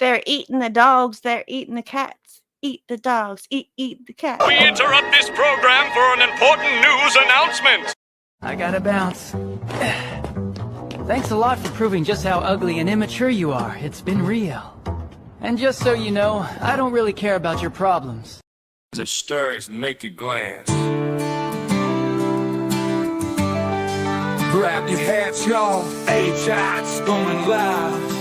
They're eating the dogs. They're eating the cats. Eat the dogs. Eat the cats. We interrupt this program for an important news announcement. I gotta bounce. Thanks a lot for proving just how ugly and immature you are. It's been real. And just so you know, I don't really care about your problems. It stirs naked glands. Grab your hats, y'all. H.I.'s going live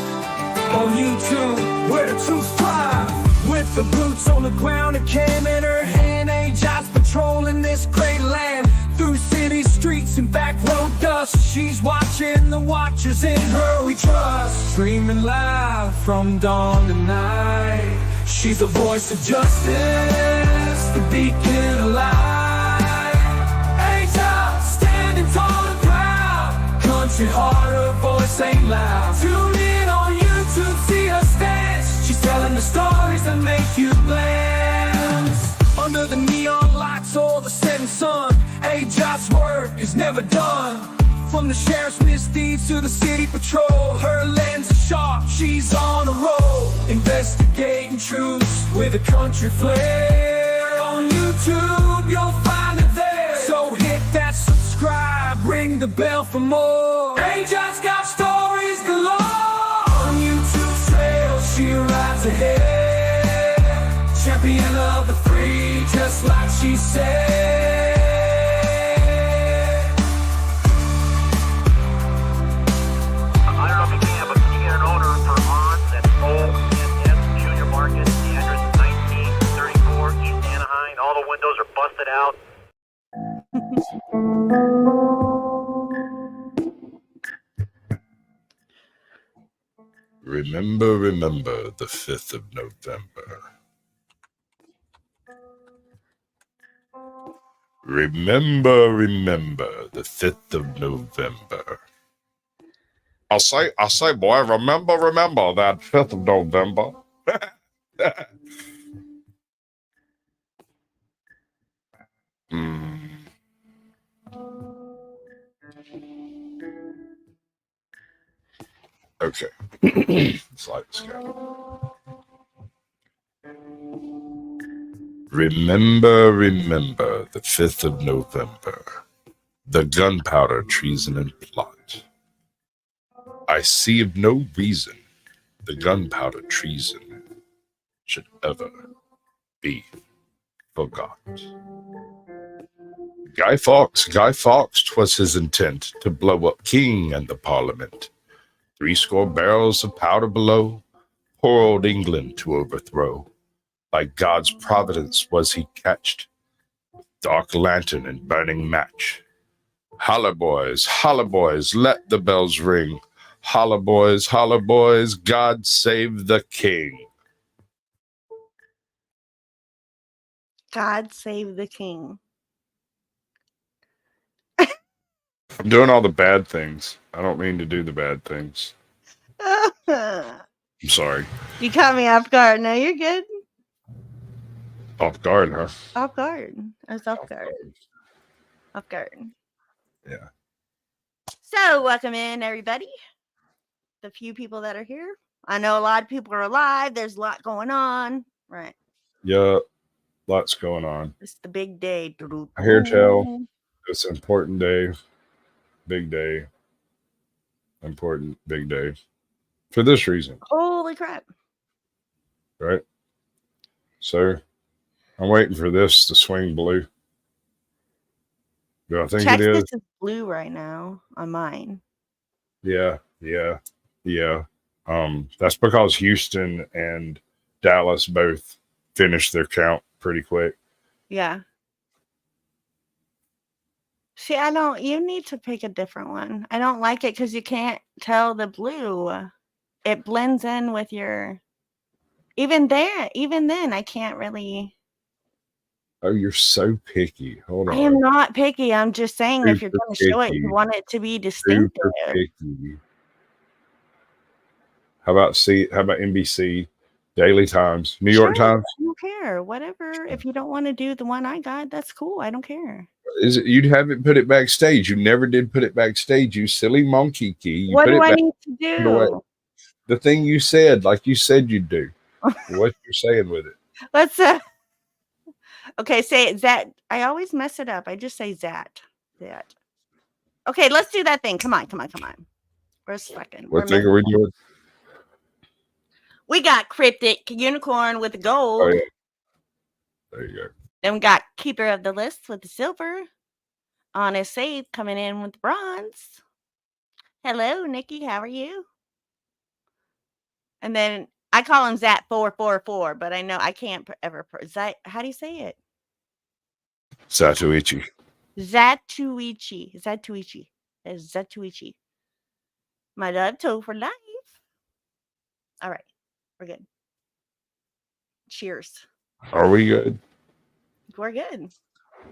on YouTube, where the truth's fly. With the boots on the ground, a cam in her hand, H.I.'s patrolling this great land. Through city streets and back road dust, she's watching the watchers in her we trust. Streaming live from dawn to night, she's the voice of justice, the beacon of light. H.I. standing tall and proud, country heart, her voice ain't loud. Tune in on YouTube, see her stance, she's telling the stories that make you glance. Under the neon lights or the setting sun, H.I.'s work is never done. From the sheriff's misdeeds to the city patrol, her lens is sharp, she's on a roll. Investigating truths with a country flair. On YouTube, you'll find it there. So hit that subscribe, ring the bell for more. H.I.'s got stories galore. On YouTube's trail, she rides ahead. Champion of the free, just like she said. I don't know if you can, but can you get an order for Hans at ONS Junior Market? The address is 1934 East Anaheim. All the windows are busted out. Remember the 5th of November. Remember the 5th of November. I say, boy, remember that 5th of November. Okay. Let's light this guy. Remember the 5th of November. The gunpowder treason and plot. I see of no reason the gunpowder treason should ever be forgot. Guy Fawkes, 'twas his intent to blow up King and the Parliament. 70 barrels of powder below, poor old England to overthrow. By God's providence was he catched, with dark lantern and burning match. Holla boys, let the bells ring. Holla boys, God save the king. God save the king. I'm doing all the bad things. I don't mean to do the bad things. I'm sorry. You caught me off guard. No, you're good. Off guard, huh? Off guard. I was off guard. Off guard. Yeah. So, welcome in, everybody. The few people that are here. I know a lot of people are alive. There's a lot going on. Right. Yeah, lots going on. It's the big day. I hear tell. It's an important day. Big day. Important, big day. For this reason. Holy crap. Right? So, I'm waiting for this to swing blue. Do I think Texas it is? is blue right now on mine. Yeah. That's because Houston and Dallas both finished their count pretty quick. Yeah. See, you need to pick a different one. I don't like it because you can't tell the blue. It blends in with your, even then, I can't really. Oh, you're so picky. Hold on. I am not picky. I'm just saying if you're going to show it, picky. you want it to be distinctive. Super picky. How about NBC, Daily Times, New York Times? I don't care. Whatever. If you don't want to do the one I got, that's cool. I don't care. Is it you'd have it put it backstage? You never did put it backstage, you silly monkey key. What do I need to do? the thing you said, like you said you'd do. What you're saying with it? Let's okay, say it. Zat. I always mess it up. I just say Zat. Zat. Okay, let's do that thing. Come on. We're slacking. What thing are we doing? We got Cryptic Unicorn with the Oh gold. yeah. There you go. Then we got Keeper of the List with the silver. Honest Save coming in with the bronze. Hello, Nikki. How are you? And then I call him Zat 444, but I know I can't ever. Zat, how do you say it? Satuichi. Zatuichi. That's Zatuichi. My love told for life. All right, we're good. Cheers. Are we good? We're good.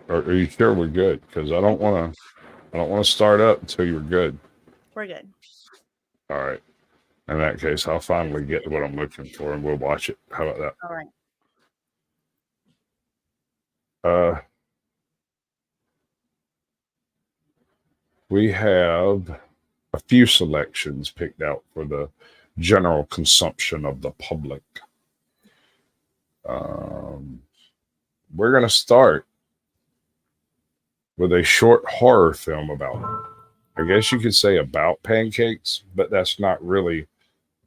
Are you sure we're good? Because I don't want to start up until you're good. We're good. All right. In that case, I'll finally get to what I'm looking for, and we'll watch it. How about that? All right. We have a few selections picked out for the general consumption of the public. We're going to start with a short horror film about, I guess you could say about pancakes, but that's not really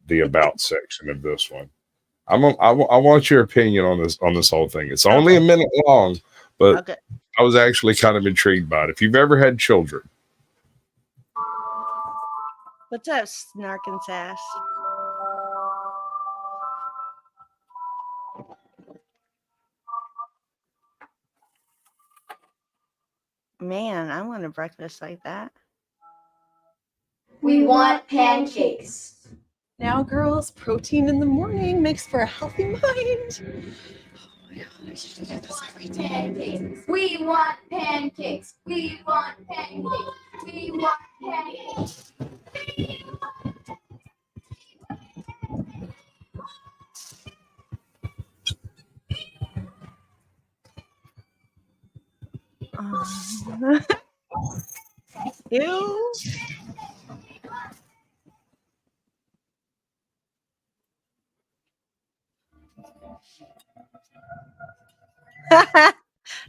the about section of this one. I want your opinion on this whole thing. It's only a minute long, but I was actually kind of intrigued by it. If you've ever had children. What's up, Snark and Sass? Man, I want a breakfast like that. We want pancakes. Now, girls, protein in the morning makes for a healthy mind. Oh my God, I should do this every day. Pancakes. We want pancakes. We want pancakes. We want pancakes. Ew.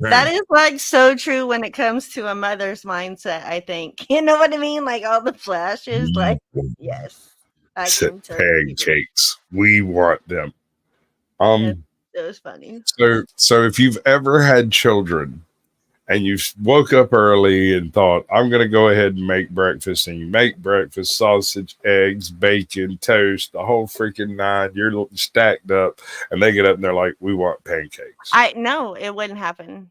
That is like so true when it comes to a mother's mindset, I think. You know what I mean? Like all the flashes, like, yes. I can totally Pancakes. We want them. it was funny. So if you've ever had children and you woke up early and thought, I'm going to go ahead and make breakfast, and you make breakfast, sausage, eggs, bacon, toast, the whole freaking nine, you're stacked up, and they get up and they're like, we want pancakes. No, it wouldn't happen.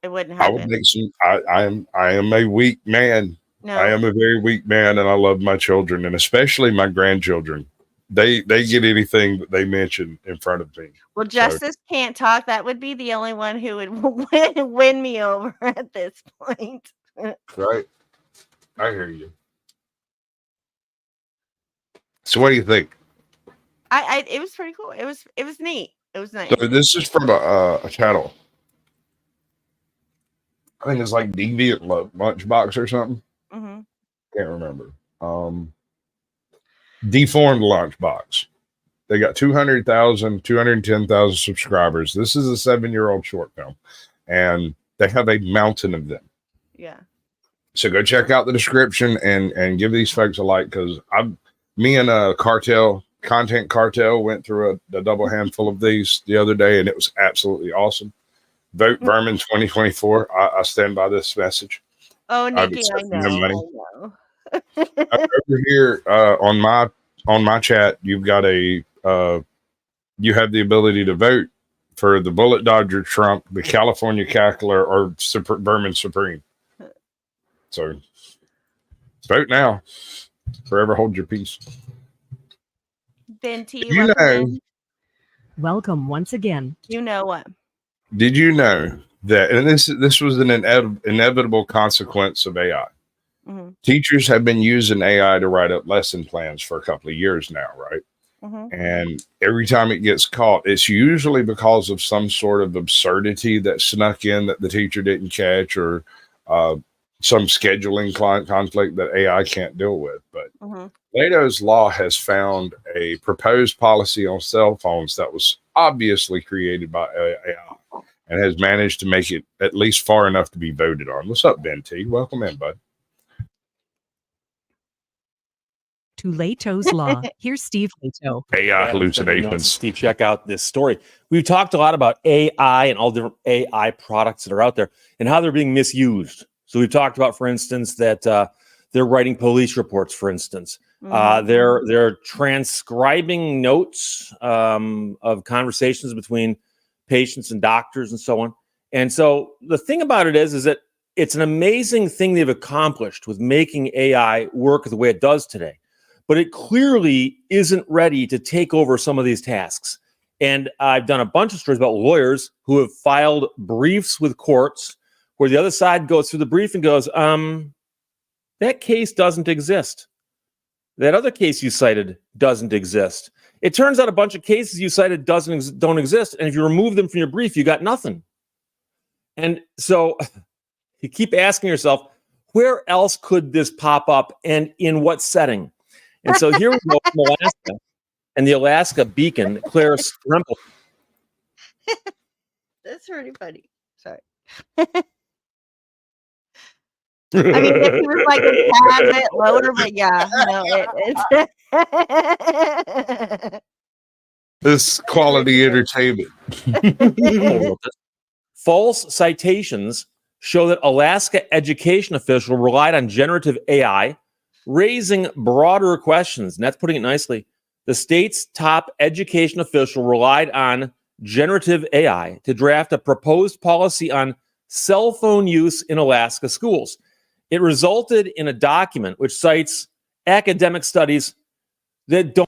It wouldn't happen. I would make some. I am a weak man. No. I am a very weak man, and I love my children, and especially my grandchildren. They get anything that they mention in front of me. Well, Justice can't talk. That would be the only one who would win me over at this point. Right. I hear you. So what do you think? It was pretty cool. It was neat. It was nice. So this is from a channel. I think it's like Deviant Lunchbox or something. Mm-hmm. Can't remember. Deformed Lunchbox. They got 210,000 subscribers. This is a 7-year-old short film, and they have a mountain of them. Yeah. So go check out the description and give these folks a like, because me and a content cartel went through a double handful of these the other day, and it was absolutely awesome. Vote Vermin 2024. I stand by this message. Oh, Nikki, I know. Over here on my chat, you've got you have the ability to vote for the Bullet Dodger Trump, the California Cackler, or Vermin Supreme. So vote now. Forever hold your peace. Venti, welcome once again. You know what? Did you know that, and this was an inevitable consequence of AI. Mm-hmm. Teachers have been using AI to write up lesson plans for a couple of years now, right? Mm-hmm. And every time it gets caught, it's usually because of some sort of absurdity that snuck in that the teacher didn't catch, or some scheduling conflict that AI can't deal with. But Mhm. Plato's law has found a proposed policy on cell phones that was obviously created by AI and has managed to make it at least far enough to be voted on. What's up, Ben T? Welcome in, bud. To Leto's Law. Here's Steve Leto. AI hallucinations. Steve, check out this story. We've talked a lot about AI and all different AI products that are out there and how they're being misused. So we've talked about, for instance, that they're writing police reports, for instance. They're transcribing notes of conversations between patients and doctors and so on. And so the thing about it is that it's an amazing thing they've accomplished with making AI work the way it does today. But it clearly isn't ready to take over some of these tasks. And I've done a bunch of stories about lawyers who have filed briefs with courts where the other side goes through the brief and goes, that case doesn't exist. That other case you cited doesn't exist. It turns out a bunch of cases you cited don't exist. And if you remove them from your brief, you got nothing. And so you keep asking yourself, where else could this pop up and in what setting? And so here we go from Alaska and the Alaska Beacon, Claire Strempel. That's pretty funny. Sorry. I mean, if he was like a tad bit lower, but yeah, no, it's This quality entertainment. False citations show that Alaska education official relied on generative AI, raising broader questions. And that's putting it nicely. The state's top education official relied on generative AI to draft a proposed policy on cell phone use in Alaska schools. It resulted in a document which cites academic studies that don't.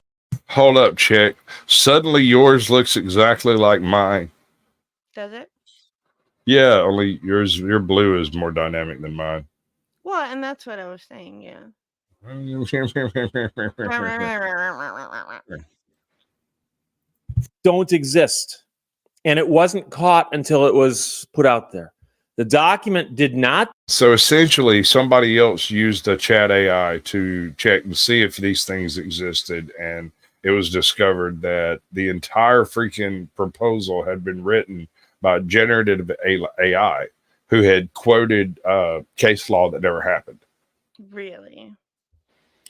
Hold up, chick. Suddenly yours looks exactly like mine. Does it? Yeah, only your blue is more dynamic than mine. Well, and that's what I was saying, yeah. Don't exist. And it wasn't caught until it was put out there. The document did not. So essentially, somebody else used a chat AI to check and see if these things existed. And it was discovered that the entire freaking proposal had been written by generative AI who had quoted case law that never happened. Really?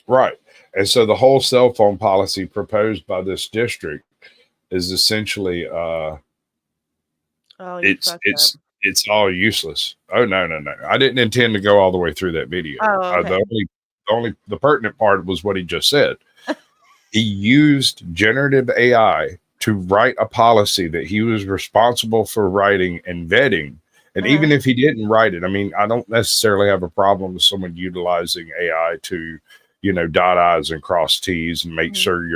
Right. And so the whole cell phone policy proposed by this district is essentially it's all useless. Oh no. I didn't intend to go all the way through that video. Oh, okay. The pertinent part was what he just said. He used generative AI to write a policy that he was responsible for writing and vetting. And even if he didn't write it, I mean, I don't necessarily have a problem with someone utilizing AI to, dot I's and cross T's and make sure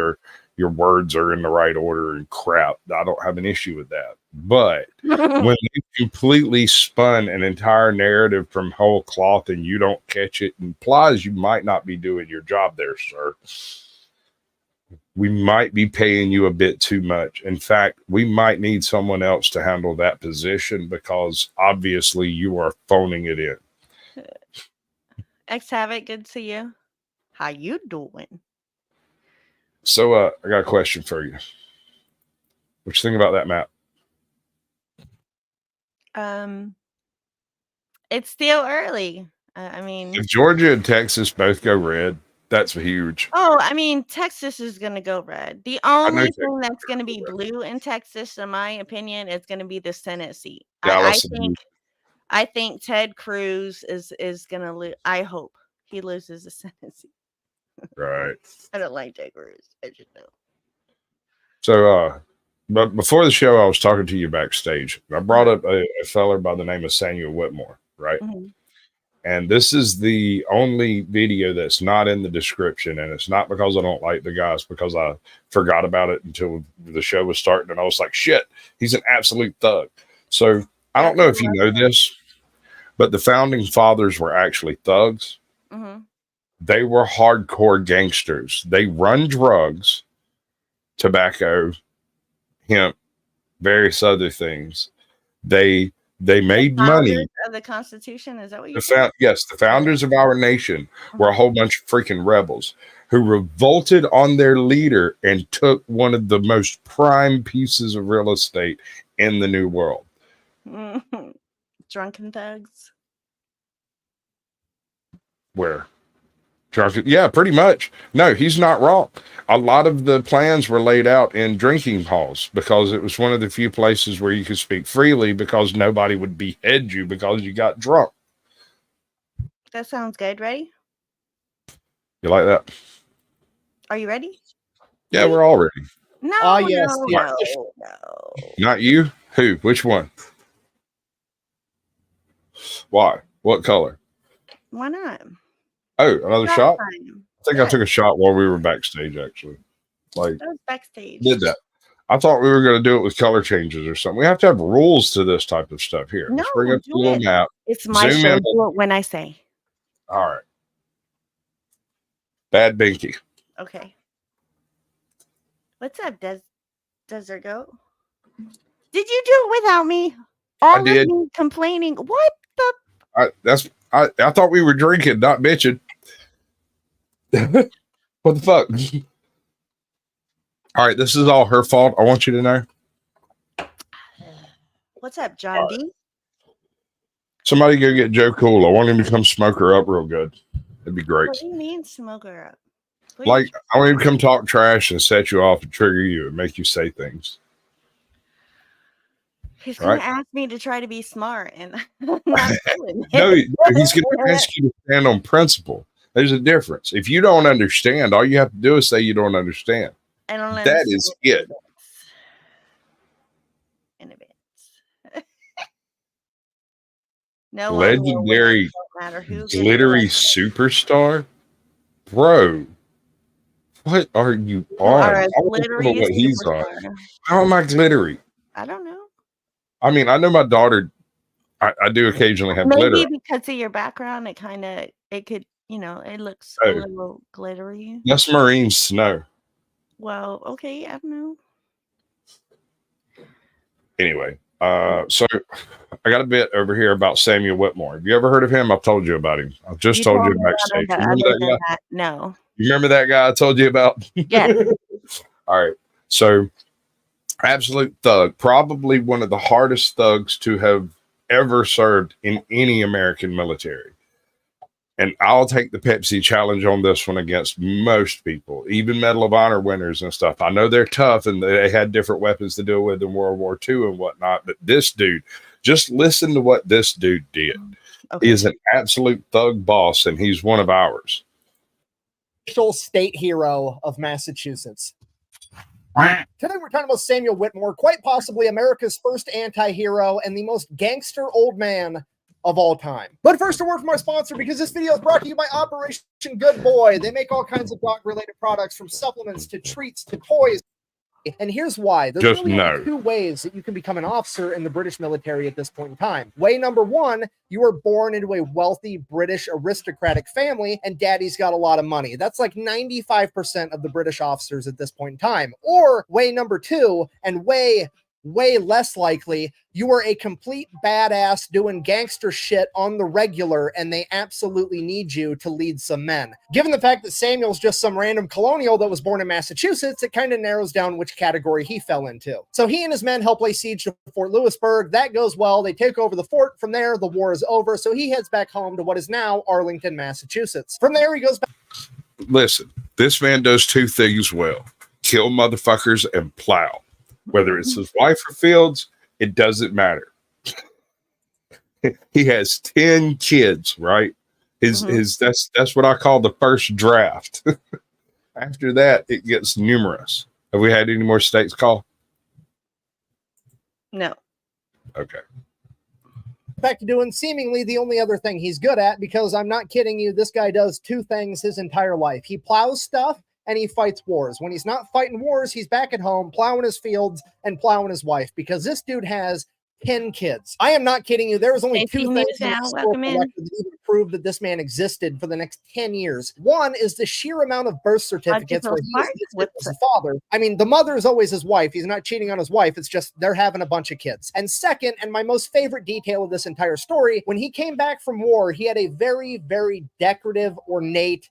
your words are in the right order and crap. I don't have an issue with that. But when they completely spun an entire narrative from whole cloth and you don't catch it, implies you might not be doing your job there, sir. We might be paying you a bit too much. In fact, we might need someone else to handle that position because obviously you are phoning it in. X Havoc, good to see you. How you doing? So I got a question for you. What you think about that map? It's still early. I mean, if Georgia and Texas both go red, that's huge. Oh, I mean, Texas is going to go red. The only thing that's going to be blue in Texas, in my opinion, is going to be the Senate seat. I think Ted Cruz is going to lose. I hope he loses the Senate seat. Right. I don't like Ted Cruz. I just know. So, but before the show, I was talking to you backstage. I brought up a feller by the name of Samuel Whitmore, right? Mm-hmm. And this is the only video that's not in the description. And it's not because I don't like the guy. It's because I forgot about it until the show was starting. And I was like, shit, he's an absolute thug. So I don't know if you know this, but the founding fathers were actually thugs. Mm-hmm. They were hardcore gangsters. They run drugs, tobacco, hemp, various other things. They They made money. Founders of the Constitution, is that what you The said? yes, the founders of our nation were a whole bunch of freaking rebels who revolted on their leader and took one of the most prime pieces of real estate in the New World. Drunken thugs. Where? Yeah, pretty much. No, he's not wrong. A lot of the plans were laid out in drinking halls because it was one of the few places where you could speak freely because nobody would behead you because you got drunk. That sounds good. Ready? You like that? Are you ready? Yeah, we're all ready. No, yes, no, yes. no. Not you? Who? Which one? Why? What color? Why not? Oh, another shot? Time. I think I took a shot while we were backstage, actually. Like, That was backstage. did that. I thought we were going to do it with color changes or something. We have to have rules to this type of stuff here. No, Let's bring up the do little it. map. It's my Zoom show. in. Do it when I say. All right. Bad Binky. Okay. What's up, Desert Goat? Did you do it without me? All did. of me complaining. What the? I thought we were drinking, not bitching. What the fuck? All right, this is all her fault. I want you to know. What's up, John D? Somebody go get Joe Cool. I want him to come smoke her up real good. It'd be great. What do you mean smoke her up? What Like, I want him to come talk trash and set you off and trigger you and make you say things. He's going Right? to ask me to try to be smart, and I'm not doing it. No, he's going to ask you to stand on principle. There's a difference. If you don't understand, all you have to do is say you don't understand. I don't That understand is it. In advance. No one will win. Legendary It don't matter who gets glittery elected. superstar, bro. What are you You on? are a I don't know glittery what he's on. superstar. How am I glittery? I don't know. I mean, I know my daughter. I do occasionally have Maybe glitter. because of your background, it could, it looks Oh. a little glittery. That's marine snow. Well, okay, I don't know. Anyway, so I got a bit over here about Samuel Whitmore. Have you ever heard of him? I've told you about him. I've just told you me about backstage. it, but You remember other that than guy? that, no. You remember that guy I told you about? Yeah. All right. So, absolute thug, probably one of the hardest thugs to have ever served in any American military. And I'll take the Pepsi challenge on this one against most people, even Medal of Honor winners and stuff. I know they're tough and they had different weapons to deal with in World War II and whatnot, but this dude, just listen to what this dude did. Okay. He is an absolute thug boss, and he's one of ours. Official state hero of Massachusetts. Today we're talking about Samuel Whitmore, quite possibly America's first anti-hero and the most gangster old man of all time. But first, a word from our sponsor, because this video is brought to you by Operation Good Boy. They make all kinds of dog-related products, from supplements to treats to toys. And here's why. There's Just really no. only two ways that you can become an officer in the British military at this point in time. Way number one, you were born into a wealthy British aristocratic family and daddy's got a lot of money. That's like 95% of the British officers at this point in time. Or way number two, and way less likely, you were a complete badass doing gangster shit on the regular and they absolutely need you to lead some men. Given the fact that Samuel's just some random colonial that was born in Massachusetts, it kind of narrows down which category he fell into. So he and his men help lay siege to Fort Lewisburg. That goes well. They take over the fort. From there, the war is over. So he heads back home to what is now Arlington, Massachusetts. From there, he goes back. Listen, this man does two things well: kill motherfuckers and plow. Whether it's his wife or Fields, it doesn't matter. He has 10 kids, right? That's what I call the first draft. After that, it gets numerous. Have we had any more states call? No. Okay. Back to doing seemingly the only other thing he's good at, because I'm not kidding you, this guy does two things his entire life. He plows stuff and he fights wars. When he's not fighting wars, he's back at home plowing his fields and plowing his wife, because this dude has 10 kids. I am not kidding you. There was only 2 18 things years in the now, historical welcome in. record that even proved that this man existed for the next 10 years. One is the sheer amount of birth certificates where he is listed as a father. I mean, the mother is always his wife. He's not cheating on his wife. It's just they're having a bunch of kids. And second, and my most favorite detail of this entire story, when he came back from war, he had a very, very decorative, ornate,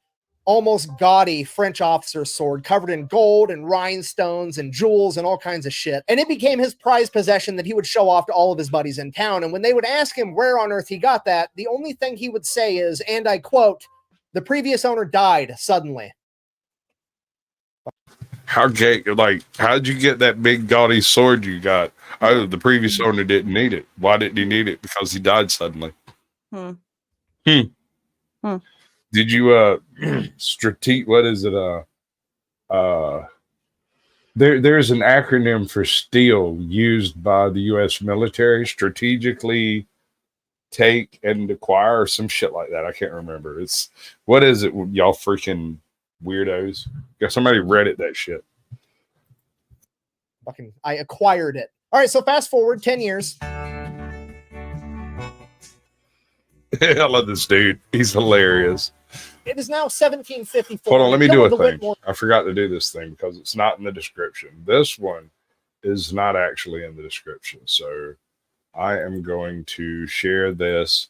almost gaudy French officer's sword covered in gold and rhinestones and jewels and all kinds of shit. And it became his prized possession that he would show off to all of his buddies in town. And when they would ask him where on earth he got that, the only thing he would say is, and I quote, "The previous owner died suddenly." How gay? Like, how'd you get that big gaudy sword you got? Oh, the previous owner didn't need it. Why didn't he need it? Because he died suddenly. Did you strategic? What is it? There's an acronym for STEAL used by the U.S. military. Strategically take and acquire, or some shit like that. I can't remember. It's what is it? Y'all freaking weirdos. Yeah, somebody read it. That shit. Fucking, I acquired it. All right, so fast forward 10 years. I love this dude. He's hilarious. It is now 1754. Hold on, let me do a thing. Whitmore. I forgot to do this thing because it's not in the description. This one is not actually in the description. So I am going to share this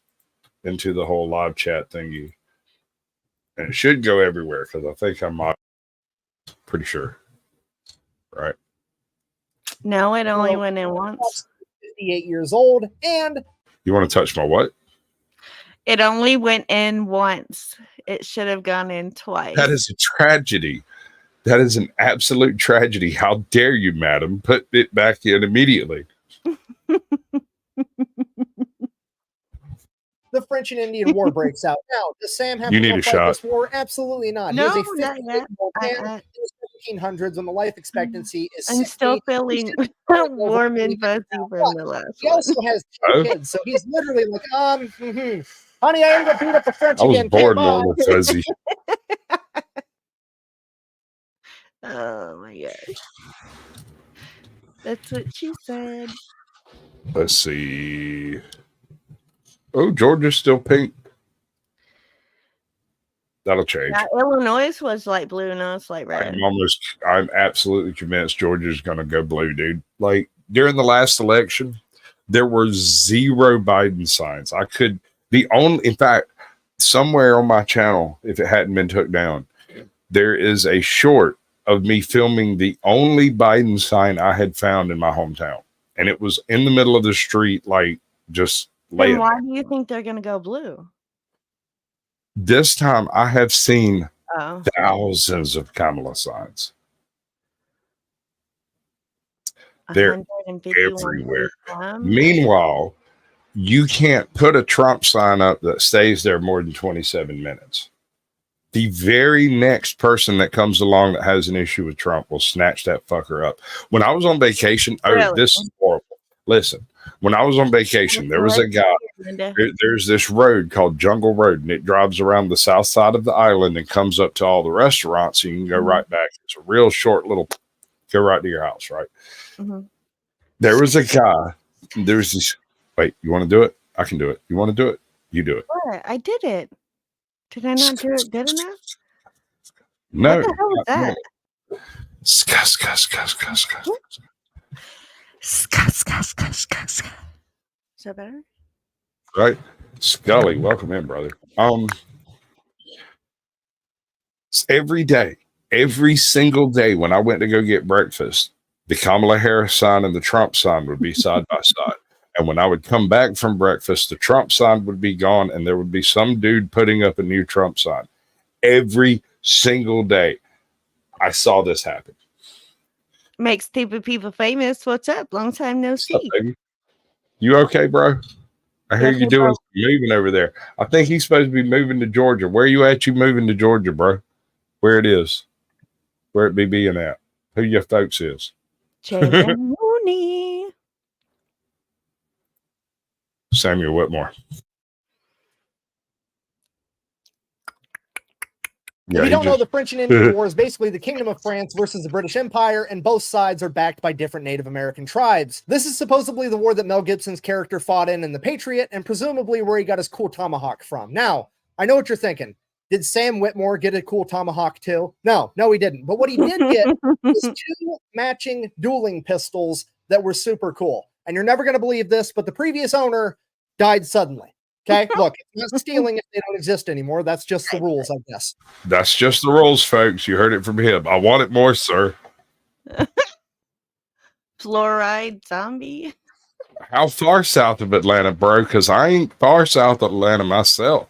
into the whole live chat thingy. And it should go everywhere because I think I'm pretty sure. Right. No, it only went in once. 58 years old. And you want to touch my what? It only went in once. It should have gone in twice. That is a tragedy. That is an absolute tragedy. How dare you, madam? Put it back in immediately. The French and Indian War breaks out. Now, does Sam have You to need go a fight shot. this war? Absolutely not. No, he is a not 58-year-old man in the 1700s when the life expectancy is I'm 60. still feeling warm and fuzzy from the last He one. also has 2 kids, so he's literally like, honey, I am gonna beat up the French I was again. born Come on. warm and fuzzy. Oh my gosh. That's what she said. Let's see. Oh, Georgia's still pink. That'll change. Yeah, Illinois was light blue and now it's light red. I'm absolutely convinced Georgia's going to go blue, dude. Like during the last election, there were 0 Biden signs. In fact, somewhere on my channel, if it hadn't been took down, there is a short of me filming the only Biden sign I had found in my hometown. And it was in the middle of the street, like just laying. Then why do you think they're going to go blue? This time I have seen thousands of Kamala signs. They're everywhere. Meanwhile, you can't put a Trump sign up that stays there more than 27 minutes. The very next person that comes along that has an issue with Trump will snatch that fucker up. When I was on vacation, this is horrible. Listen, when I was on vacation, there was a guy. There's this road called Jungle Road, and it drives around the south side of the island and comes up to all the restaurants. So you can go right back. It's a real short little go right to your house, right? There was a guy. There's this. Wait, you want to do it? I can do it. You want to do it? You do it. What? I did it. Did I not do it good enough? No. What the hell was that? Is that better? Right? Scully, welcome in, brother. Every single day when I went to go get breakfast, the Kamala Harris sign and the Trump sign would be side by side. And when I would come back from breakfast, the Trump sign would be gone and there would be some dude putting up a new Trump sign. Every single day, I saw this happen. Makes stupid people famous. What's up? Long time no see. What's up, baby? You okay, bro? I hear you doing some moving over there. I think he's supposed to be moving to Georgia. Where you at? You moving to Georgia, bro? Where it is? Where it be being at? Who your folks is? Mooney. Samuel Whitmore. If you don't know, the French and Indian War is basically the Kingdom of France versus the British Empire, and both sides are backed by different Native American tribes. This is supposedly the war that Mel Gibson's character fought in The Patriot, and presumably where he got his cool tomahawk from. Now, I know what you're thinking. Did Sam Whitmore get a cool tomahawk too? No, he didn't. But what he did get was 2 matching dueling pistols that were super cool. And you're never going to believe this, but the previous owner died suddenly. Okay, look, it's not stealing if they don't exist anymore. That's just the rules, I guess. That's just the rules, folks. You heard it from him. I want it more, sir. Fluoride zombie. How far south of Atlanta, bro? Because I ain't far south of Atlanta myself.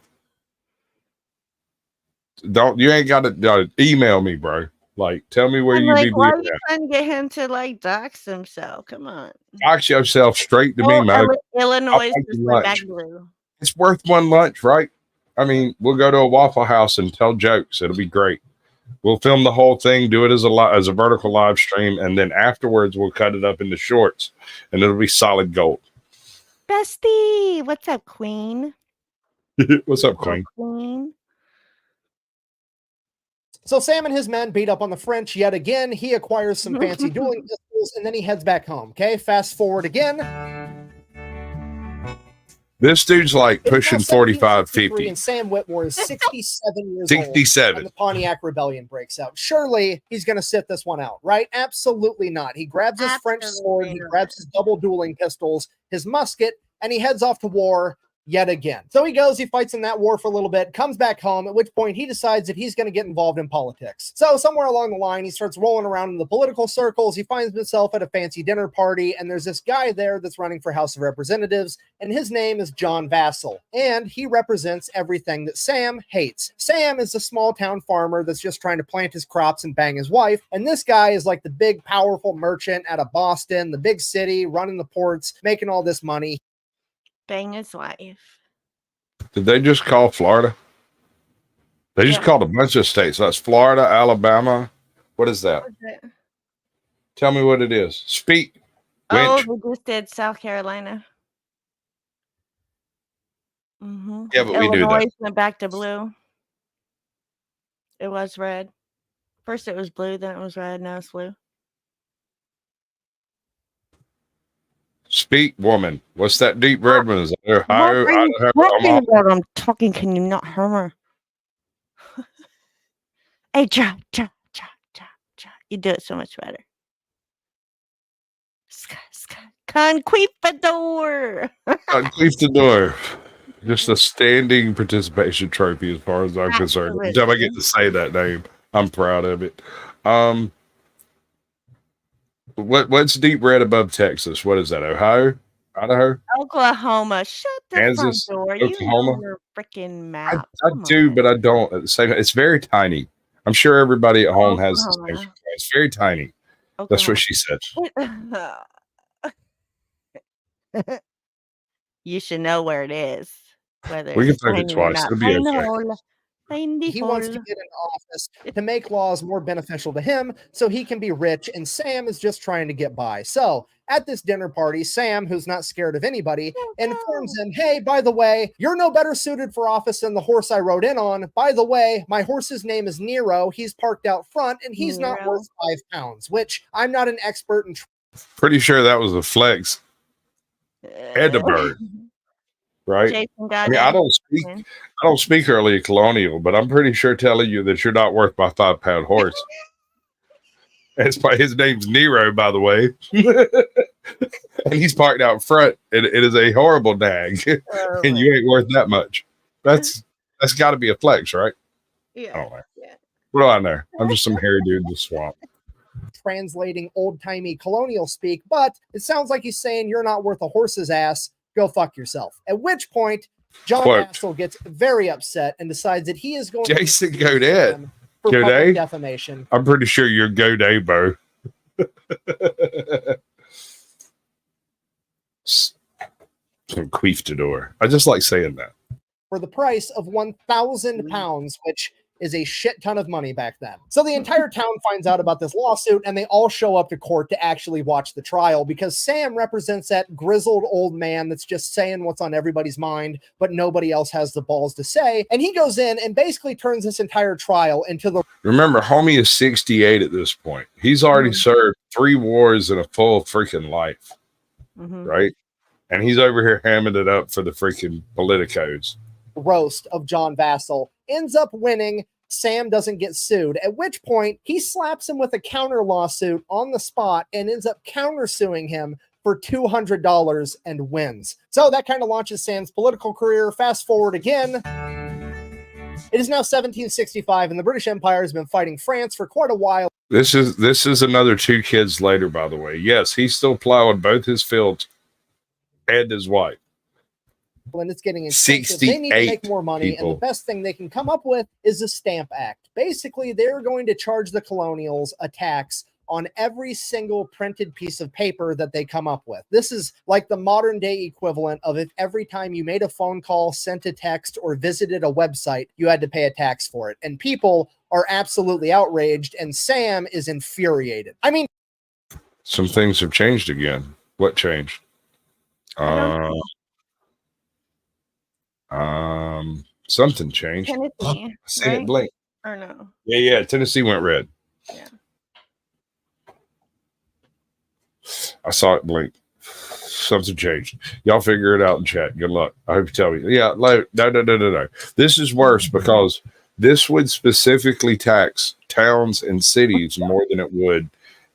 You ain't got to email me, bro. Like, tell me where you be. Why are you trying to get him to like dox himself? Come on. Dox yourself straight to me, man. Illinois is back blue. It's worth one lunch, right? I mean, we'll go to a Waffle House and tell jokes. It'll be great. We'll film the whole thing, do it as a vertical live stream, and then afterwards we'll cut it up into shorts, and it'll be solid gold. Bestie, what's up, Queen? What's up, Queen? So Sam and his men beat up on the French yet again. He acquires some fancy dueling pistols, and then he heads back home. Okay, fast forward again. This dude's like pushing 45, 50. And Sam Whitmore is 67 years 67. old. And the Pontiac Rebellion breaks out. Surely he's going to sit this one out, right? Absolutely not. He grabs his French sword, he grabs his double dueling pistols, his musket, and he heads off to war yet again. So he goes, he fights in that war for a little bit, comes back home, at which point he decides that he's going to get involved in politics. So somewhere along the line, he starts rolling around in the political circles. He finds himself at a fancy dinner party, and there's this guy there that's running for House of Representatives, and his name is John Vassell, and he represents everything that Sam hates. Sam is a small town farmer that's just trying to plant his crops and bang his wife, and this guy is like the big, powerful merchant out of Boston, the big city, running the ports, making all this money. Bang his wife. Did they just call Florida? They just called a bunch of states. That's Florida, Alabama. What is that? What is it? Tell me what it is. Speak. Oh, we just did South Carolina. Mm-hmm. Yeah, but we do Illinois that. went back to blue. It was red. First it was blue, then it was red, now it's blue. Speak, woman. What's that deep red one? Is that Ohio? I'm talking. Can you not hear me? Hey, cha. You do it so much better. Conquistador. Conquistador. Just a standing participation trophy as far as I'm concerned. Every time I get to say that name, I'm proud of it. What's deep red above Texas? What is that? Ohio? Idaho? Oklahoma. Shut the Kansas? front door. Oklahoma? You know your freaking map. I do, but I don't at the same time. It's very tiny. I'm sure everybody at home has the same. It's very tiny. Oklahoma. That's what she said. You should know where it is. Whether we can take it twice. It'll be okay. He wants to get in office to make laws more beneficial to him so he can be rich, and Sam is just trying to get by. So at this dinner party, Sam, who's not scared of anybody, informs him, hey, by the way, you're no better suited for office than the horse I rode in on. By the way, my horse's name is Nero. He's parked out front, and he's not worth 5 pounds, which I'm not an expert in. Pretty sure that was a flex. Edinburgh. Right. I mean, I don't speak early colonial, but I'm pretty sure telling you that you're not worth my 5-pound horse. That's why his name's Nero, by the way. And he's parked out front, and it is a horrible nag. And you ain't worth that much. That's got to be a flex, right? Yeah. I don't know. What do I know? I'm just some hairy dude in the swamp. Translating old-timey colonial speak, but it sounds like he's saying you're not worth a horse's ass. Go fuck yourself. At which point, John Vassell gets very upset and decides that he is going Jason to Godet. for public defamation. I'm pretty sure you're Godet, bro. Conquistador. I just like saying that. For the price of 1,000 pounds, which is a shit ton of money back then. So the entire town finds out about this lawsuit and they all show up to court to actually watch the trial because Sam represents that grizzled old man that's just saying what's on everybody's mind, but nobody else has the balls to say. And he goes in and basically turns this entire trial into the... Remember, homie is 68 at this point. He's already served 3 wars in a full freaking life, right? And he's over here hamming it up for the freaking politicos. roast of John Vassell, ends up winning. Sam doesn't get sued, at which point he slaps him with a counter lawsuit on the spot and ends up countersuing him for $200 and wins. So that kind of launches Sam's political career. Fast forward again. It is now 1765 and the British Empire has been fighting France for quite a while. This is another 2 kids later, by the way. Yes, he's still plowing both his fields and his wife. And it's getting expensive. They need to make more money, people. And the best thing they can come up with is a Stamp Act. Basically, they're going to charge the colonials a tax on every single printed piece of paper that they come up with. This is like the modern day equivalent of if every time you made a phone call, sent a text, or visited a website, you had to pay a tax for it. And people are absolutely outraged, and Sam is infuriated. I mean, some things have changed again. What changed? Something changed. Tennessee, I seen right? it blink. Or no? Yeah. Tennessee went red. Yeah. I saw it blink. Something changed. Y'all figure it out in chat. Good luck. I hope you tell me. Yeah, no. This is worse because this would specifically tax towns and cities more than it would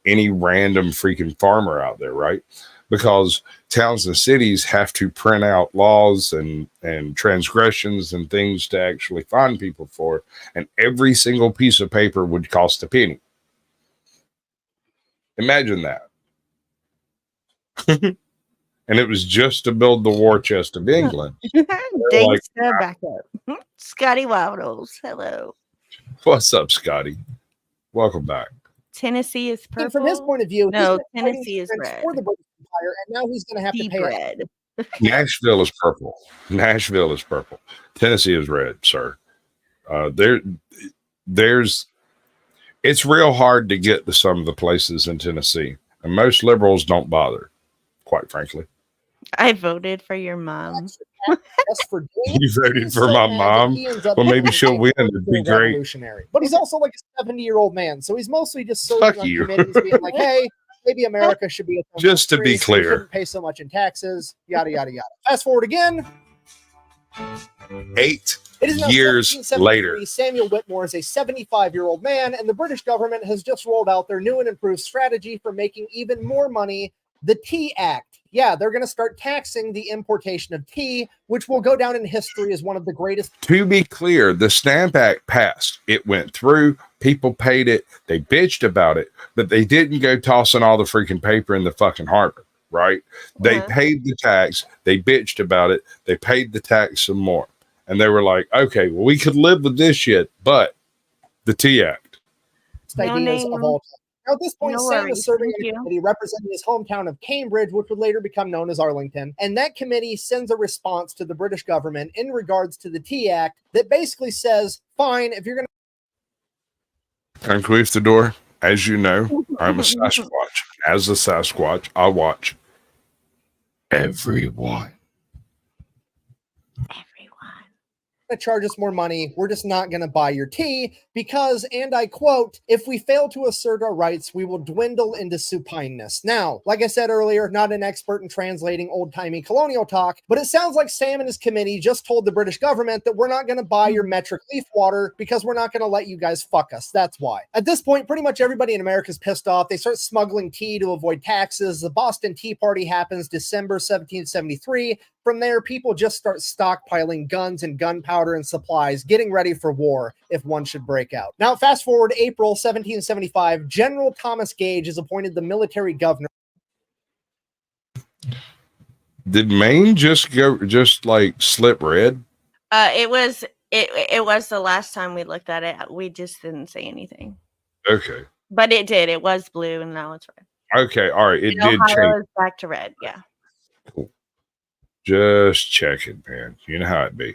any random freaking farmer out there, right? Because towns and cities have to print out laws and transgressions and things to actually fine people for. And every single piece of paper would cost a penny. Imagine that. And it was just to build the war chest of England. Thanks, back up. Scotty Waddles, hello. What's up, Scotty? Welcome back. Tennessee is purple. And from his point of view, no, Tennessee is red. For the British Empire, and now he's going to have to pay red. Nashville is purple. Nashville is purple. Tennessee is red, sir. It's real hard to get to some of the places in Tennessee, and most liberals don't bother, quite frankly. I voted for your mom. You voted for my mom? Well, maybe she'll win. It'd be great. But he's also like a 70-year-old man, so he's mostly just serving on committees being like, hey, maybe America should be a just to be clear, shouldn't pay so much in taxes, yada, yada, yada. Fast forward again. 8 years later. Samuel Whitmore is a 75-year-old man, and the British government has just rolled out their new and improved strategy for making even more money, the Tea Act. Yeah, they're going to start taxing the importation of tea, which will go down in history as one of the greatest. To be clear, the Stamp Act passed. It went through. People paid it. They bitched about it, but they didn't go tossing all the freaking paper in the fucking harbor, right? They paid the tax. They bitched about it. They paid the tax some more. And they were like, okay, well, we could live with this shit, but the Tea Act. Ideas of all time. Now, at this point, Sam is serving in a committee representing his hometown of Cambridge, which would later become known as Arlington. And that committee sends a response to the British government in regards to the Tea Act that basically says, fine, if you're going to... Can I cleave the door? As you know, I'm a Sasquatch. As a Sasquatch, I watch everyone. To charge us more money, we're just not going to buy your tea because, and I quote, if we fail to assert our rights, we will dwindle into supineness. Now, like I said earlier, not an expert in translating old-timey colonial talk, but it sounds like Sam and his committee just told the British government that we're not going to buy your metric leaf water because we're not going to let you guys fuck us. That's why. At this point, pretty much everybody in America is pissed off. They start smuggling tea to avoid taxes. The Boston Tea Party happens December 1773. From there, people just start stockpiling guns and gunpowder and supplies, getting ready for war if one should break out. Now, fast forward April 1775, General Thomas Gage is appointed the military governor. Did Maine just like slip red? It was the last time we looked at it. We just didn't say anything. Okay. But it did. It was blue and now it's red. Okay. All right. It did Ohio change. Is back to red. Yeah. Cool. Just checking, man. You know how it be.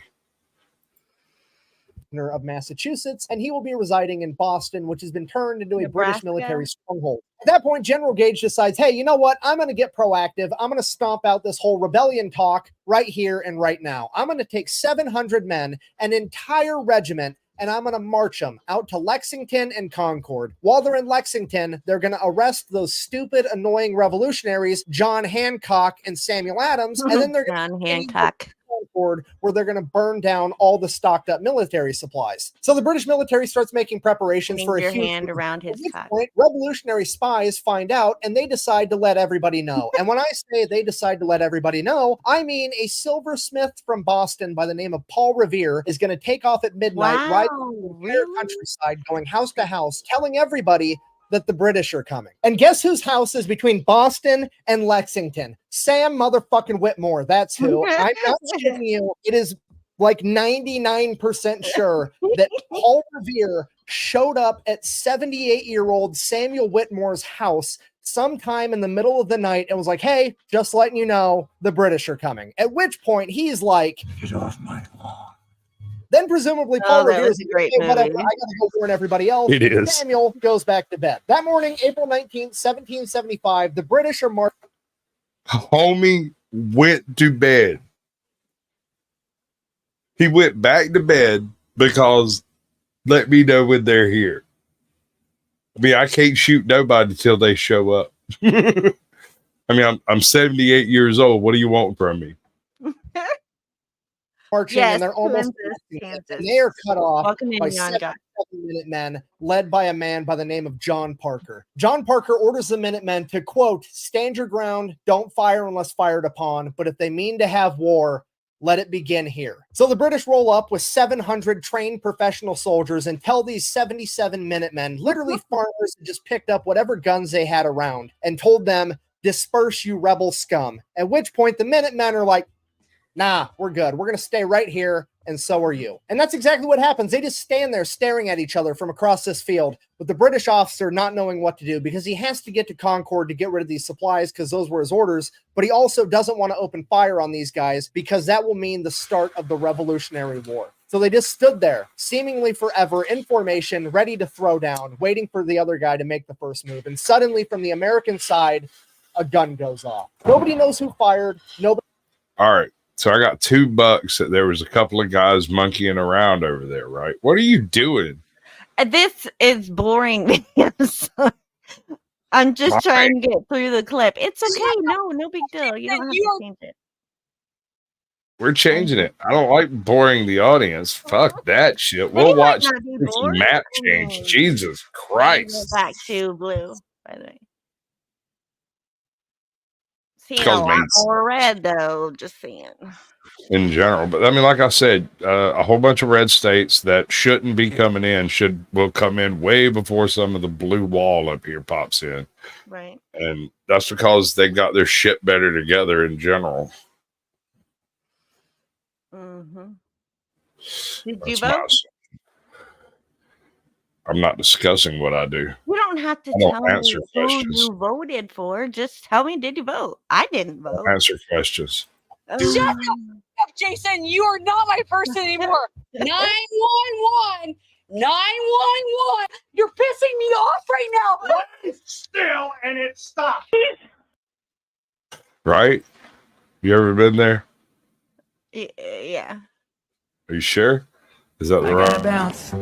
governor of Massachusetts, and he will be residing in Boston, which has been turned into a British Nebraska? military stronghold. At that point, General Gage decides, hey, you know what? I'm going to get proactive. I'm going to stomp out this whole rebellion talk right here and right now. I'm going to take 700 men, an entire regiment, and I'm going to march them out to Lexington and Concord. While they're in Lexington, they're going to arrest those stupid, annoying revolutionaries, John Hancock and Samuel Adams, and then they're John Hancock. Concord, where they're going to burn down all the stocked up military supplies. So the British military starts making preparations for a Your huge hand around At his this cock. point, revolutionary spies find out and they decide to let everybody know. And when I say they decide to let everybody know, I mean a silversmith from Boston by the name of Paul Revere is going to take off at midnight, right through the entire countryside, going house to house, telling everybody that the British are coming. And guess whose house is between Boston and Lexington? Sam motherfucking Whitmore. That's who. I'm not kidding you. It is like 99% sure that Paul Revere showed up at 78-year-old Samuel Whitmore's house sometime in the middle of the night and was like, hey, just letting you know, the British are coming. At which point he's like, get off my lawn. Then presumably Paul Revere is like, hey, whatever, I gotta go warn everybody else. It is. Samuel goes back to bed. That morning, April 19th, 1775, the British are marching. Homie went to bed. He went back to bed because let me know when they're here. I mean, I can't shoot nobody till they show up. I mean, I'm 78 years old. What do you want from me? Marching, and they're almost and they are cut off by 7 Minutemen led by a man by the name of John Parker. John Parker orders the Minutemen to, quote, stand your ground, don't fire unless fired upon, but if they mean to have war, let it begin here. So the British roll up with 700 trained professional soldiers and tell these 77 Minutemen, literally farmers who just picked up whatever guns they had around, and told them, disperse, you rebel scum. At which point the Minutemen are like, nah, we're good. We're going to stay right here, and so are you. And that's exactly what happens. They just stand there staring at each other from across this field, with the British officer not knowing what to do because he has to get to Concord to get rid of these supplies because those were his orders, but he also doesn't want to open fire on these guys because that will mean the start of the Revolutionary War. So they just stood there, seemingly forever, in formation, ready to throw down, waiting for the other guy to make the first move. And suddenly, from the American side, a gun goes off. Nobody knows who fired. Nobody. All right. So I got $2 that there was a couple of guys monkeying around over there, right? What are you doing? This is boring videos. I'm just trying to get through the clip. It's okay. No big deal. You don't have to change it. We're changing it. I don't like boring the audience. Fuck that shit. We'll watch this map change. Jesus Christ. Back to blue, by the way. Seeing a lot more red, though. Just saying. In general, but I mean, like I said, a whole bunch of red states that shouldn't be coming in will come in way before some of the blue wall up here pops in. Right. And that's because they got their shit better together in general. Mm-hmm. Did you That's vote? I'm not discussing what I do. You don't have to tell me who you voted for. Just tell me, did you vote? I didn't vote. Answer questions. Shut up, Jason. You are not my person anymore. 911. 911. You're pissing me off right now. Hold still and it stops. Right? You ever been there? Yeah. Are you sure? Is that the gotta right bounce.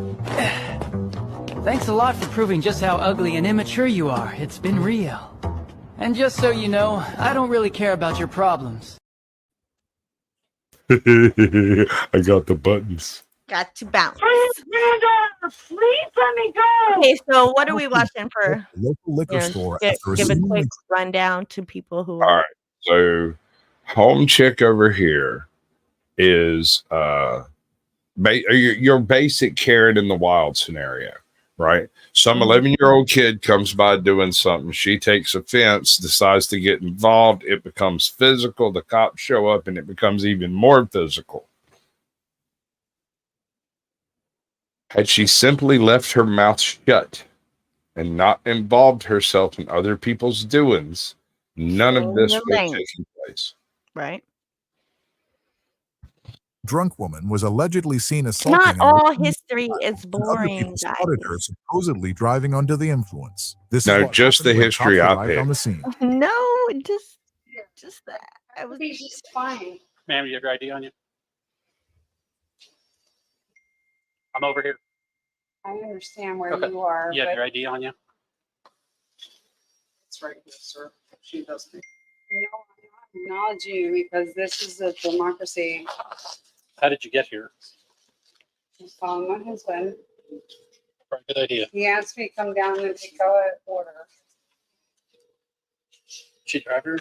Thanks a lot for proving just how ugly and immature you are. It's been real. And just so you know, I don't really care about your problems. I got the buttons. Got to bounce. Please let me go. Okay, so what are we watching for? Local liquor store. Give a quick rundown to people who. All right. So, home chick over here is your basic Karen in the wild scenario, right? Some 11-year-old kid comes by doing something. She takes offense, decides to get involved. It becomes physical. The cops show up and it becomes even more physical. Had she simply left her mouth shut and not involved herself in other people's doings, none of this would have taken place. Right. drunk woman was allegedly seen assaulting Not an all old history is and other boring, people guys. spotted her supposedly driving under the influence. This No, is what just the happened when history cops I arrived on the picked. scene. No, just that. I was He's just fine. Ma'am, you have your ID on you? I'm over here. I understand where Okay. you are, You have but your ID on you? It's right here, sir. She doesn't. no, I'm not acknowledging you because this is a democracy. How did you get here? I found my husband. Very good idea. He asked me to come down and take out an order. She drive here?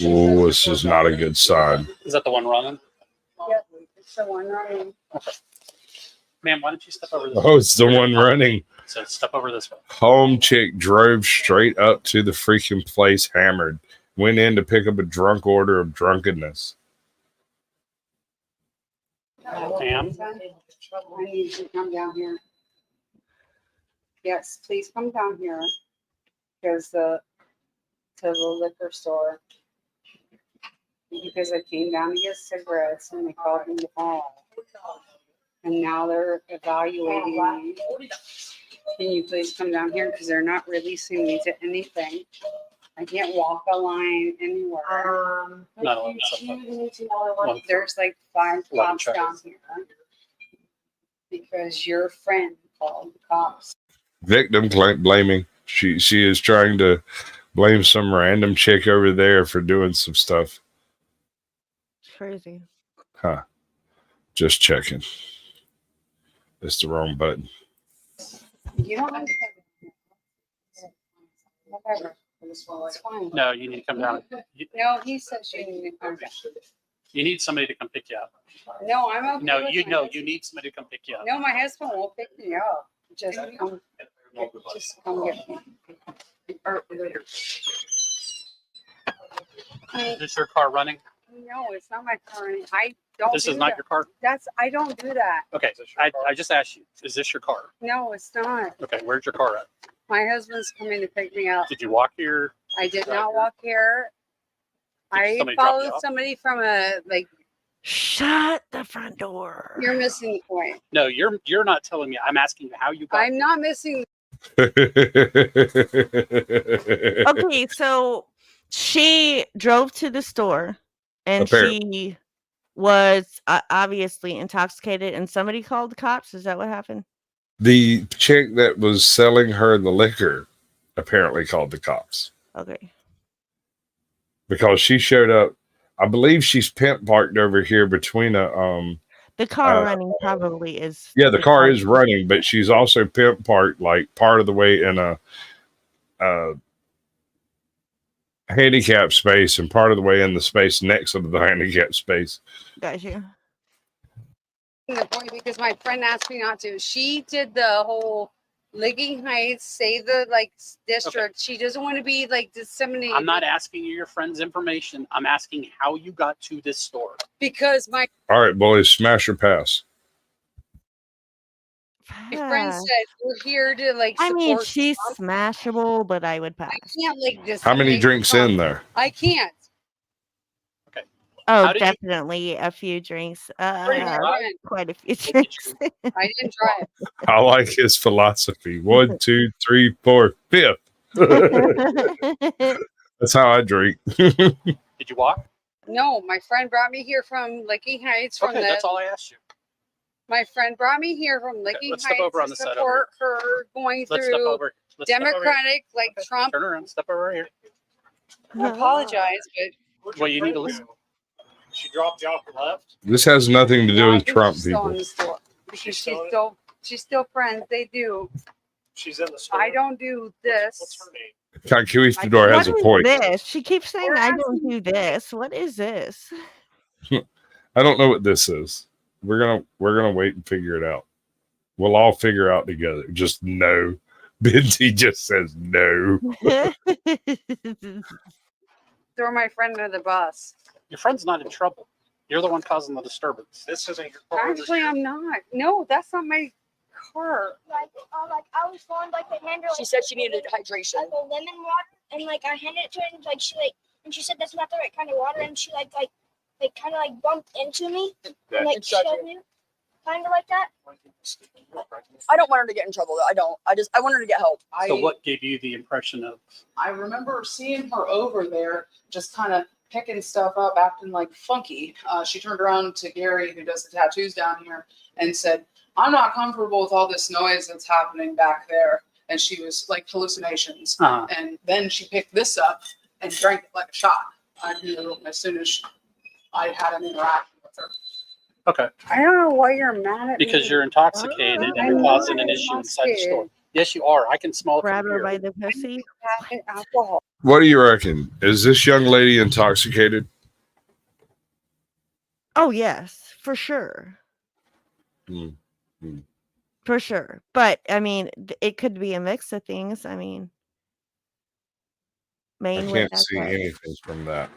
Oh, this is not a good sign. Is that the one running? Yeah, it's the one running. Okay. Ma'am, why don't you step over this Oh, it's the one running. So step over this way. Home chick drove straight up to the freaking place hammered. Went in to pick up a drunk order of drunkenness. Ma'am? I need you to come down here. Yes, please come down here. Because to the liquor store. Because I came down to get cigarettes and they called me to call. And now they're evaluating me. Can you please come down here? Because they're not releasing me to anything. I can't walk a line anywhere. No, There's like 5 Let 'em cops check. down here. Because your friend called the cops. Victim blaming. She is trying to blame some random chick over there for doing some stuff. crazy. Huh. Just checking. It's the wrong button. You don't have to. Whatever. It's fine. No, you need to come down. No, he says you need to come down. You need somebody to come pick you up. No, I'm okay. No, with you my know, husband. you need somebody to come pick you up. No, my husband won't pick me up. Just come get me. Or- Is this your car running? No, it's not my car. I don't. This do is not that. your car? I don't do that. Okay, I just asked you, is this your car? No, it's not. Okay, where's your car at? My husband's coming to pick me up. Did you walk here? I did not walk here. I somebody drop you followed off? somebody from a like. Shut the front door. You're missing the point. No, you're not telling me. I'm asking you how you got I'm not missing. Okay, so she drove to the store and Apparently. she was obviously intoxicated and somebody called the cops. Is that what happened? The chick that was selling her the liquor apparently called the cops Okay. because she showed up. I believe she's pimp parked over here between a The car running probably is. yeah, the car is running, but she's also pimp parked like part of the way in a handicap space and part of the way in the space next to the handicap space. Got you. The point because my friend asked me not to. She did the whole Licking Heights, say the district. She doesn't want to be disseminated. I'm not asking you your friend's information. I'm asking how you got to this store. Because my All right, boys, smash or pass. friend said we're here to I mean, support she's Trump." smashable, but I would pass. I can't How many disseminate drinks Trump. in there? I can't. Oh, How did you- definitely a few drinks. Right. Quite a few drinks. I didn't drive. I like his philosophy. 1, 2, 3, 4, 5th. That's how I drink. Did you walk? No, my friend brought me here from Licking Heights. From Okay, the, that's all I asked you. My friend brought me here from Licking let's step Heights over on to the side over support her going Let's step through over. Let's step over here. Democratic, Trump. Turn around. Step over here. I apologize, but Well, you need to listen. She dropped you off and left. This has nothing to do with Trump, she's still in people. the store. Because she's still friends. They do. She's in the store. I don't do this. What's her name? Conquist Fedor has a What is point. this? She keeps saying I don't do this. What is this? I don't know what this is. We're gonna wait and figure it out. We'll all figure out together. Just no. Binty just says no. Throw my friend under the bus. Your friend's not in trouble. You're the one causing the disturbance. This isn't your car. Actually, I'm not. No, that's not my car. I was going to hand her. She said she needed hydration. Like a lemon water, and I handed it to her, and she said that's not the right kind of water, and she like kind of like bumped into me and like shoved me, kind of like that. I don't want her to get in trouble though. I want her to get help. So what gave you the impression of? I remember seeing her over there just kind of picking stuff up, acting like funky. She turned around to Gary, who does the tattoos down here, and said, I'm not comfortable with all this noise that's happening back there. And she was like hallucinations. And then she picked this up and drank it like a shot. I knew as soon as I had an interaction with her. Okay. I don't know why you're mad at me. Because you're intoxicated and you're causing an issue inside the store. Yes, you are. I can smell it. Grab from her here. by the pussy. Alcohol. What do you reckon? Is this young lady intoxicated? Oh yes, for sure. Mm-hmm. For sure. But I mean, it could be a mix of things. I mean, I Maine can't see anything from that.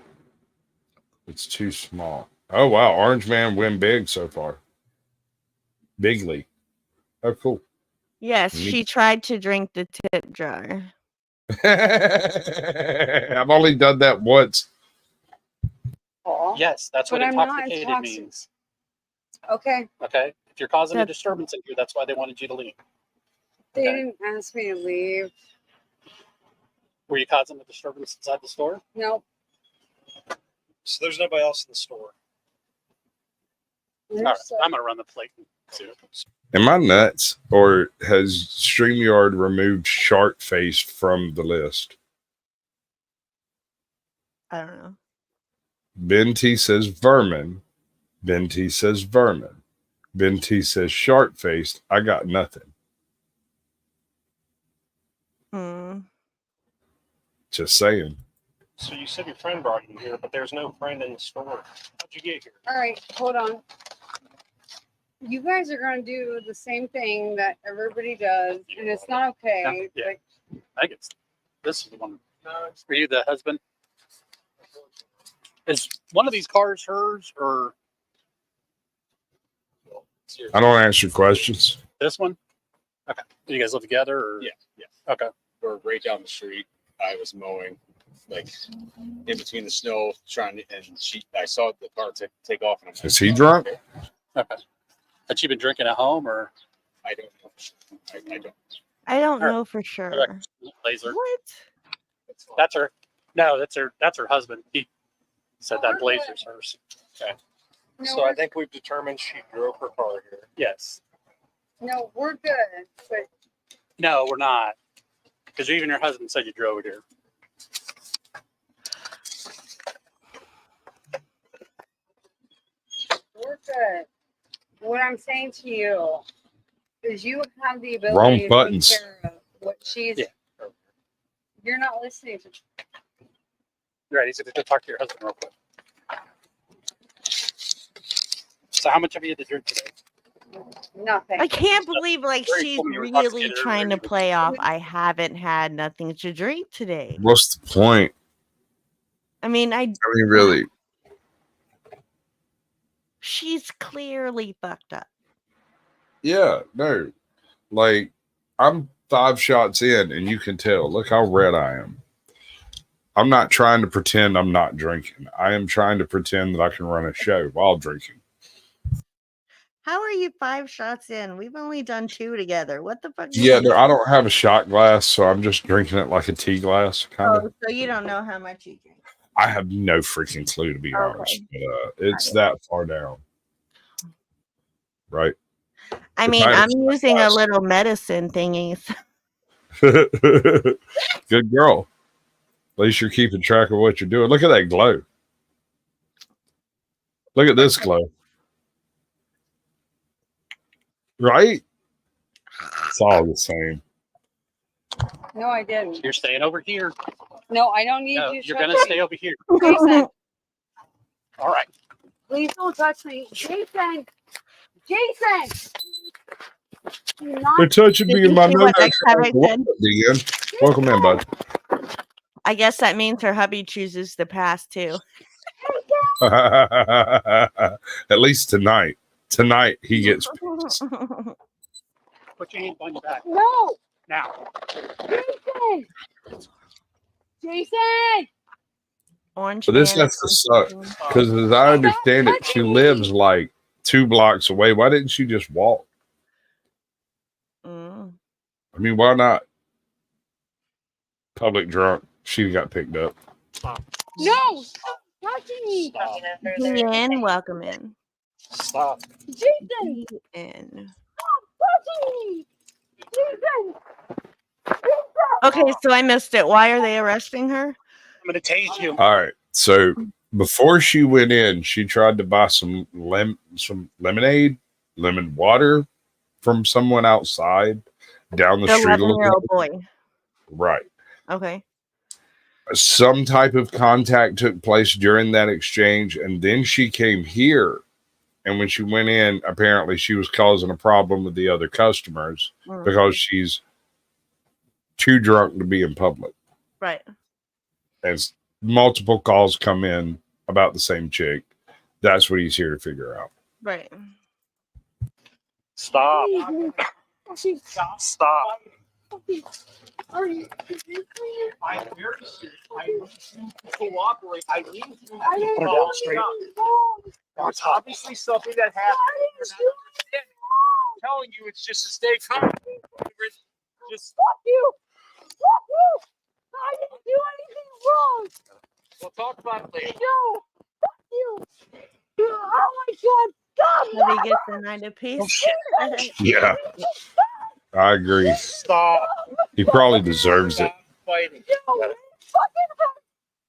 It's too small. Oh wow, Orange Man win big so far. Bigly. Oh cool. Yes, she tried to drink the tip jar. I've only done that once. Yes, that's what But I'm not intoxicated intoxicated. means. Okay. Okay. If you're causing a That's- disturbance in here, that's why they wanted you to leave. They didn't ask me to leave. Were you causing a disturbance inside the store? No. So there's nobody else in the store. All right. I'm gonna run the plate and see what comes. Am I nuts? Or has StreamYard removed Shark Face from the list? I don't know. Ben T says vermin. Ben T says vermin. Ben T says shark faced. I got nothing. Just saying. So you said your friend brought you here, but there's no friend in the store. How'd you get here? All right, hold on. You guys are going to do the same thing that everybody does, and it's not okay. Yeah. Like, I think this is the one. Are you the husband? Is one of these cars hers or I don't answer questions. this one? Okay. Do you guys live together or? Yeah. Okay. We're right down the street. I was mowing, like in between the snow, trying to, and I saw the car take off. And I'm like, Is he drunk? Okay. Had she been drinking at home or? I don't know. I don't. I don't All right. know for sure. Laser. What? That's her. No, that's her husband. He said that blazer's hers. Okay. So I think we've determined she drove her car here. Yes. no, we're good, but No, we're not. Because even your husband said you drove it here. we're good. What I'm saying to you is you have the ability Wrong to buttons. take care of what she's. Yeah. You're not listening to. You're right. He's going to go talk to your husband real quick. So how much have you had to drink today? Nothing. I can't believe like Very she's cool. You were really intoxicated trying to earlier. play off. I haven't had nothing to drink today. What's the point? I mean, I mean, really. she's clearly fucked up. Yeah, no. Like, I'm 5 shots in, and you can tell. Look how red I am. I'm not trying to pretend I'm not drinking. I am trying to pretend that I can run a show while drinking. How are you 5 shots in? We've only done 2 together. What the fuck? Yeah, no, I don't have a shot glass, so I'm just drinking it like a tea glass, kind of. Oh, so you don't know how much you drink. I have no freaking clue, to be honest. But, it's that far down. Right? I The mean, time I'm is using a fast. little medicine thingies. Good girl. At least you're keeping track of what you're doing. Look at that glow. Look at this glow. Right? It's all the same. No, I didn't. You're staying over here. No, I don't need No, you. you're Shut going to up. stay over here. Jason, All right. please don't touch me. Jason. Jason. Do not- They're touching me in my nose. Again. Welcome in, bud. I guess that means her hubby chooses to pass too. At least tonight. Tonight he gets Put your hand on your back. No. Now. Jason. Jason. Orange But this man. has to suck because, as I understand it, she lives like 2 blocks away. Why didn't she just walk? Mm. I mean, why not? Public drunk. She got picked up. No! Stop touching me! PN, welcome in. Stop. Jason! PN. Stop touching me! Jason! Okay, so I missed it. Why are they arresting her? I'm gonna tase you. All right. So before she went in, she tried to buy some lemonade, lemon water from someone outside down the The street a little 11-year-old bit. boy. Right. Okay. Some type of contact took place during that exchange, and then she came here. And when she went in, apparently she was causing a problem with the other customers because she's too drunk to be in public. Right. As multiple calls come in about the same chick, that's what he's here to figure out. Right. Stop. Stop. Are you? I'm very serious. I need you to cooperate. I need you to I didn't put it down straight. It's obviously something that happened. I'm telling you, it's just to stay calm. Just Fuck you! Fuck you! I didn't do anything wrong! we'll talk about it later. No! Fuck you! Oh my god! Stop! So he gets the night of peace. Yeah, I agree. Stop. He probably deserves it. Fighting.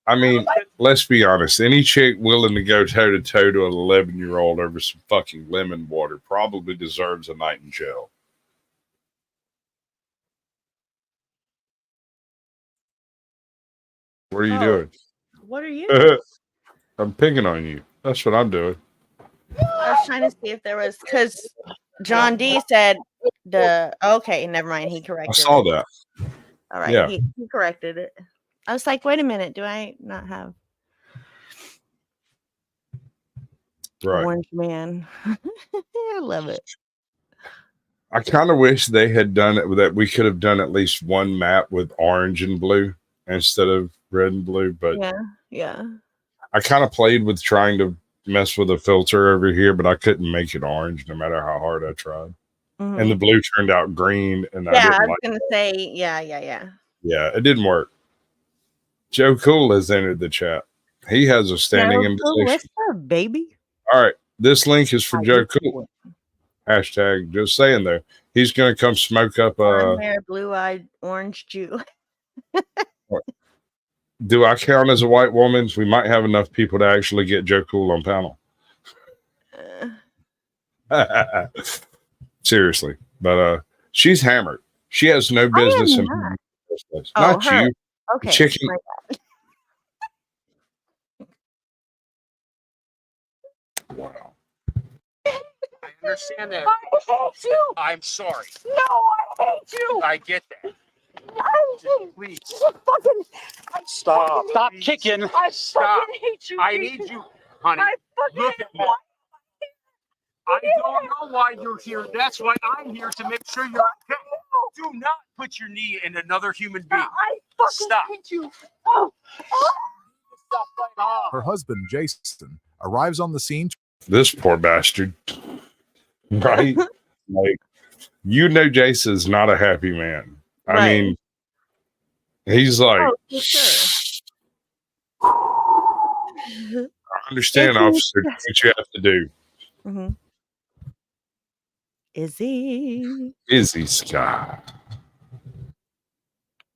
I mean, let's be honest. Any chick willing to go toe to toe to an 11-year-old over some fucking lemon water probably deserves a night in jail. What are you doing? What are you? I'm picking on you. That's what I'm doing. I was trying to see if there was, because John D said okay, never mind. He corrected I saw it. that. All right. Yeah. He corrected it. I was like, wait a minute. Do I not have Right. Orange Man? I love it. I kind of wish they had done it, that we could have done at least one map with orange and blue instead of red and blue. But Yeah. I kind of played with trying to mess with a filter over here, but I couldn't make it orange no matter how hard I tried. Mhm. And the blue turned out green, and I Yeah, I didn't was like gonna say, yeah. Yeah, it didn't work. Joe Cool has entered the chat. He has a standing invitation. What's up, baby? All right, this link is for Joe Cool. Hashtag just saying though. He's gonna come smoke up Blonde-haired, blue-eyed, orange Jew. do I count as a white woman? We might have enough people to actually get Joe Cool on panel. Seriously. But she's hammered. She has no business in not. this place. Oh, Not her. you. Okay. Chicken. My bad. Wow. I understand that. I hate you! I'm sorry. No, I hate you! I get that. Please. Stop. Stop hate kicking. I Stop. fucking hate you. I Jason. need you, honey. I fucking Look at me. I don't know why you're here. That's why I'm here, to make sure you're okay. Do not put your knee in another human being. I fucking Stop. hate you. Oh. Stop right now. Her husband, Jason, arrives on the scene. This poor bastard. Right? Like, you know, Jason's not a happy man. I Right. mean, he's like, Oh, for sure. I understand, Is he- officer, what you have to do. Mhm. Izzy. Izzy Sky.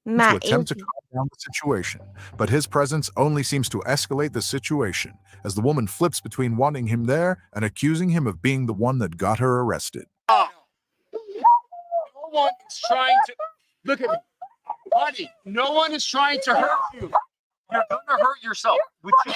To My attempt to Izzy. calm down the situation, but his presence only seems to escalate the situation as the woman flips between wanting him there and accusing him of being the one that got her arrested. No one is trying to look at me, buddy. No one is trying to hurt you. You're gonna hurt yourself. Would you?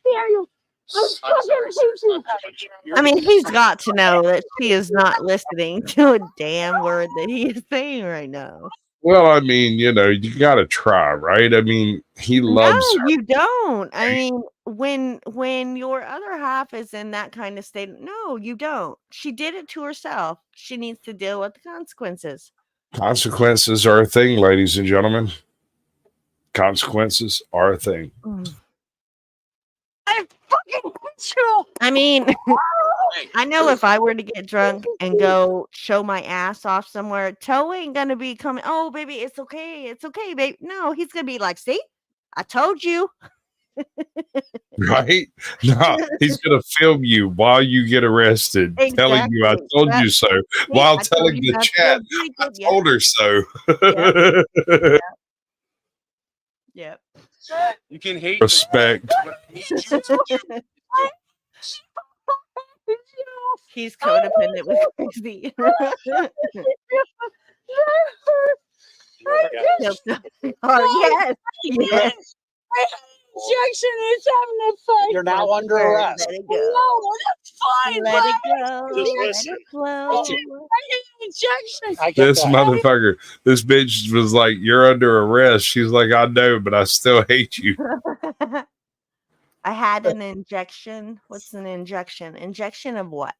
Dare you? I fucking hate you. I mean, he's got to know that she is not listening to a damn word that he is saying right now. Well, I mean, you know, you got to try, right? I mean, he loves No, her. you don't. I mean, when your other half is in that kind of state, no, you don't. She did it to herself. She needs to deal with the consequences. Consequences are a thing, ladies and gentlemen. Consequences are a thing. I fucking hate you. I mean, I know if I were to get drunk and go show my ass off somewhere, Toe ain't gonna be coming. Oh, baby, it's okay, baby. No, he's gonna be like, see, I told you. Right? No, he's gonna film you while you get arrested, telling you I told you so, while telling the chat I told her so. Yep. You can hate Respect. He's codependent with Crazy. Oh, yes. Yes. Injection is having an effect. You're now under arrest. Let it go. No, that's fine. Let it but go. Just Let listen. it flow. I get an injection. I get This that. motherfucker, this bitch was like, "You're under arrest." She's like, "I know, but I still hate you." I had an injection. What's an injection? Injection of what?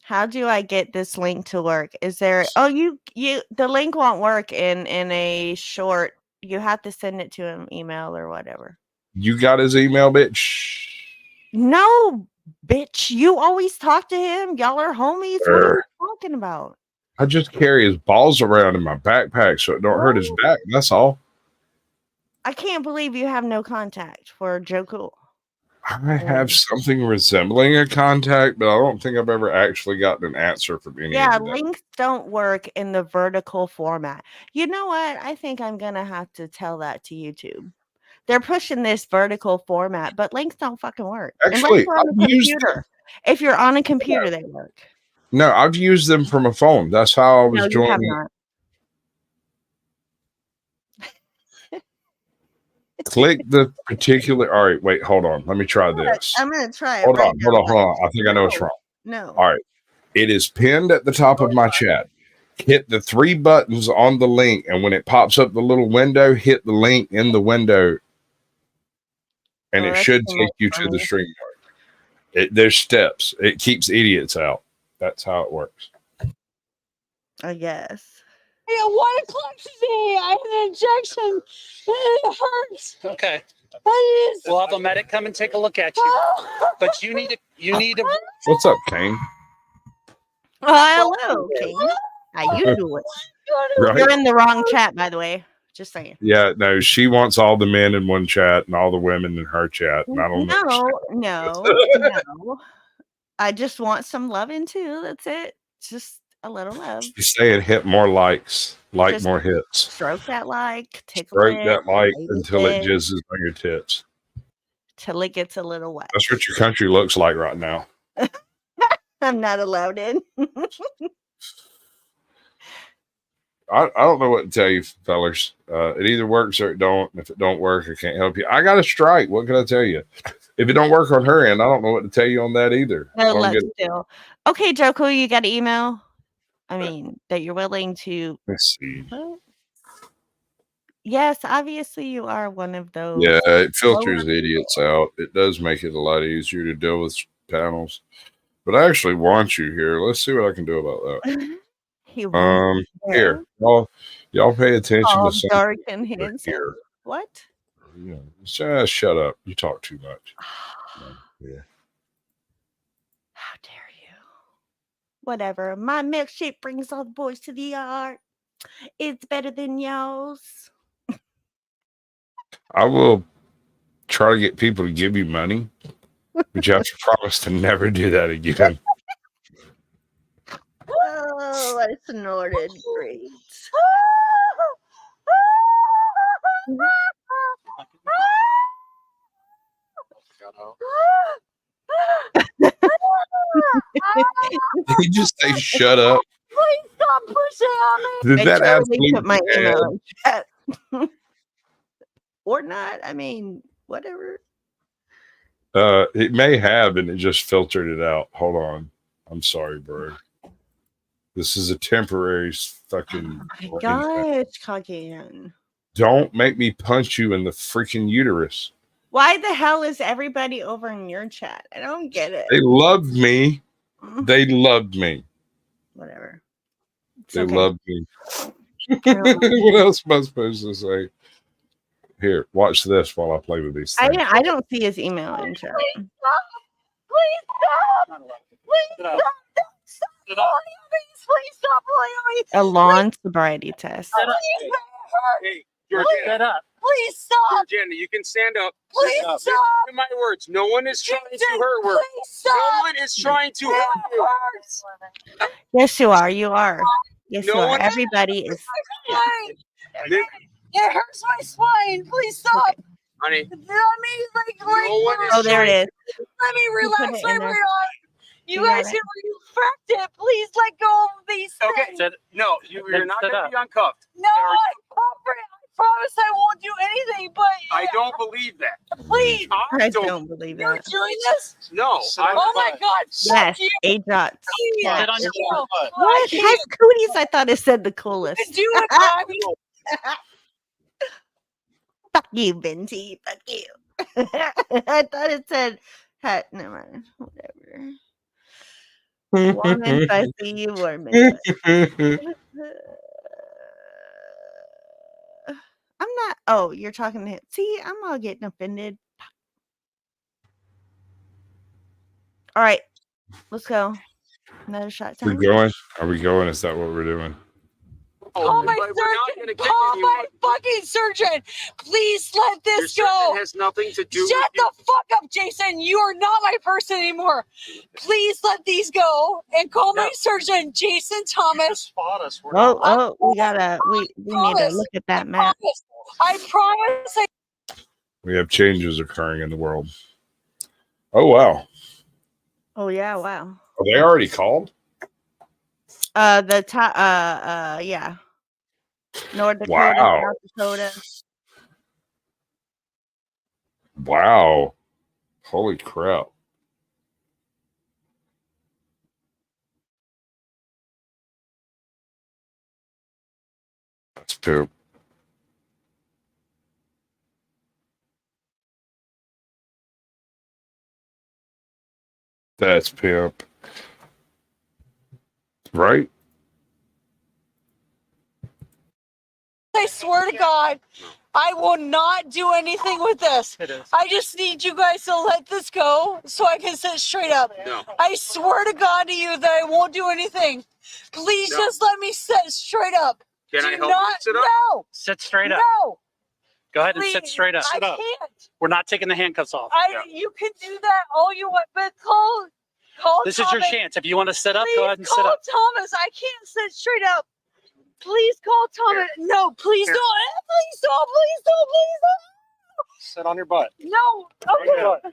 How do I get this link to work? Is there you the link won't work in a short. You have to send it to him email or whatever. You got his email, bitch? No, bitch. You always talk to him. Y'all are homies. What are you talking about? I just carry his balls around in my backpack so it don't hurt his back. That's all. I can't believe you have no contact for Joe Cool. I have something resembling a contact, but I don't think I've ever actually gotten an answer from any Yeah, of them. links don't work in the vertical format. You know what? I think I'm going to have to tell that to YouTube. They're pushing this vertical format, but links don't fucking work. Actually, Unless you're on a computer. If you're on a computer, they work. No, I've used them from a phone. That's how I was No, you have joining. not. Click the particular. All right, wait, hold on. Let me try this. I'm going to try it. Hold right on, now. hold on. I think I know what's wrong. No. All right. It is pinned at the top of my chat. Hit the 3 buttons on the link, and when it pops up the little window, hit the link in the window, and it should take you to the StreamYard. There's steps. It keeps idiots out. That's how it works. I guess. Yeah, 1 o'clock today. I had an injection. It hurts. Okay. It is. We'll have a medic come and take a look at you. But you need to. What's up, Kane? Oh, hello, King. How you doing? Right? You're in the wrong chat, by the way. Just saying. Yeah, no, she wants all the men in one chat and all the women in her chat. And I don't know. No. I just want some loving too. That's it. Just a little love. She's saying hit more likes, Just more hits. Stroke that like, tickle Stroke it, that like baby until it it, jizzes on your tits. till it gets a little wet. That's what your country looks like right now. I'm not allowed in. I don't know what to tell you, fellas. It either works or it don't. If it don't work, I can't help you. I got a strike. What can I tell you? If it don't work on her end, I don't know what to tell you on that either. No, let's still. Okay, Joko, you got an email? I mean, that you're willing to. Let's see. Yes, obviously you are one of those. Yeah, it filters idiots out. It does make it a lot easier to deal with panels. But I actually want you here. Let's see what I can do about that. Here, y'all pay attention to something dark and handsome. here. What? Yeah, just shut up. You talk too much. Yeah. How dare you? Whatever. My milkshake brings all the boys to the yard. It's better than y'all's. I will try to get people to give you money, but you have to promise to never do that again. Oh, I snorted. Great. Did he just say shut up? Please stop pushing on me. Did that absolutely put my email in chat? Or not? I mean, whatever. It may have, and it just filtered it out. Hold on. I'm sorry, bro. This is a temporary fucking. Oh my gosh, Coggan. Don't make me punch you in the freaking uterus. Why the hell is everybody over in your chat? I don't get it. They loved me. They loved me. Whatever. It's They okay. loved me. What else am I supposed to say? Here, watch this while I play with these things. I don't see his email in chat. Please stop! Please stop! Stop bullying me! Please stop bullying me! A lawn sobriety test. Please, it hurts! Hey, Georgiana. Please stop! Georgiana, you can stand up. Please Stand up. stop! Listen to my words. No one is trying to Jason, hurt her. please stop! No one is trying to hurt It you. hurts! Yes, you are. You are. Yes, No you are. one- Everybody is. Spine. It hurts my spine. Please stop. Honey, Let me like no one is Oh, there it is. Let me put relax it my in there. brain on. You You got guys it. can refract it. Please let go of these Okay, things. no, you're not going to be uncuffed. No, I'm confident. I promise I won't do anything, but I don't believe that. please. I don't believe You're that. doing this? No. Oh my God. Yes, A dots. Please. Yeah. Sit on your No. butt. What? Has cooties? I thought it said the coolest. Do it, Bobby. Fuck you, Benji. Fuck you. I thought it said hat. Never mind. Whatever. Warm and fuzzy, warm and fuzzy. I'm not. Oh, you're talking to him. See, I'm all getting offended. All right, let's go. Another shot We time. going? Are we going? Is that what we're doing? Call my But we're not surgeon. gonna kick Call you. my fucking surgeon. Please let Your this surgeon go. has nothing to do Shut with you. the fuck up, Jason. You are not my person anymore. Please let these go and call my surgeon, Jason Thomas. Spot us. We're Oh, not. we gotta. We need to Promise. look at that map. I promise. We have changes occurring in the world. Oh wow! Oh yeah, wow. Are they already called? The top. Yeah. North Dakota, Wow! South Dakota. Wow! Holy crap! That's poop. That's pimp. Right? I swear to God, I will not do anything with this. I just need you guys to let this go so I can sit straight up. No. I swear to God to you that I won't do anything. Please No. just let me sit straight up. Can Do I help you not, sit up? No. Sit straight up. No. Go ahead and sit Please, straight up. I can't. We're not taking the handcuffs off. You can do that all you want, but call This Thomas. is your chance. If you want to sit up, Please go ahead and sit call up. Thomas. I can't sit straight up. Please call Thomas. No, please Here. don't. Please don't. Please don't. Please don't. Sit on your butt. No. On your Okay.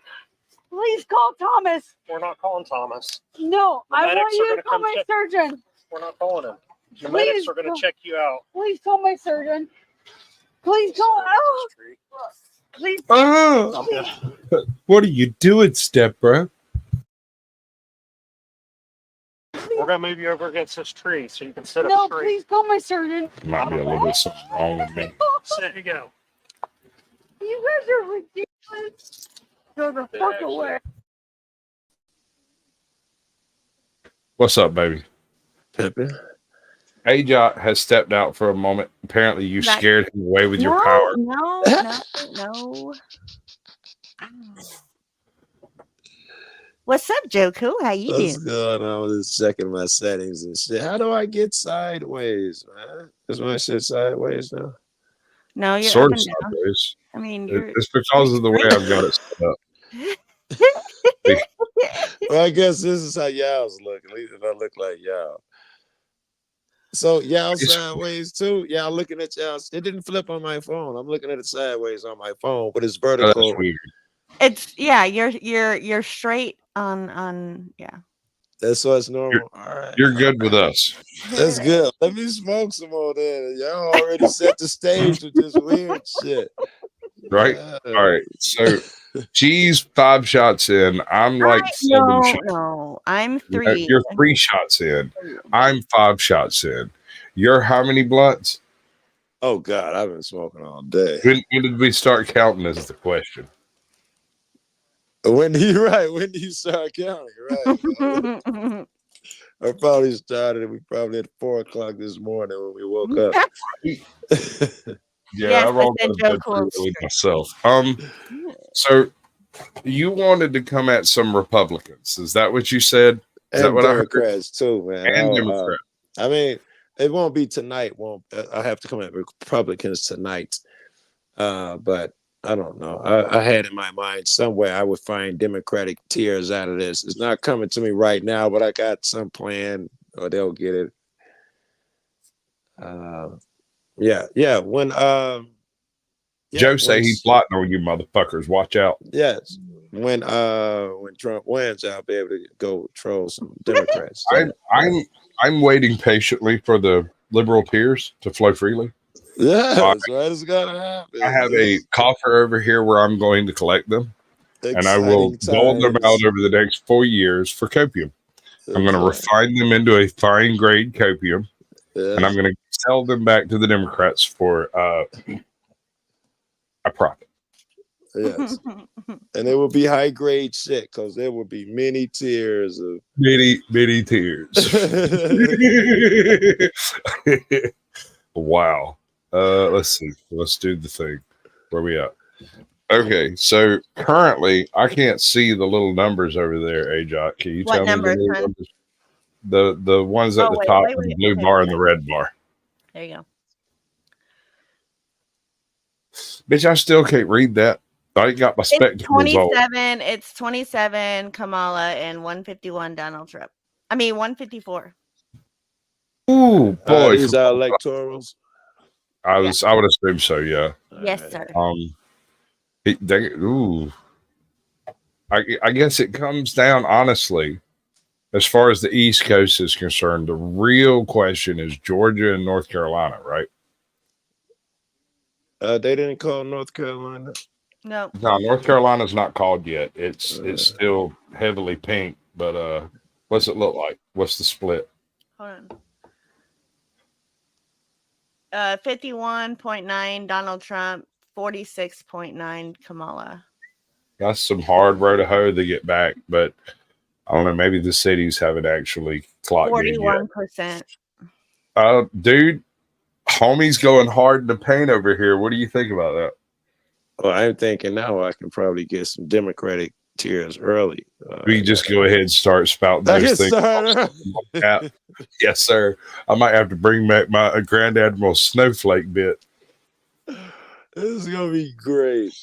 Please call Thomas. We're not calling Thomas. No, The I want medics are you to gonna call come my check- surgeon. We're not calling him. The Please medics are going go- to check you out. Please call my surgeon. Please call. Oh. Please. Oh, what are you doing, step bro? We're going to move you over against this tree so you can sit No, up straight. please call my surgeon. Might be a little bit something wrong with me. There you go. You guys are ridiculous. Go the fuck away. What's up, baby? Ajot has stepped out for a moment. Apparently, you That- scared him away with your No, power. No. What's up, Joku? How you What's doing? going on? I'm just checking my settings and shit. How do I get sideways, man? Is my shit sideways now? No, you're Sort up of and down. sideways. I mean, you're. It's because of the way I've got it set up. Well, I guess this is how y'all's look. At least if I look like y'all. So y'all sideways too? Y'all looking at y'all. It didn't flip on my phone. I'm looking at it sideways on my phone, but it's vertical. Oh, that's weird. It's you're straight on yeah. That's what's normal. All right. You're good with us. That's good. Let me smoke some more then. Y'all already set the stage with this weird shit. Right? All right. So she's 5 shots in. I'm like 7 shots. No, I'm No, 3. You're 3 shots in. I'm 5 shots in. You're how many blunts? Oh God, I've been smoking all day. When did we start counting? Is the question. When do you start counting? Right. I probably started. We probably at 4 o'clock this morning when we woke up. Yeah, Yes, I I rolled said out of Joe bed pretty Cool. early myself. So you wanted to come at some Republicans. Is that what you said? Is that And what I heard? Democrats too, man. And Democrats. I mean, it won't be tonight. I have to come at Republicans tonight. But I don't know. I had in my mind somewhere I would find Democratic tears out of this. It's not coming to me right now, but I got some plan, or they'll get it. Yeah. When Joe say he's plotting on you motherfuckers. Watch out. Yes. When Trump wins, I'll be able to go troll some Democrats. I'm waiting patiently for the liberal tears to flow freely. Yeah, that's right. It's gonna happen. I have a coffer over here where I'm going to collect them, and I will dole them out over the next 4 years for copium. I'm going to refine them into a fine grade copium, and I'm going to sell them back to the Democrats for a profit. Yes, and it will be high grade shit because there will be many tears of many tears. Wow. Let's see. Let's do the thing. Where we at? Okay, so currently I can't see the little numbers over there, Ajot. Can you tell me the little numbers? The ones at the top, the blue bar and the red bar. There you go. Bitch, I still can't read that. I got my spectacles on. 27. It's 27 Kamala and 151 Donald Trump. I mean 154. Ooh, boy. These are electorals. I would assume so, yeah. Yes, sir. I guess it comes down, honestly, as far as the East Coast is concerned, the real question is Georgia and North Carolina, right? They didn't call North Carolina. No, North Carolina's not called yet. It's still heavily pink, but what's it look like? What's the split? Hold on. 51.9 Donald Trump, 46.9 Kamala. That's some hard road to hoe to get back, but I don't know. Maybe the cities haven't actually clocked in yet. 41%. Dude, homie's going hard in the paint over here. What do you think about that? Well, I'm thinking now I can probably get some Democratic tears early. We just go ahead and start spouting those things. Yes, sir. I might have to bring back my Grand Admiral Snowflake bit. This is gonna be great.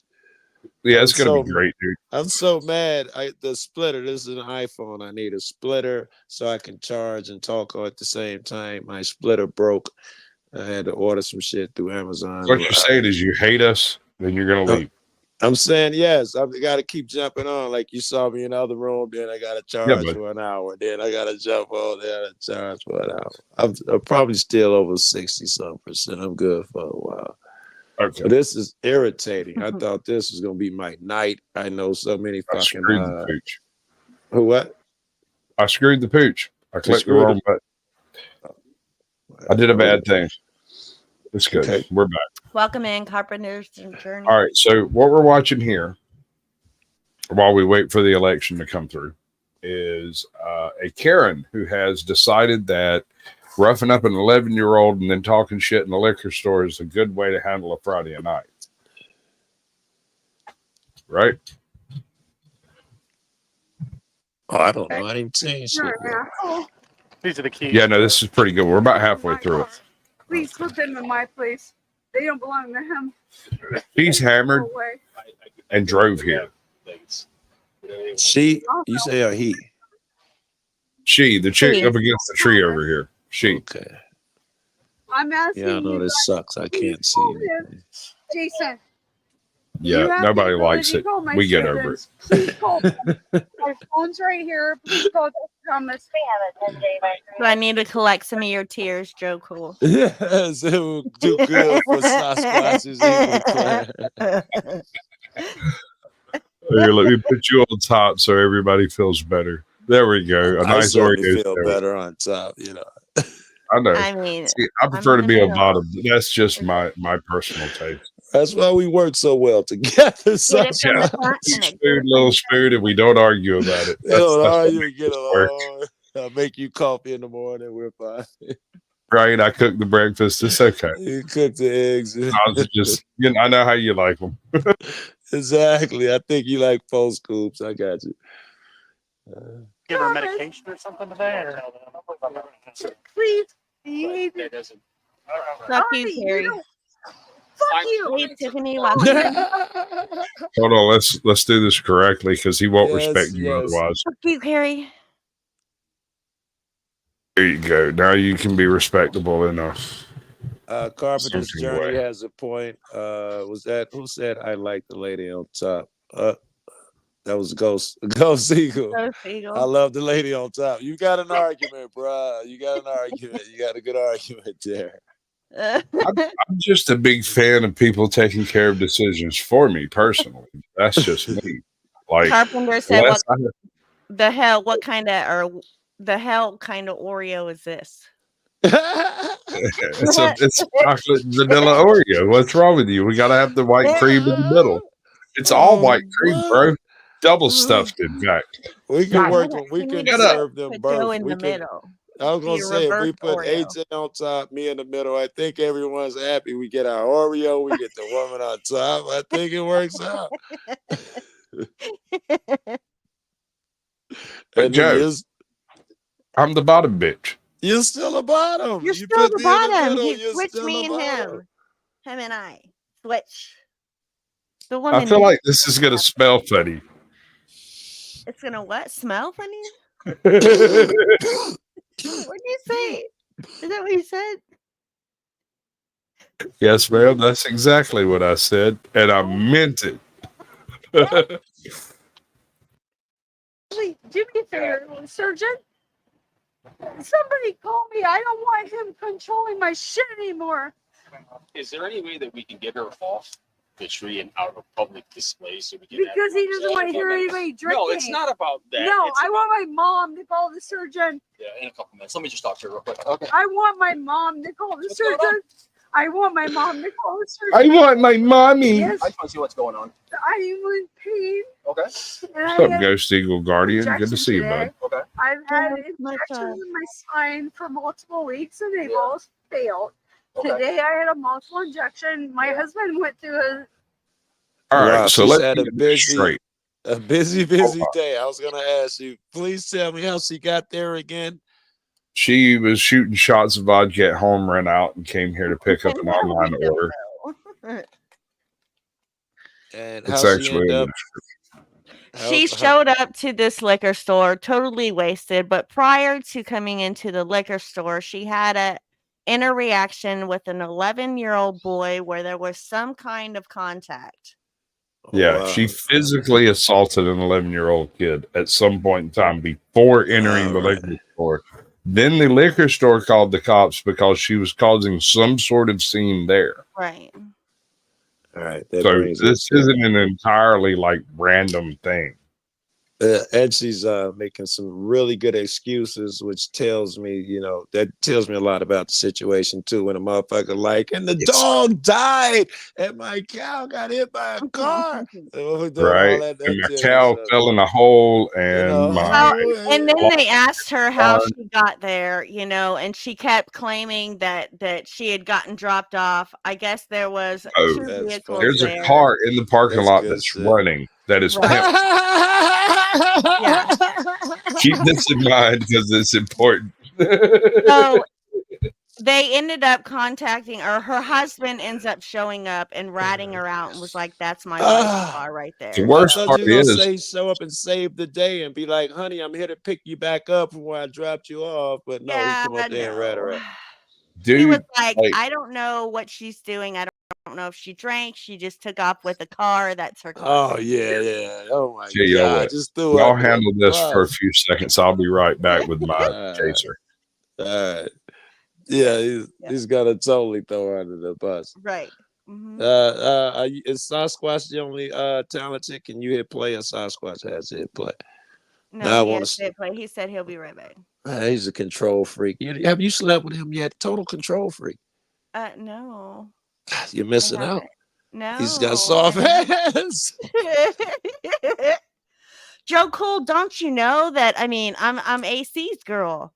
Yeah, it's gonna be great, dude. I'm so mad. The splitter. This is an iPhone. I need a splitter so I can charge and talk all at the same time. My splitter broke. I had to order some shit through Amazon. What you're saying is you hate us, then you're gonna leave. I'm saying yes. I've got to keep jumping on. Like you saw me in the other room. Then I got to charge for an hour. Then I got to jump on there and charge for an hour. I'm probably still over 60-some%. I'm good for a while. Okay. But this is irritating. I thought this was gonna be my night. I know so many fucking. The pooch. Who? What? I screwed the pooch. I clicked the wrong button. I did a bad thing. It's good. Okay. We're back. Welcome in, Carpenter's Journey. All right. So what we're watching here, while we wait for the election to come through, is a Karen who has decided that roughing up an 11-year-old and then talking shit in the liquor store is a good way to handle a Friday night. Right? Oh, I don't know. I didn't see shit. These are the keys. Yeah, no, this is pretty good. We're about halfway through it. Please put them in my place. They don't belong to him. He's hammered and drove here. She, you say or he? She, the chick up against the tree over here. She. Okay. I'm asking. Yeah, I know this sucks. I can't see anything. Jason. Yeah, nobody likes it. We get over it. Please call. My phone's right here. Please call Thomas. So I need to collect some of your tears, Joe Cool. Yes, it will do good for Sasquatch's evil. Here, let me put you on top so everybody feels better. There we go. A nice Oreo. Feel better on top, you know. I know. I mean, see, I prefer to be on bottom. That's just my personal taste. That's why we work so well together. Yeah, spoon, little spoon, and we don't argue about it. We don't argue and get along. I'll make you coffee in the morning. We're fine. Right? I cooked the breakfast. It's okay. You cook the eggs. I was just, I know how you like them. Exactly. I think you like 4 scoops. I got you. Give her medication or something today? Or no? Please. That doesn't. Fuck you, Carrie. Fuck you. Hey, Tiffany, welcome. Hold on, let's do this correctly because he won't respect you yes. otherwise. Fuck you, Carrie. There you go. Now you can be respectable enough. Carpenter's Something Journey way. has a point. Was that who said I like the lady on top? That was Ghost Eagle. Ghost Eagle. I love the lady on top. You got an argument, bro. You got an argument. You got a good argument there. I'm just a big fan of people taking care of decisions for me personally. That's just me. Like Carpenter said, last "What I- the hell? What kind of or the hell kind of Oreo is this?" it's a chocolate vanilla Oreo. What's wrong with you? We gotta have the white cream in the middle. It's all white cream, bro. Double stuffed, in fact. We can work them. We You can need to serve them put Joe both. in We the can. middle. I was gonna Be a say if we reverse put Oreo. AJ on top, me in the middle, I think everyone's happy. We get our Oreo, we get the woman on top. I think it works out. But And then Joe, I'm the bottom bitch. you're still a bottom. You're You still put the me in the bottom. middle, He you're switched still me a and bottom. him and I switch. The I woman. feel like this is gonna smell funny. It's gonna what? Smell funny? What did you say? Is that what you said? Yes, ma'am. That's exactly what I said, and I meant it. Actually, do me a favor, surgeon. Somebody call me. I don't want him controlling my shit anymore. Is there any way that we can get her off the tree and out of public display so we can? Because he doesn't want to hear anybody drinking. No, it's not about that. No, It's I want my mom to call the surgeon. Yeah, in a couple minutes. Let me just talk to her real quick. Okay. I want my mom to call the going surgeon. I want my mom to call the surgeon. I want my mommy. Yes, I just want to see what's going on. I am in pain. Okay. And What's up, Ghost Eagle Guardian? Good to see you, bud. Okay. I've had Yeah, my infections God. in my spine for multiple weeks and they've all failed. Okay. Today I had a multiple injection. My husband went through a All right, Wow, so she's let's had get a this straight. busy day. I was gonna ask you, please tell me how she got there again. She was shooting shots of vodka at home, ran out, and came here to pick up an online order. And It's how she actually end up. She showed up to this liquor store totally wasted, but prior to coming into the liquor store, she had a interaction with an 11-year-old boy where there was some kind of contact. Yeah, she physically assaulted an 11-year-old kid at some point in time before entering the liquor store. Then the liquor store called the cops because she was causing some sort of scene there. Right. All right. That So brings this us to- isn't an entirely like random thing. And she's making some really good excuses, which tells me, that tells me a lot about the situation too. When a motherfucker like, and the dog died, and my cow got hit by a car. Right. And my cow fell in a hole, and my And then they asked her how she got there, and she kept claiming that she had gotten dropped off. I guess there was two vehicles there's there. a car in the parking That's lot good that's shit. running that is Right. pimped. Yeah. Keep this in mind because it's important. So they ended up contacting, or her husband ends up showing up and ratting her out and was like, "That's my wife's car right there." The worst I thought part you were gonna is, say show up and save the day and be like, honey, I'm here to pick you back up from where I dropped you off. But no, Yeah, he come up there and rat her out. He was dude, like, "I don't know what she's doing. I don't know if she drank. She just took off with the car. That's her car." Oh yeah. Oh my tell you god, what, just threw y'all her under the handle this for a bus. few seconds. I'll be right back with my chaser. All right. Yeah, he's gonna totally throw her under the bus. Right. Mhm. Is Sasquatch the only talented? Can you hit play? Or Sasquatch has to hit play. No, Now I he want has to. to play. He said he'll be right back. He's a control freak. Have you slept with him yet? Total control freak. No. You're missing out. No. He's got soft hands. Joe Cool, don't you know that? I mean, I'm AC's girl.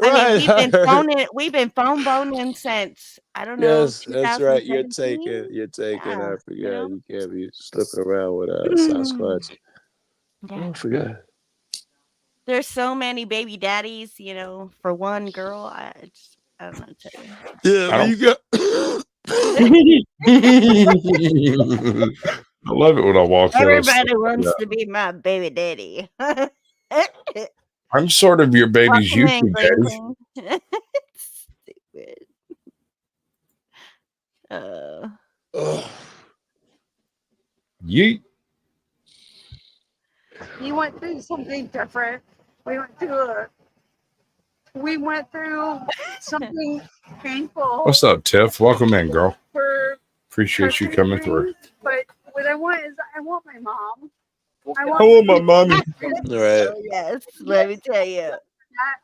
Right, I mean, I heard. we've been phone boning since I don't know Yes, that's right. 2017. You're taking. Yeah, I you forgot. know. You can't be slipping around with Sasquatch. Yeah. Oh, I forgot. There's so many baby daddies, you know, for one girl. I don't know what to tell you. Yeah, I but don't. you got. I love it when I walk in. Everybody Yeah. wants to be my baby daddy. I'm sort of your baby's Welcome in, YouTube Glen daddy. Queen. Stupid. Yeet. You went through something different. We went through something painful What's up, Tiff? Welcome in, girl. for Appreciate you coming through. but what I want is I want my mom. I want my mommy. Right. Oh, yes, let me tell you.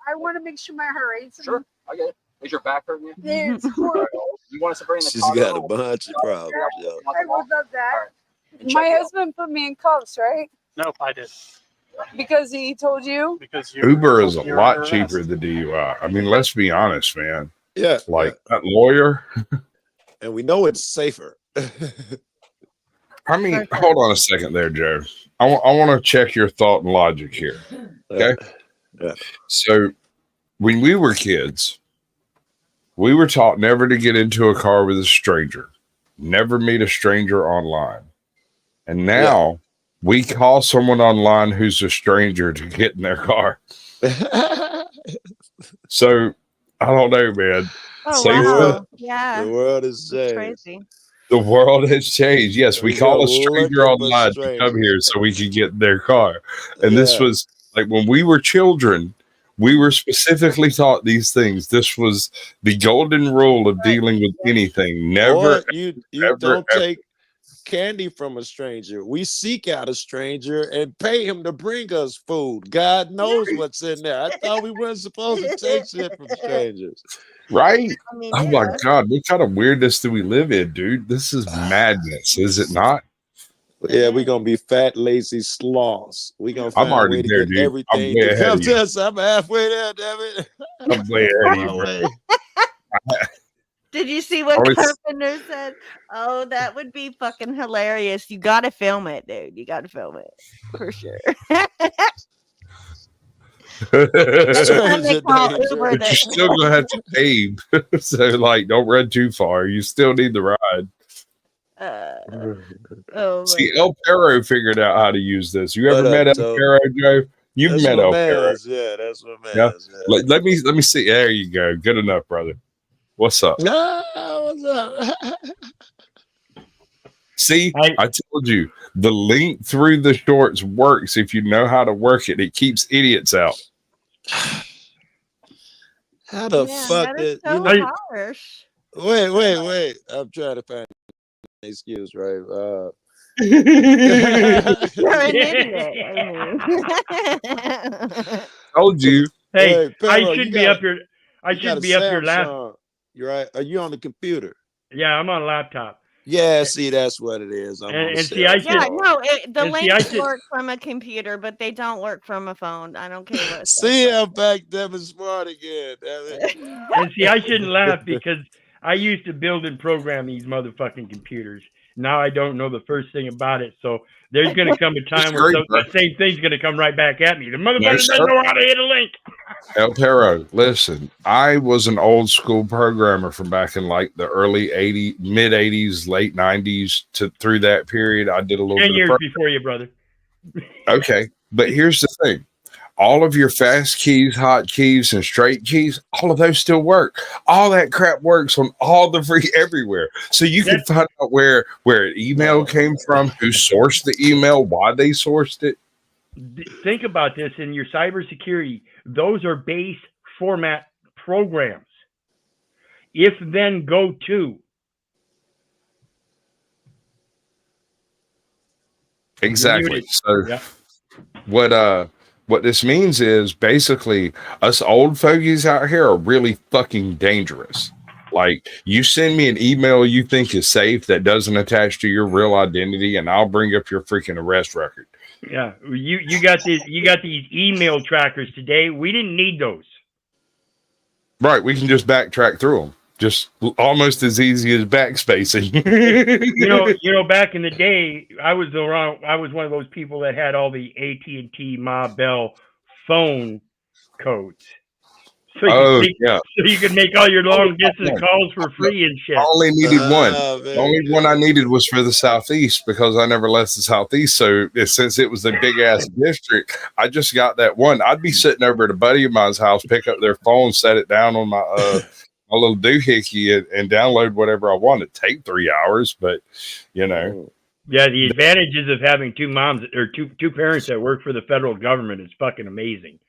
I want to make sure my heart rate's Sure, I get it. Is your back hurting you? it's horrible. You want us to bring the She's car got a over? bunch of problems. Yo. I would love that. And check My it out. husband put me in cuffs, right? Nope, I did. Because he told you. Because you're, Uber is a you're lot under cheaper arrest. than DUI. I mean, let's be honest, man. Yeah. Like that lawyer. And we know it's safer. I mean, hold on a second there, Joe. I want to check your thought and logic here. Okay. Yeah. So when we were kids, we were taught never to get into a car with a stranger, never meet a stranger online. And now we call someone online who's a stranger to get in their car. So I don't know, man. Oh, Safety- wow. Yeah. The world is That's changed. crazy. The world has changed. Yes, we We call go a stranger looking for online to come strangers. here so we can get in their car. And this Yeah. was like when we were children, we were specifically taught these things. This was the golden rule of dealing with anything. Never, Or you ever, don't ever. take candy from a stranger. We seek out a stranger and pay him to bring us food. God knows what's in there. I thought we weren't supposed to take shit from strangers. Right? I mean, Oh my God. What kind of weirdness do we live in, dude? This is madness, is it not? Yeah, we're gonna be fat, lazy sloths. We're gonna I'm find a already way to there, get dude. I'm everything way to ahead come of to you. us. I'm halfway there, damn it. I'm way ahead of you, bro. Did you see what Always- Carpenter said? Oh, that would be fucking hilarious. You got to film it, dude. You got to film it for sure. Stranger call danger. Uber But you're still gonna have to aim. So like don't run too far. You still need the ride. Oh my See, El Perro figured out how to use this. You ever What up, met El Toad? Perro, Joe? You've That's met my El Perro. man's. Yeah, that's my man's. Yeah. Yeah. Let me see. There you go. Good enough, brother. What's up? No, what's up? See, I told you the link through the shorts works if you know how to work it. It keeps idiots out. How the Man, fuck that is did so you know? harsh. Wait. I'm trying to find an excuse, right? You're an idiot. I mean. Told you. Hey, Perro, I you should be got up here. I you got should a be up here last. Samsung. You're right. Are you on the computer? Yeah, I'm on a laptop. Yeah, see, that's what it is. I'm on And the see, I cell Yeah, phone. no, the And see, I links should- work from a computer, but they don't work from a phone. I don't care what. it See, says. I'm back them smart again. Damn it. And see, I shouldn't laugh because I used to build and program these motherfucking computers. Now I don't know the first thing about it. So there's going to come a time where great, bro. that same thing's going to come right back at me. The motherfucker No, doesn't sir. know how to hit a link. El Perro, listen, I was an old school programmer from back in like the early 80s, mid 80s, late 90s to through that period. I did a little 10 bit years of before you, brother. Okay, but here's the thing. All of your fast keys, hot keys, and straight keys, all of those still work. All that crap works on all the free everywhere. So you can find out where an email came from, who sourced the email, why they sourced it. Think about this in your cybersecurity. Those are base format programs. If then go to. Exactly. Muted. So Yeah. what this means is basically us old fogies out here are really fucking dangerous. Like, you send me an email you think is safe that doesn't attach to your real identity, and I'll bring up your freaking arrest record. Yeah, you got these email trackers today. We didn't need those. Right, we can just backtrack through them, just almost as easy as backspacing. you know, back in the day, I was one of those people that had all the AT&T, Ma Bell phone codes. So you could make all your long distance calls for free and shit. I only needed one. The only one I needed was for the Southeast because I never left the Southeast. So since it was a big ass district, I just got that one. I'd be sitting over at a buddy of mine's house, pick up their phone, set it down on my my little doohickey and download whatever I want. It'd take 3 hours, but you know. Yeah, the advantages of having two moms or two parents that work for the federal government is fucking amazing.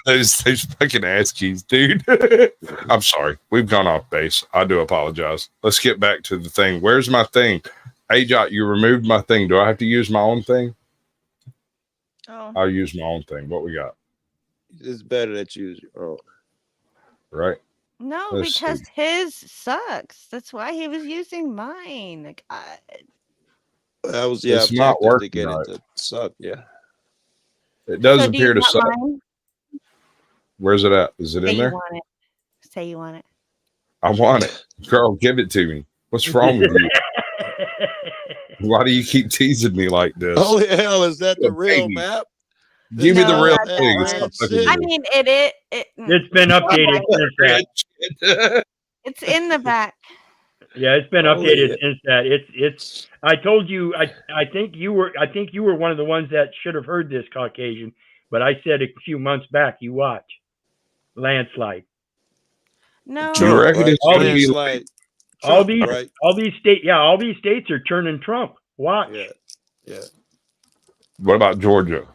those fucking ass keys, dude. I'm sorry. We've gone off base. I do apologize. Let's get back to the thing. Where's my thing? Hey, Jot, you removed my thing. Do I have to use my own thing? Oh. I'll use my own thing. What we got? It's better that you use your own. Right. No, Let's because see. his sucks. That's why he was using mine. God. I was It's not tempted to working get right. it to suck. Yeah. It does So do you appear to want suck. mine? Where's it at? Is it Say in you there? want it. Say you want it. I want it. Girl, give it to me. What's wrong with you? Why do you keep teasing me like this? Holy hell, is that the You're a real baby. map? Give me the No, real that's thing. not Stop it. fucking I with me. mean, It's been updated since that. it's in the back. Yeah, it's been updated since that. It's. I told you. I think you were one of the ones that should have heard this, Caucasian. But I said a few months back, you watch landslide. No. You reckon it's all going to be these, like all Trump, these, right? all these states are turning Trump. Watch. Yeah. What about Georgia?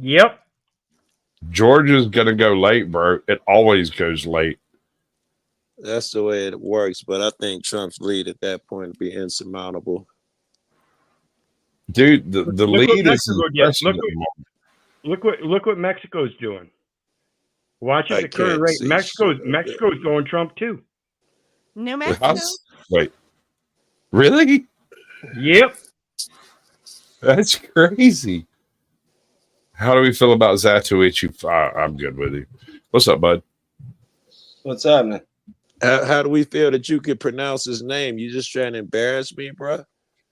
Yep. Georgia's going to go late, bro. It always goes late. That's the way it works, but I think Trump's lead at that point would be insurmountable. Dude, the Look lead what is Mexico did. impressive at the moment. Look what Mexico's doing. Watch at I the current can't rate. see Mexico's going Trump too. New The Mexico. house- Wait. Really? Yep. That's crazy. How do we feel about Zatoichi? I'm good with you. What's up, bud? What's happening? How do we feel that you could pronounce his name? You just trying to embarrass me, bro?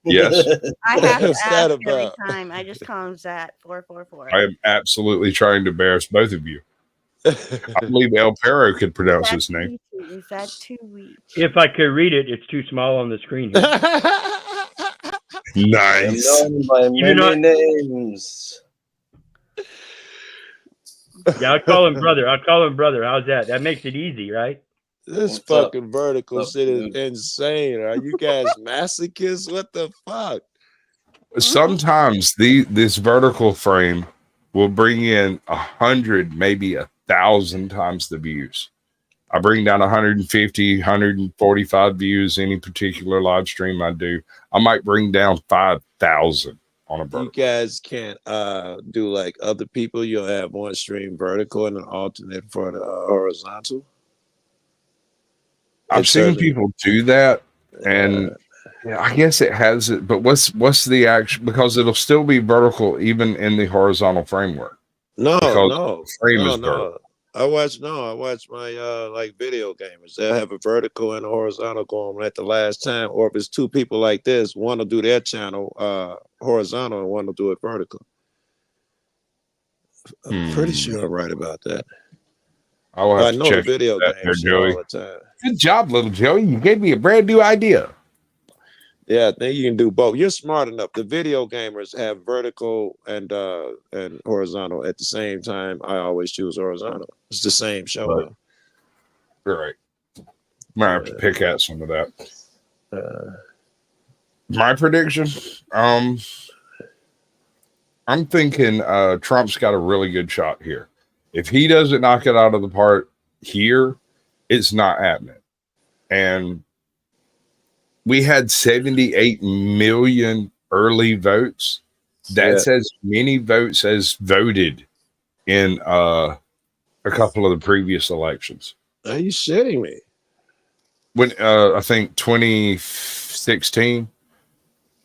Yes. I have to What's ask that every about? time. I just call him Zat 444. I am absolutely trying to embarrass both of you. I believe El Perro could pronounce his name. Is that too weak? If I could read it, it's too small on the screen here. Nice. I'm known by You do many not- names. Yeah, I'll call him brother. How's that? That makes it easy, right? This What's up? fucking vertical What's up, shit is dude? insane. Are you guys masochists? What the fuck? Sometimes this vertical frame will bring in 100, maybe 1,000 times the views. I bring down 150, 145 views any particular live stream I do. I might bring down 5,000 on a vertical. You guys can't do like other people. You'll have one stream vertical and an alternate for the horizontal. I've It's seen certainly- people do that, and yeah, I guess it has it. But what's the action? Because it'll still be vertical even in the horizontal framework. No, Because no, the frame no, is vertical. I watch my like video gamers. They'll have a vertical and a horizontal going at the last time. Or if it's two people like this, one will do their channel horizontal and one will do it vertical. I'm pretty sure I'm right about that. I will have I to know the check video that there, games shit Joey. all the time. Good job, little Joey. You gave me a brand new idea. Yeah, I think you can do both. You're smart enough. The video gamers have vertical and horizontal at the same time. I always choose horizontal. It's the same show. Right. Right. Might have to pick at some of that. My prediction, I'm thinking Trump's got a really good shot here. If he doesn't knock it out of the park here, it's not happening. And we had 78 million early votes. That's as many votes as voted in a couple of the previous elections. Are you shitting me? When I think 2016,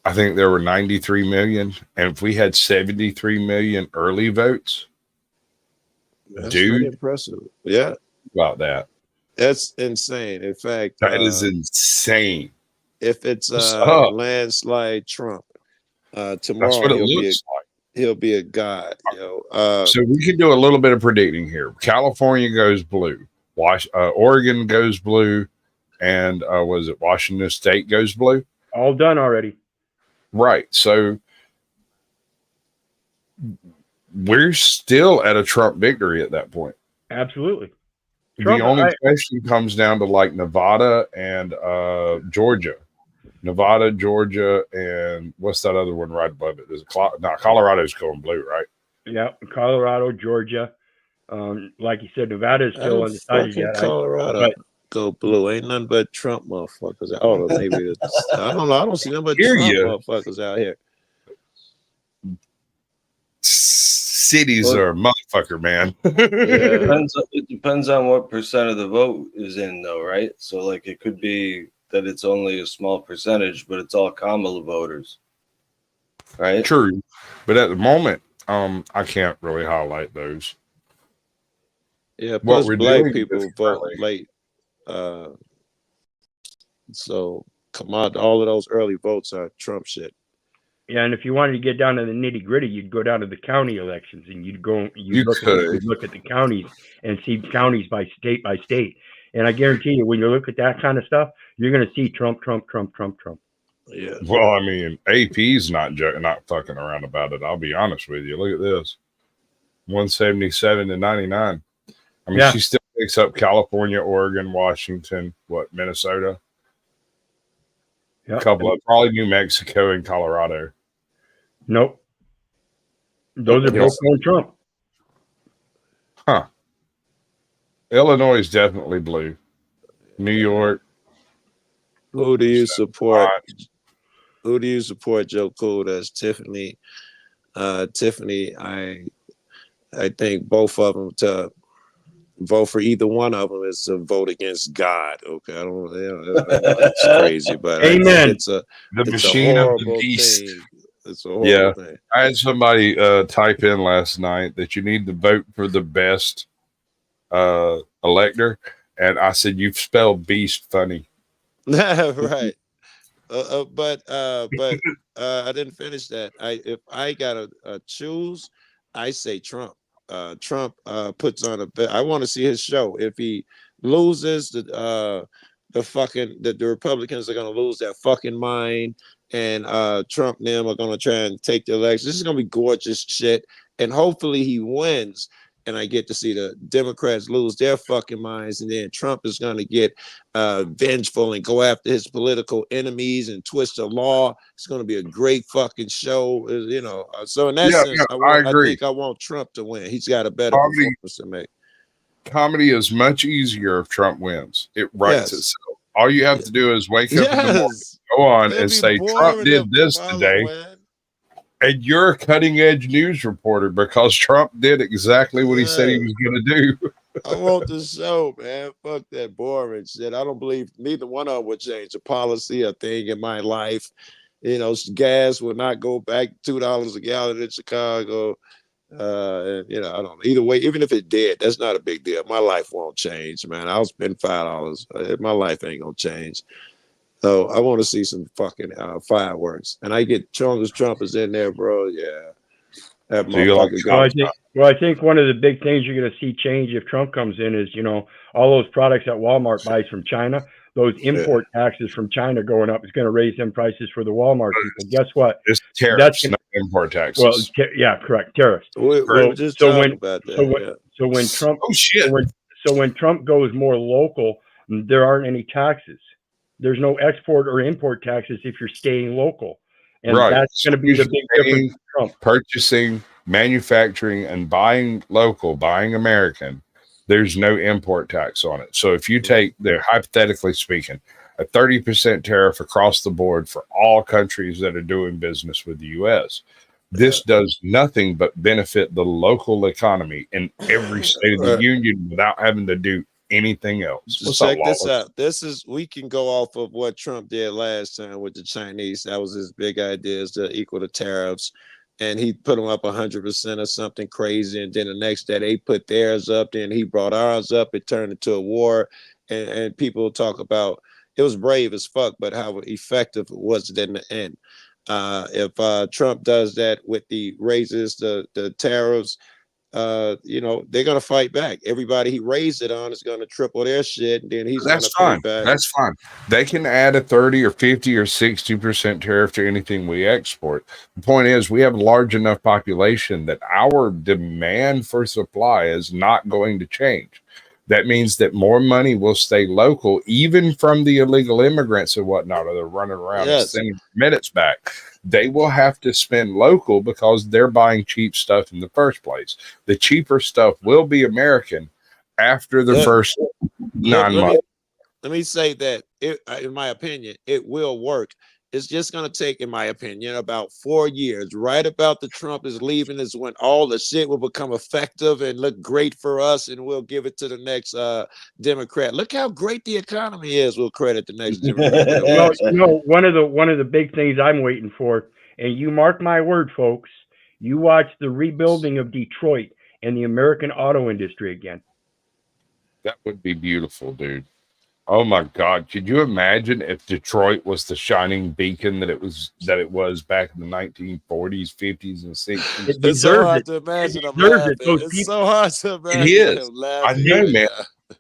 I think there were 93 million, and if we had 73 million early votes, That's pretty dude, impressive. Yeah, about that. that's insane. In fact, That is insane. if it's What's up? landslide Trump, That's tomorrow what it looks like. he'll be a god. So we can do a little bit of predicting here. California goes blue. Oregon goes blue, and was it Washington State goes blue? All done already. Right. So we're still at a Trump victory at that point. Absolutely. The only question comes down to like Nevada and Georgia. Nevada, Georgia, and what's that other one right above it? There's Colorado's going blue, right? Yeah, Colorado, Georgia. Like you said, Nevada is still undecided yet. Colorado go blue. Ain't nothing but Trump motherfuckers. Oh, maybe it's, I don't know. I don't see nothing but Trump motherfuckers out here. Cities are a motherfucker, man. It depends on what percent of the vote is in, though, right? So, like, it could be that it's only a small percentage, but it's all Kamala voters, right? True, but at the moment, I can't really highlight those. Yeah, plus black people vote late. So come on, all of those early votes are Trump shit. Yeah, and if you wanted to get down to the nitty gritty, you'd go down to the county elections, and you'd look at the counties and see counties by state. And I guarantee you, when you look at that kind of stuff, you're going to see Trump. Yeah. Well, I mean, AP's not fucking around about it. I'll be honest with you. Look at this, 177 to 99. I mean, she still picks up California, Oregon, Washington, Minnesota, a couple of probably New Mexico and Colorado. Nope. Those are both going Trump. Huh. Illinois is definitely blue. New York. Who do you support? Who do you support, Joe Cool? That's Tiffany. Tiffany, I think both of them to vote for either one of them is to vote against God. Okay, I don't know. It's crazy, but amen. It's a machine of the horrible beast. thing. It's a horrible thing. I had somebody type in last night that you need to vote for the best elector, and I said you've spelled beast funny. Right. But I didn't finish that. If I gotta choose, I say Trump. Trump puts on a bet. I want to see his show. If he loses, the Republicans are gonna lose their fucking mind, and Trump and them are gonna try and take the election. This is gonna be gorgeous shit, and hopefully he wins. And I get to see the Democrats lose their fucking minds, and then Trump is going to get vengeful and go after his political enemies and twist the law. It's going to be a great fucking show, you know. So in that sense, I think I want Trump to win. He's got a better performance to make. Comedy is much easier if Trump wins. It writes itself. All you have to do is wake up in the morning, go on, and say Trump did this today. And you're a cutting edge news reporter because Trump did exactly what he said he was going to do. I want the show, man. Fuck that boring shit. I don't believe neither one of them would change a policy, a thing in my life. You know, gas will not go back $2 a gallon in Chicago. And, you know, I don't know. Either way, even if it did, that's not a big deal. My life won't change, man. I'll spend $5. My life ain't going to change. So I want to see some fucking fireworks, and I get Trump is in there, bro. Yeah, that motherfucker. Well, I think one of the big things you're going to see change if Trump comes in is, you know, all those products that Walmart buys from China, those import taxes from China going up is going to raise them prices for the Walmart people. Guess what? It's tariffs, not import taxes. Well, yeah, correct, tariffs. We're just talking about that. So when Trump, when Trump goes more local, there aren't any taxes. There's no export or import taxes if you're staying local. And that's going to be the big difference for Trump. Purchasing, manufacturing, and buying local, buying American, there's no import tax on it. So if you take, hypothetically speaking, a 30% tariff across the board for all countries that are doing business with the U.S., This does nothing but benefit the local economy in every state of the union without having to do anything else. Just check this out. We can go off of what Trump did last time with the Chinese. That was his big idea, is to equal the tariffs. And he put them up 100% or something crazy. And then the next day they put theirs up. Then he brought ours up. It turned into a war. And people talk about it was brave as fuck, but how effective was it in the end? If Trump does that with the raises, the tariffs, they're gonna fight back. Everybody he raised it on is gonna triple their shit, and then he's That's gonna fine. pay back. That's fine. They can add a 30 or 50 or 60% tariff to anything we export. The point is, we have a large enough population that our demand for supply is not going to change. That means that more money will stay local, even from the illegal immigrants and whatnot, or they're running around and sending minutes back. They will have to spend local because they're buying cheap stuff in the first place. The cheaper stuff will be American after the first 9 months. Let me say that, in my opinion, it will work. It's just going to take, in my opinion, about 4 years. Right about the Trump is leaving is when all the shit will become effective and look great for us, and we'll give it to the next Democrat. Look how great the economy is. We'll credit the next Democrat. Well, one of the big things I'm waiting for, and you mark my word, folks, you watch the rebuilding of Detroit and the American auto industry again. That would be beautiful, dude. Oh my God! Could you imagine if Detroit was the shining beacon that it was back in the 1940s, 50s, and 60s? It's so hard to imagine. It's so hard to imagine. It is. I know, man.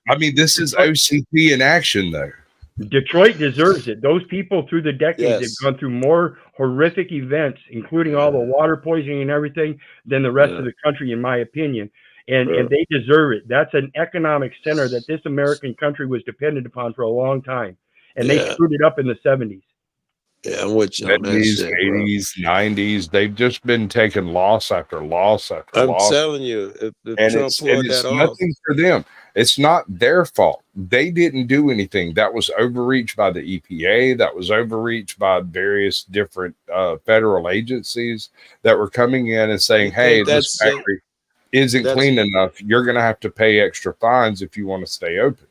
I mean, this is OCP in action, though. Detroit deserves it. Those people through the decades have gone through more horrific events, including all the water poisoning and everything, than the rest of the country, in my opinion. And they deserve it. That's an economic center that this American country was dependent upon for a long time. And they screwed it up in the 70s. Yeah, I'm with you on that 70s, shit, 80s, 90s. They've just been taking loss after loss after loss. I'm telling you, if And Trump pulled it's that off, nothing for them. It's not their fault. They didn't do anything. That was overreach by the EPA. That was overreach by various different federal agencies that were coming in and saying, hey, this factory isn't clean enough. You're going to have to pay extra fines if you want to stay open.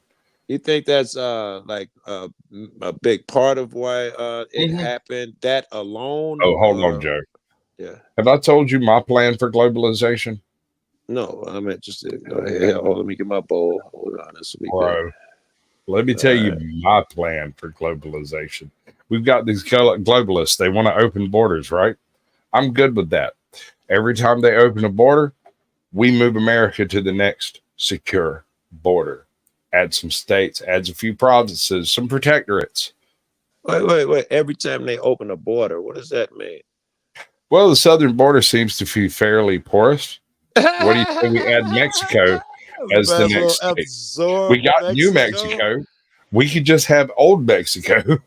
you think that's like a big part of why it happened? That alone? Oh, hold on, Joe. Yeah. Have I told you my plan for globalization? No, I'm interested. Go ahead. Hold, let me get my bowl. Hold on. This will be Bro, let me tell you my plan for globalization. We've got these globalists. They want to open borders, right? I'm good with that. Every time they open a border, we move America to the next secure border. Add some states, adds a few provinces, some protectorates. Wait. Every time they open a border, what does that mean? Well, the southern border seems to be fairly porous. What do you say we add Mexico as the next state? We got New Mexico. We could just have old Mexico.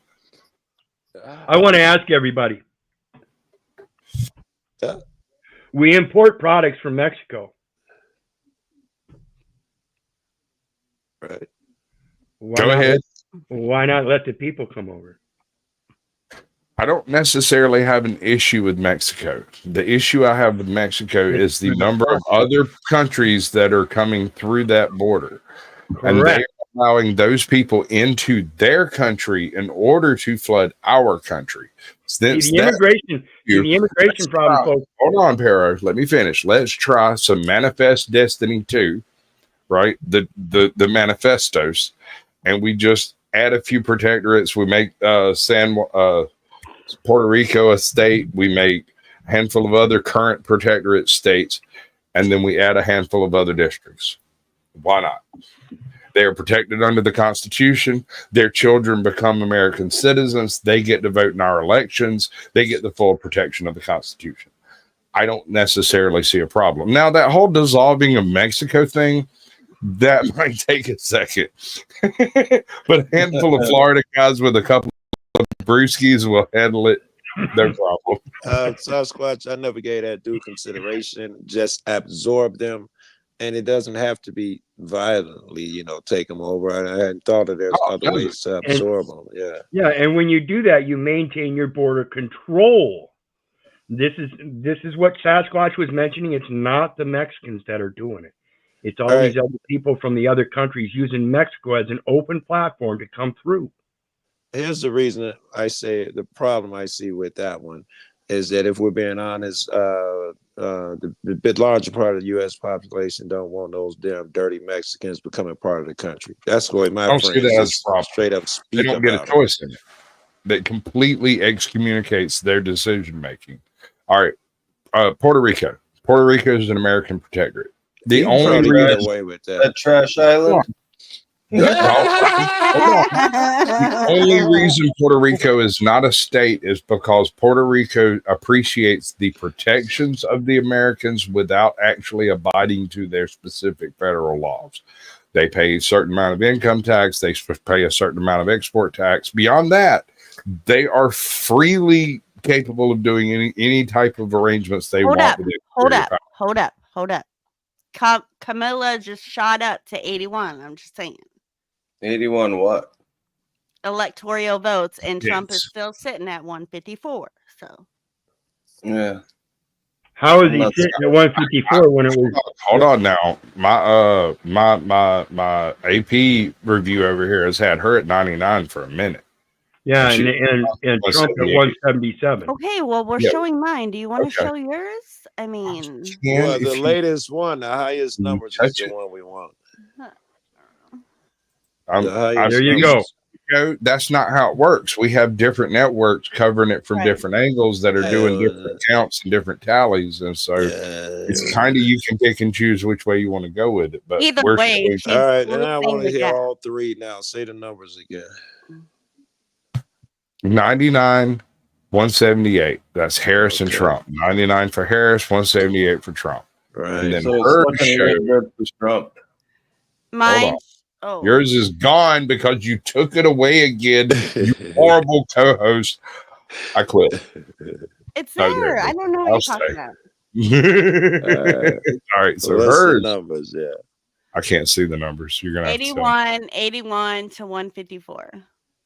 I want to ask everybody. We import products from Mexico. Right. Go ahead. Why not let the people come over? I don't necessarily have an issue with Mexico. The issue I have with Mexico is the number of other countries that are coming through that border. Correct. And they're allowing those people into their country in order to flood our country. The immigration problem, folks. Hold on, Pero. Let me finish. Let's try some Manifest Destiny 2, right? The manifestos. And we just add a few protectorates. We make Puerto Rico a state. We make a handful of other current protectorate states, and then we add a handful of other districts. Why not? They are protected under the Constitution. Their children become American citizens. They get to vote in our elections. They get the full protection of the Constitution. I don't necessarily see a problem. Now, that whole dissolving of Mexico thing, that might take a second. But a handful of Florida guys with a couple of brewskis will handle it. No problem. Sasquatch, I never gave that due consideration. Just absorb them. And it doesn't have to be violently, take them over. I hadn't thought of there's other ways to absorb them. Yeah. Yeah, and when you do that, you maintain your border control. This is what Sasquatch was mentioning. It's not the Mexicans that are doing it. It's all All these right. other people from the other countries using Mexico as an open platform to come through. Here's the reason I say the problem I see with that one is that if we're being honest, the bit larger part of the U.S. population don't want those damn dirty Mexicans becoming part of the country. That's the way I my don't see friends that as a just problem. straight up They speak don't get a about it. choice in it. That completely excommunicates their decision making. All right, Puerto Rico. Puerto Rico is an American protectorate. The You can only probably reason get away with that. That trash island. Hold on. The only reason Puerto Rico is not a state is because Puerto Rico appreciates the protections of the Americans without actually abiding to their specific federal laws. They pay a certain amount of income tax. They pay a certain amount of export tax. Beyond that, they are freely capable of doing any type of arrangements they want with the exterior power. Hold up. Camilla just shot up to 81. I'm just saying. 81 what? Electoral votes, and Trump is Yes. still sitting at 154. So Yeah. How is he sitting at 154 when it was? Hold on now. My AP review over here has had her at 99 for a minute. Yeah, She- and Trump at 177. okay, well we're Yeah. showing mine. Do you want to Okay. show yours? I mean, Well, the if you- latest one, the highest numbers is touch the it. one we want. I'm- There you go. That's not how it works. We have different networks covering it from Right. different angles that are doing Yeah. different counts and different tallies, and so it's kind of you can pick and choose which way you want to go with it. But Either we're way, showing- she's All right, and I losing want to the hear gap. all three now. Say the numbers again. 99, 178. That's Harris and Okay. Trump. 99 for Harris, 178 for Trump. Right. And then So it's her looking show. really good for Trump. Mine. on. Oh, Yours is gone because you took it away again. You horrible co-host. I quit. it's No, there. there I it don't know what I'll you're talking stay. about. All right, so What's the hers. numbers? Yeah. I can't see the numbers. You're gonna have to tell me. 81 to 154.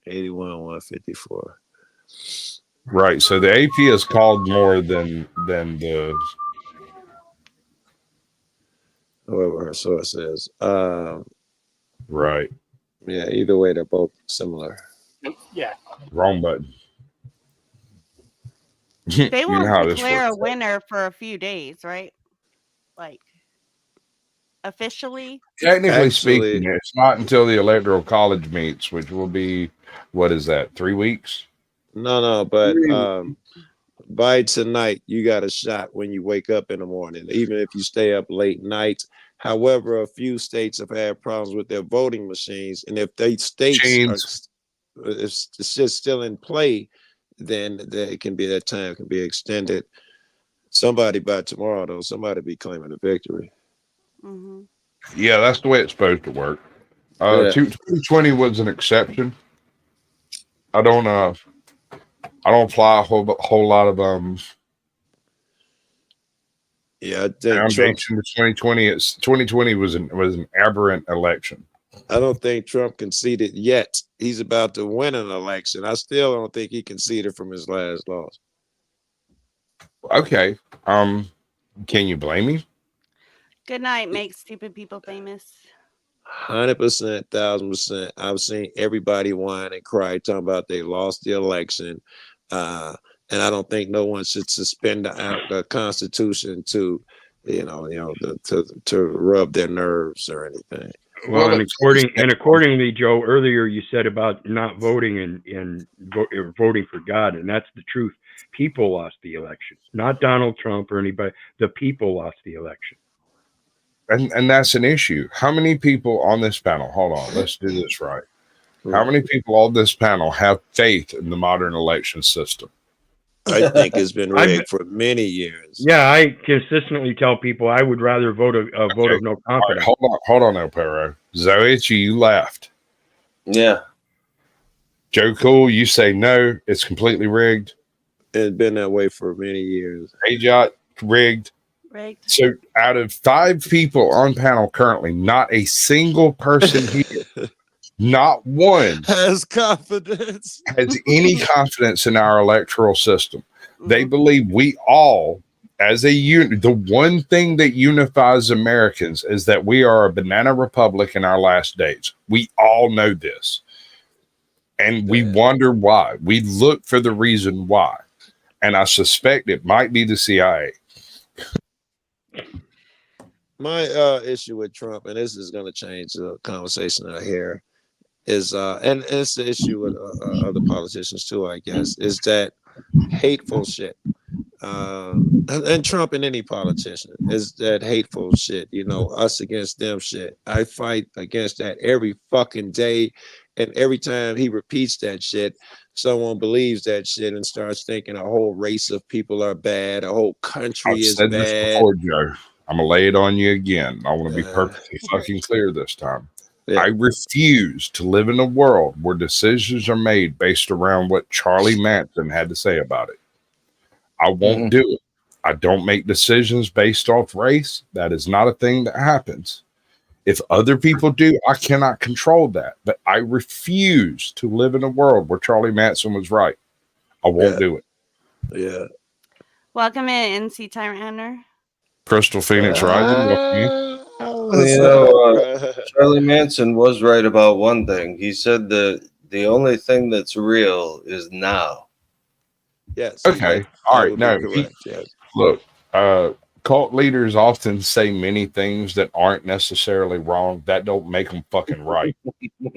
81, 154. Right. So the AP is called more than the Whoever her source is. right. Yeah, either way, they're both similar. Yeah. Wrong button. They You know won't how this declare a works. winner for a few days, right? Like officially. Technically Actually- speaking, it's not until the Electoral College meets, which will be what is that? 3 weeks? No, but by tonight, you got a shot when you wake up in the morning, even if you stay up late nights. However, a few states have had problems with their voting machines, and if they states are, if the shit's still in play, then it can be that time can be extended. Somebody by tomorrow, though, somebody be claiming a victory. Mm-hmm. Yeah, that's the way it's supposed to work. Yeah. 220 was an exception. I don't fly a whole lot of Yeah, I think Trump, foundation to 2020. 2020 was an aberrant election. I don't think Trump conceded yet. He's about to win an election. I still don't think he conceded from his last loss. Okay. Can you blame me? Good night makes stupid people famous. 100%, 1,000%. I've seen everybody whine and cry talking about they lost the election, and I don't think no one should suspend the Constitution to rub their nerves or anything. Well, and accordingly, Joe, earlier you said about not voting and voting for God, and that's the truth. People lost the election, not Donald Trump or anybody. The people lost the election. And that's an issue. How many people on this panel? Hold on, let's do this right. How many people on this panel have faith in the modern election system? I think it's been rigged for many years. Yeah, I consistently tell people I would rather vote a vote of no All right, confidence. hold on, El Perro. Zoichi, you left. Yeah. Joe Cool, you say no, it's completely rigged. It's been that way for many years. Ajot, rigged. Rigged. So out of 5 people on panel currently, not a single person here, not one has confidence, has any confidence in our electoral system. They believe we all, as a unit, the one thing that unifies Americans is that we are a banana republic in our last days. We all know this. And we wonder why. We look for the reason why. And I suspect it might be the CIA. My issue with Trump, and this is going to change the conversation I hear, is and it's the issue with other politicians too, I guess, is that hateful shit. And Trump and any politician is that hateful shit, you know, us against them shit. I fight against that every fucking day. And every time he repeats that shit, someone believes that shit and starts thinking a whole race of people are bad, a whole country I've is said this bad. before, Joe. I'm going to lay it on you again. I want to be perfectly fucking clear this time. I refuse to live in a world where decisions are made based around what Charlie Manson had to say about it. I won't do it. I don't make decisions based off race. That is not a thing that happens. If other people do, I cannot control that. But I refuse to live in a world where Charlie Manson was right. I won't do it. Yeah. Welcome in, NC Tyrant Hunter. Crystal Phoenix Rising. What's You know, up? Charlie Manson was right about one thing. He said that the only thing that's real is now. Yes. Okay. All right. No. Look, cult leaders often say many things that aren't necessarily wrong. That don't make them fucking right. Look,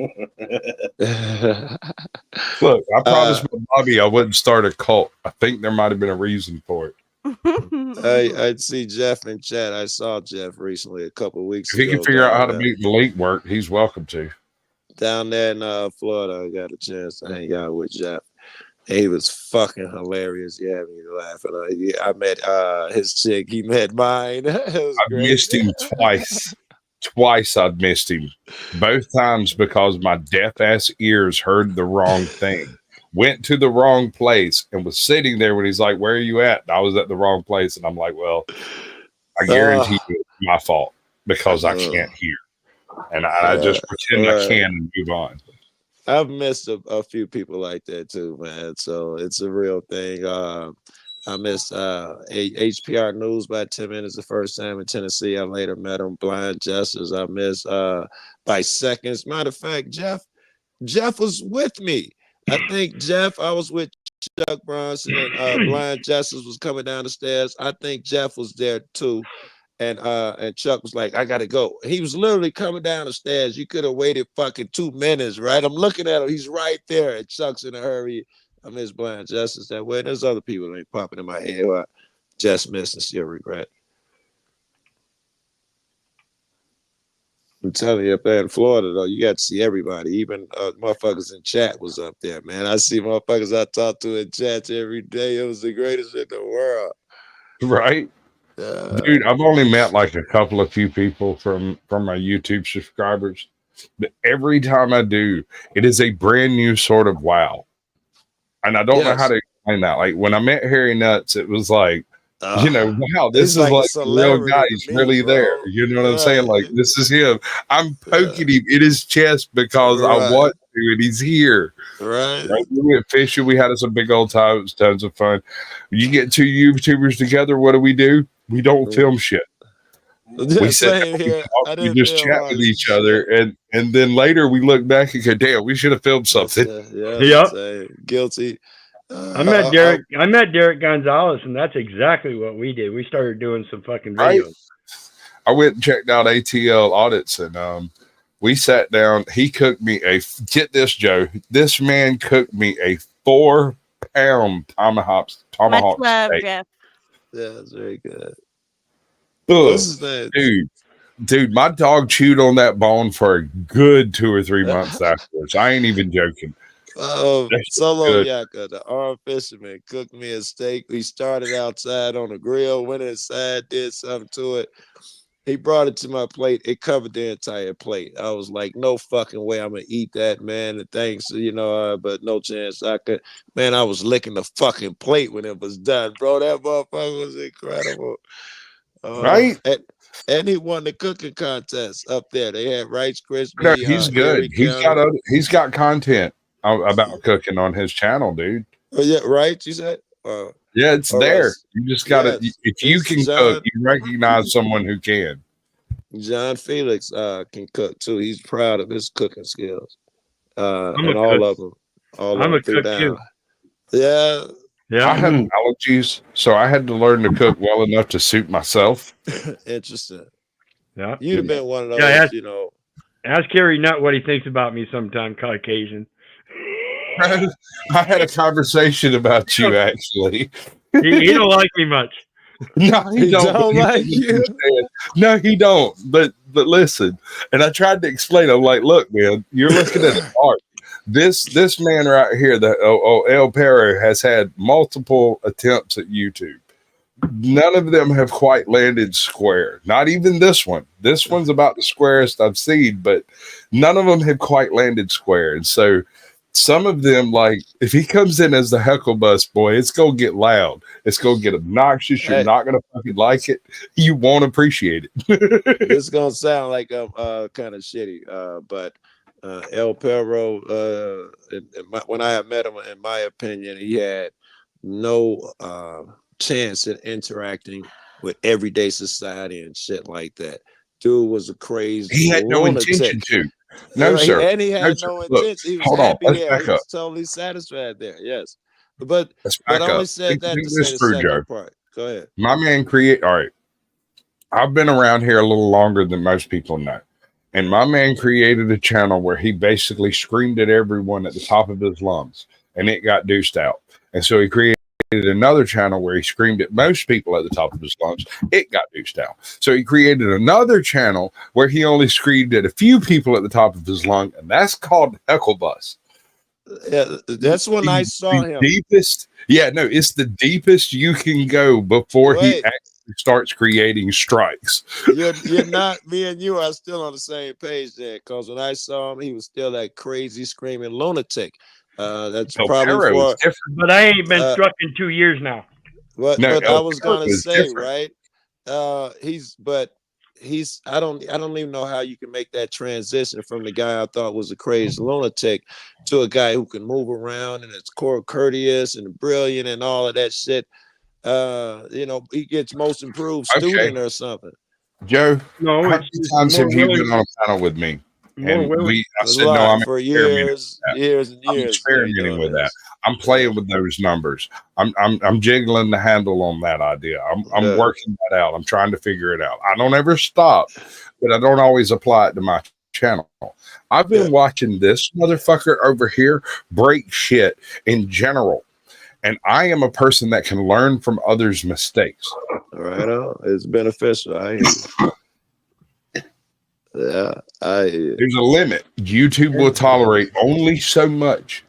I promised my Bobby I wouldn't start a cult. I think there might have been a reason for it. I'd see Jeff in chat. I saw Jeff recently a couple of weeks If he ago. can figure out how to make the link work, he's welcome to. Down there in Florida, I got a chance to hang out with Jeff. He was fucking hilarious. He had me laughing. I met his chick. He met mine. I missed him twice. Twice I'd missed him. Both times because my deaf ass ears heard the wrong thing. Went to the wrong place and was sitting there when he's like, "Where are you at?" And I was at the wrong place. And I'm like, well, I guarantee you it's my fault because I can't hear. And I just pretend I can and move on. I've missed a few people like that too, man. So it's a real thing. I missed HPR News by 10 minutes the first time in Tennessee. I later met him. Blind Justice. I missed by seconds. Matter of fact, Jeff was with me. I think I was with Chuck Bronson and Blind Justice was coming down the stairs. I think Jeff was there too. And Chuck was like, "I gotta go." He was literally coming down the stairs. You could have waited fucking 2 minutes, right? I'm looking at him. He's right there. And Chuck's in a hurry. I miss Blind Justice that way. There's other people that ain't popping in my head who I just missed and still regret. I'm telling you, up there in Florida, though, you got to see everybody. Even motherfuckers in chat was up there, man. I see motherfuckers I talk to in chats every day. It was the greatest in the world. Right? Dude, I've only met like a couple of few people from my YouTube subscribers. But every time I do, it is a brand new sort of wow. And I don't know how to explain that. Like when I met Harry Nuts, it was like, wow, this is like the real guy. He's really there. You know what I'm saying? Like, this is him. I'm poking him in his chest because I want to, and he's here. Right. We went fishing. We had us a big old time. It was tons of fun. You get two YouTubers together, what do? We don't film shit. We sit here. We just chat with each other, and then later we look back and go, "Damn, we should have filmed something." Guilty. I met Derek Gonzalez, and that's exactly what we did. We started doing some fucking videos. I went and checked out ATL audits, and we sat down. He cooked me get this, Joe. This man cooked me a 4-pound tomahawk Much love, steak. Jeff. Yeah, that's very good. Dude, my dog chewed on that bone for a good 2 or 3 months afterwards. I ain't even joking. Solo Yaka, the armed fisherman, cooked me a steak. We started outside on the grill, went inside, did something to it. He brought it to my plate. It covered the entire plate. I was like, no fucking way I'm going to eat that, man. And thanks, but no chance I could. Man, I was licking the fucking plate when it was done, bro. That motherfucker was incredible. Right? And he won the cooking contest up there. They had Rice Krispies. No, he's good. He's got content about cooking on his channel, dude. Oh, yeah, right? You said? Yeah, it's or there. else, You just got to. yes, If you it's can cook, you recognize someone who can. John Felix can cook too. He's proud of his cooking skills. I'm a And all cook. of them, I'm a threw cook too. down. Yeah, Yeah. I have allergies, so I had to learn to cook well enough to suit myself. Interesting. Yeah. You'd have been one of those, Yeah, you know. ask Gary Nutt what he thinks about me sometime, Caucasian. I had a conversation about you actually. He don't like me much. No, he don't. Don't He like doesn't you. understand. No, he don't. But listen, and I tried to explain. I'm like, look, man, you're looking at art. This man right here, the El Perro, has had multiple attempts at YouTube. None of them have quite landed square. Not even this one. This one's about the squarest I've seen, but none of them have quite landed square. And so some of them, like, if he comes in as the heckle bus boy, it's gonna get loud. It's gonna get obnoxious. You're not gonna fucking like it. You won't appreciate it. This is gonna sound like I'm kind of shitty, but El Perro, when I had met him, in my opinion, he had no chance at interacting with everyday society and shit like that. Dude was a crazy. He had no intention to. No, sir. And he had No, no sir. Look, intention. He was hold on. happy Let's there. back He up. was totally satisfied there. Yes, but Let's I back only up. said that to Think say this the through, Joe. second part. Go ahead. My man all right. I've been around here a little longer than most people know. And my man created a channel where he basically screamed at everyone at the top of his lungs, and it got deuced out. And so he created another channel where he screamed at most people at the top of his lungs. It got deuced out. So he created another channel where he only screamed at a few people at the top of his lung, and that's called Heckle Bus. Yeah, that's when I saw him. Deepest, yeah, no, it's the deepest you can go before he Wait. actually starts creating strikes. You're not. Me and you are still on the same page there. Because when I saw him, he was still that crazy screaming lunatic. That's El probably Perro is for. different. But I ain't been struck in 2 years now. But No, I El was Perro gonna is say different. right. He's I don't even know how you can make that transition from the guy I thought was a crazy lunatic to a guy who can move around and is courteous and brilliant and all of that shit. You know, he gets most improved student or something. Joe, No, how many times have you been on a panel with me? And I A said, no, lot I'm for experimenting years, with that. years and I'm years. experimenting with that. I'm playing with those numbers. I'm jiggling the handle on that idea. I'm working that out. I'm trying to figure it out. I don't ever stop, but I don't always apply it to my channel. I've been watching this motherfucker over here break shit in general. And I am a person that can learn from others' mistakes. Right on. It's beneficial. I hear you. Yeah, I hear you. There's a limit. YouTube will tolerate only so much.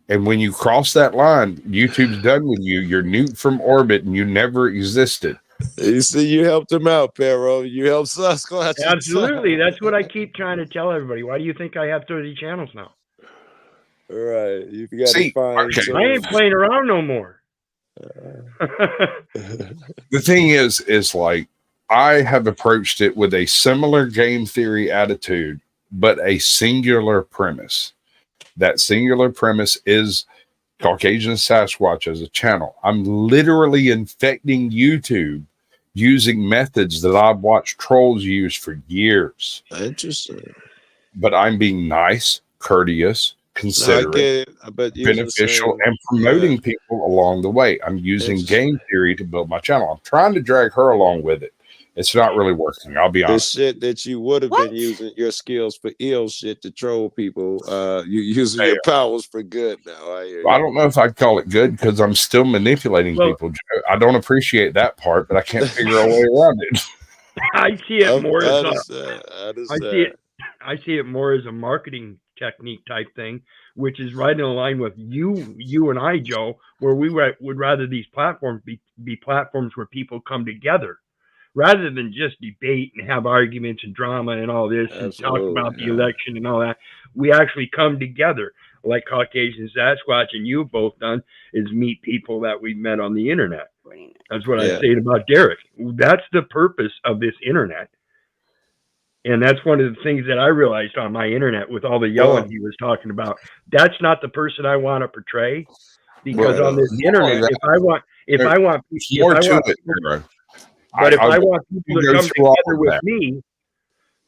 And when you cross that line, YouTube's done with you. You're nuked from orbit and you never existed. You see, you helped him out, Perro. You helped Sasquatch. Absolutely. That's what I keep trying to tell everybody. Why do you think I have 30 channels now? Right. You got to find. I ain't playing around no more. The thing is like, I have approached it with a similar game theory attitude, but a singular premise. That singular premise is Caucasian Sasquatch as a channel. I'm literally infecting YouTube using methods that I've watched trolls use for years. Interesting. But I'm being nice, courteous, considerate, beneficial, and promoting people along the way. I'm using game theory to build my channel. I'm trying to drag her along with it. It's not really working. I'll be The honest. shit that you would have been using your skills for ill shit to troll people, you using your powers for good now. I hear you. I don't know if I'd call it good because I'm still manipulating people. Joe. I don't appreciate that part, but I can't figure a way around it. I see it more as I see it more as a marketing technique type thing, which is right in line with you and I, Joe, where we would rather these platforms be platforms where people come together rather than just debate and have arguments and drama and all this and talk about the election and all that. We actually come together like Caucasian Sasquatch and you've both done is meet people that we've met on the internet. That's what I say about Derek. That's the purpose of this internet. And that's one of the things that I realized on my internet with all the yelling he was talking about. That's not the person I want to portray. because Well, on this not only internet, that, if there- I want, there's more to it, people, Hero. but if I I'll want people to go come through all together of with that. me,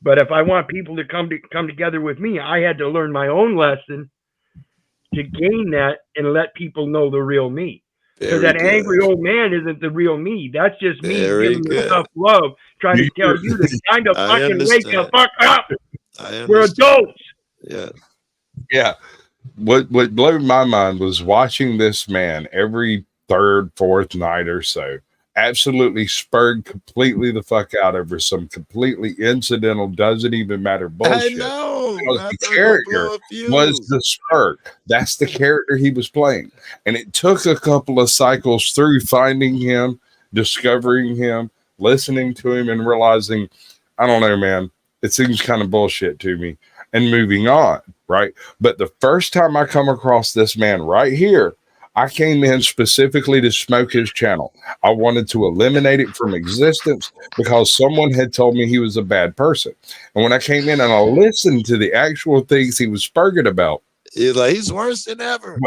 but if I want people to come together with me, I had to learn my own lesson to gain that and let people know the real me. Because Very that angry good. old man isn't the real me. That's just me Very giving good. myself love, trying to tell you to time to I fucking wake the understand. fuck up. I We're understand. adults. Yeah. Yeah. What blew my mind was watching this man every third, fourth night or so absolutely spurred completely the fuck out over some completely incidental, doesn't even matter I bullshit. know. Because I the thought gonna character blow a fuse. was the spur. That's the character he was playing. And it took a couple of cycles through finding him, discovering him, listening to him, and realizing, I don't know, man, it seems kind of bullshit to me, and moving on, right? But the first time I come across this man right here, I came in specifically to smoke his channel. I wanted to eliminate it from existence because someone had told me he was a bad person. And when I came in and I listened to the actual things he was spurging about, He's like, he's worse than ever.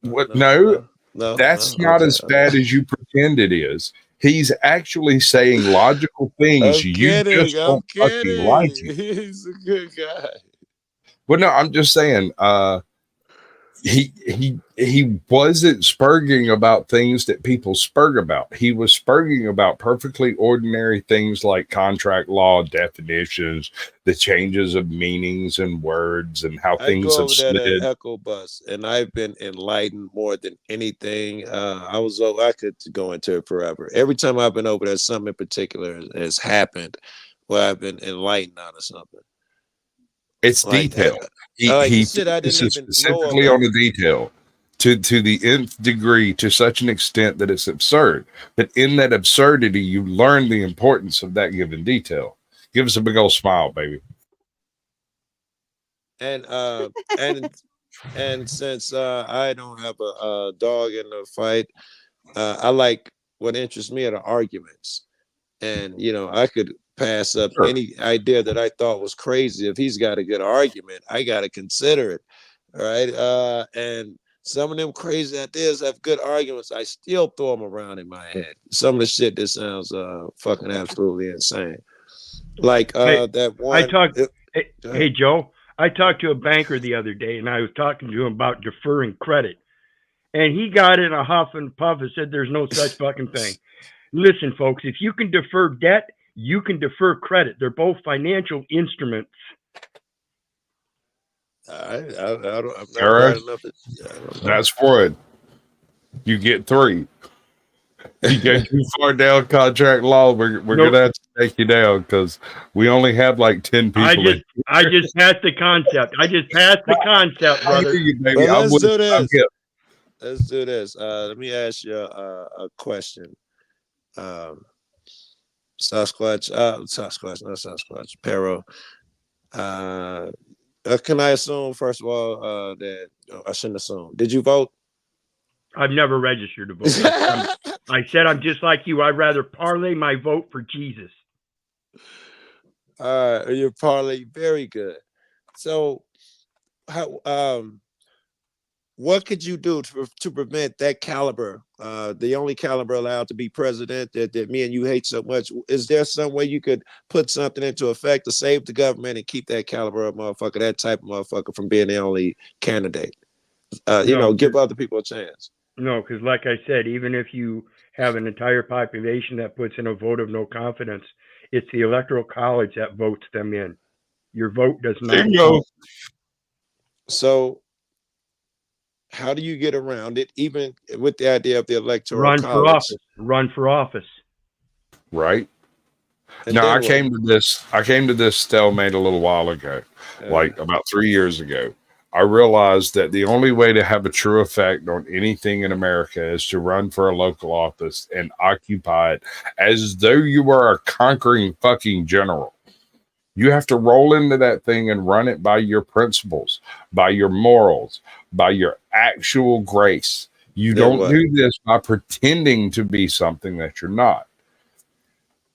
no, No. that's no. not Okay, as bad as you pretend it is. He's actually saying logical things. I'm You just kidding. I'm don't fucking like kidding. it. He's a good guy. Well, no, I'm just saying, he wasn't spurging about things that people spurg about. He was spurging about perfectly ordinary things like contract law definitions, the changes of meanings and words, and how I things go have over there to slid. Echo Bus, and I've been enlightened more than anything. I could go into it forever. Every time I've been over there, something in particular has happened where I've been enlightened out of something. It's Like, detail. like He shit I didn't focuses even know specifically about. on the detail to the nth degree, to such an extent that it's absurd. But in that absurdity, you learn the importance of that given detail. Give us a big old smile, baby. And and since I don't have a dog in the fight, I like what interests me are the arguments. And I could pass up Sure. any idea that I thought was crazy. If he's got a good argument, I got to consider it. All right. And some of them crazy ideas have good arguments. I still throw them around in my head. Some of the shit that sounds fucking absolutely insane. Like that one. Hey, Joe, I talked to a banker the other day, and I was talking to him about deferring credit. And he got in a huff and puff and said there's no such fucking thing. Listen, folks, if you can defer debt, you can defer credit. They're both financial instruments. I'm not Sarah, bad enough. that's Freud. You get 3. You go too far down contract law, we're gonna have to take you down because we only have like 10 people. I just passed the concept. Brother. Baby. But I'm let's do I'm this. hip. Let's do this. Let me ask you a question. Sasquatch, not Sasquatch, Pero. Can I assume, first of all, that I shouldn't assume? Did you vote? I've never registered to vote. I said I'm just like you. I'd rather parlay my vote for Jesus. You're parlay, very good. So, what could you do to prevent that caliber, the only caliber allowed to be president that me and you hate so much? Is there some way you could put something into effect to save the government and keep that caliber of motherfucker, that type of motherfucker, from being the only candidate? Give other people a chance. No, because like I said, even if you have an entire population that puts in a vote of no confidence, it's the Electoral College that votes them in. Your vote does not count. So how do you get around it, even with the idea of the Electoral College? Run for office. Right. And now then I came to this stalemate a little while ago, like about 3 years ago. I realized that the only way to have a true effect on anything in America is to run for a local office and occupy it as though you were a conquering fucking general. You have to roll into that thing and run it by your principles, by your morals, by your actual grace. You don't do this by pretending to be something that you're not.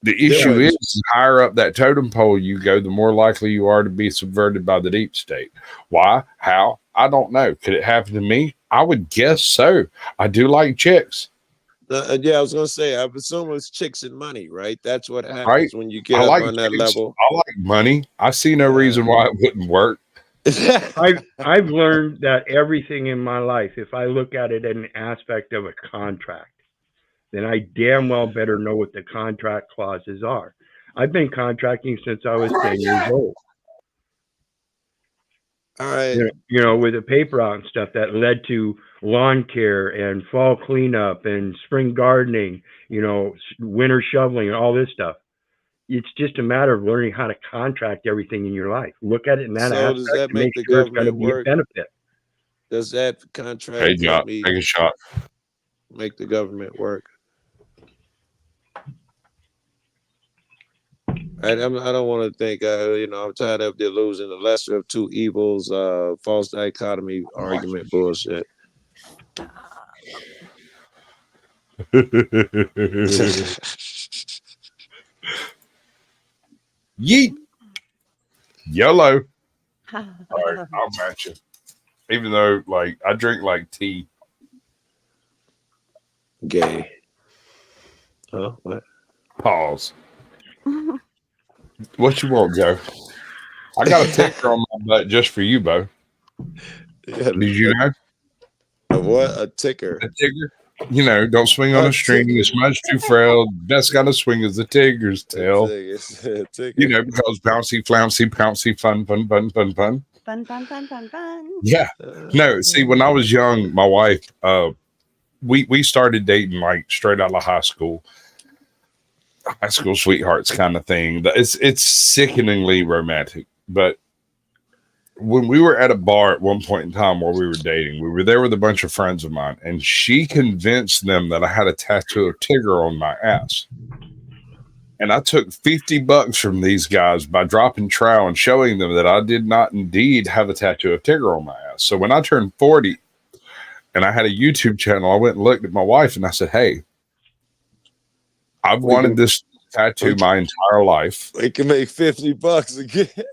The issue is, the higher up that totem pole you go, the more likely you are to be subverted by the deep state. Why? How? I don't know. Could it happen to me? I would guess so. I do like chicks. Yeah, I was gonna say. I assume it's chicks and money, right? That's what happens Right? when you get I up like on that chicks. level. I like money. I see no reason why it wouldn't work. I've learned that everything in my life, if I look at it in an aspect of a contract, then I damn well better know what the contract clauses are. I've been contracting since I was 10 years old. All right. You know, with the paper out and stuff that led to lawn care and fall cleanup and spring gardening, you know, winter shoveling and all this stuff. It's just a matter of learning how to contract everything in your life. Look at it in that So does aspect that to make make the sure it's going to government be a work? benefit. Does that Hey, contract John, help me take a shot. make the government work? I don't want to think. I'm tired of the illusion, the lesser of two evils, false dichotomy argument bullshit. Yeet. Yellow. All right, I'll match it. Even though, like, I drink like tea. Gay. Oh, what? Pause. What you want, Joe? I got a ticker on my butt just for you, Bo. Did you know? A what? A ticker. A ticker. You know, don't swing on a string. It's much too frail. Best kind of swing is the tigger's tail. You know, because bouncy, flouncy, pouncy, fun. Fun, fun, fun, fun, fun. Yeah. No, see, when I was young, my wife, we started dating like straight out of high school sweethearts kind of thing. It's sickeningly romantic. But when we were at a bar at one point in time while we were dating, we were there with a bunch of friends of mine, and she convinced them that I had a tattoo of Tigger on my ass. And I took $50 from these guys by dropping trowel and showing them that I did not indeed have a tattoo of Tigger on my ass. So when I turned 40 and I had a YouTube channel, I went and looked at my wife and I said, hey, I've wanted this tattoo my entire life. We can make $50 again.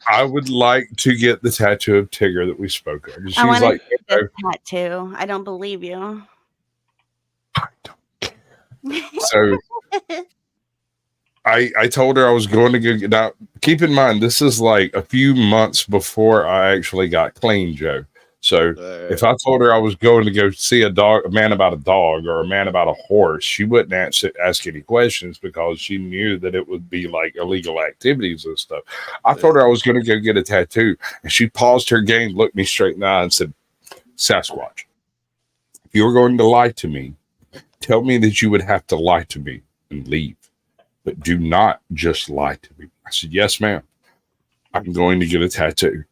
I I would like to get the tattoo of Tigger that we spoke of. And she was want like, to get this tattoo. I don't believe you. so I told her I was going to go get out. Keep in mind, this is like a few months before I actually got clean, Joe. So if I told her I was going to go see a man about a dog or a man about a horse, she wouldn't ask any questions because she knew that it would be like illegal activities and stuff. I told her I was going to go get a tattoo, and she paused her game, looked me straight in the eye and said, Sasquatch, if you were going to lie to me, tell me that you would have to lie to me and leave. But do not just lie to me. I said, yes, ma'am. I'm going to get a tattoo.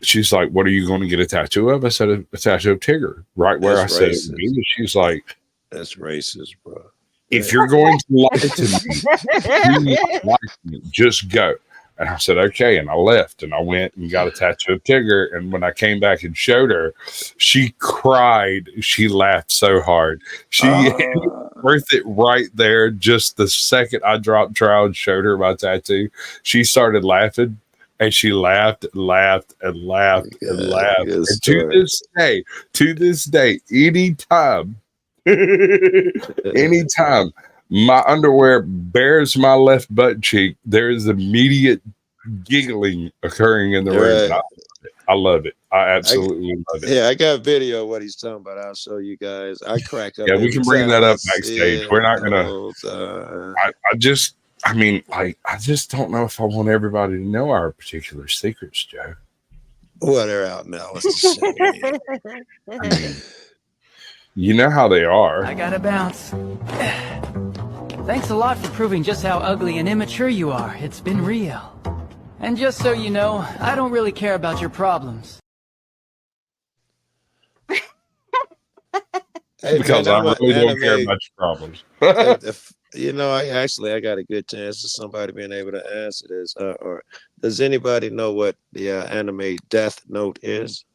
She's like, what are you going to get a tattoo of? I said, a tattoo of Tigger, right where That's I said racist. it would be. She's like, that's racist, bro. If you're going to lie to me, do not lie to me. Just go. And I said, okay. And I left and I went and got a tattoo of Tigger. And when I came back and showed her, she cried. She laughed so hard. She worth it right there. Just the second I dropped trowel and showed her my tattoo, she started laughing. And she laughed and laughed and laughed and laughed. And to this day, anytime my underwear bears my left butt cheek, there is immediate giggling occurring in the room. I love it. I absolutely love it. Yeah, I got video of what he's talking about. I'll show you guys. I crack up. Yeah, we can bring every that time up I see backstage. it We're not the gonna. whole time. I just don't know if I want everybody to know our particular secrets, Joe. Well, they're out now. It's the same. You know how they are. I gotta bounce. Thanks a lot for proving just how ugly and immature you are. It's been real. And just so you know, I don't really care about your problems. Because I really don't care about your problems. I got a good chance of somebody being able to answer this. Or does anybody know what the anime Death Note is?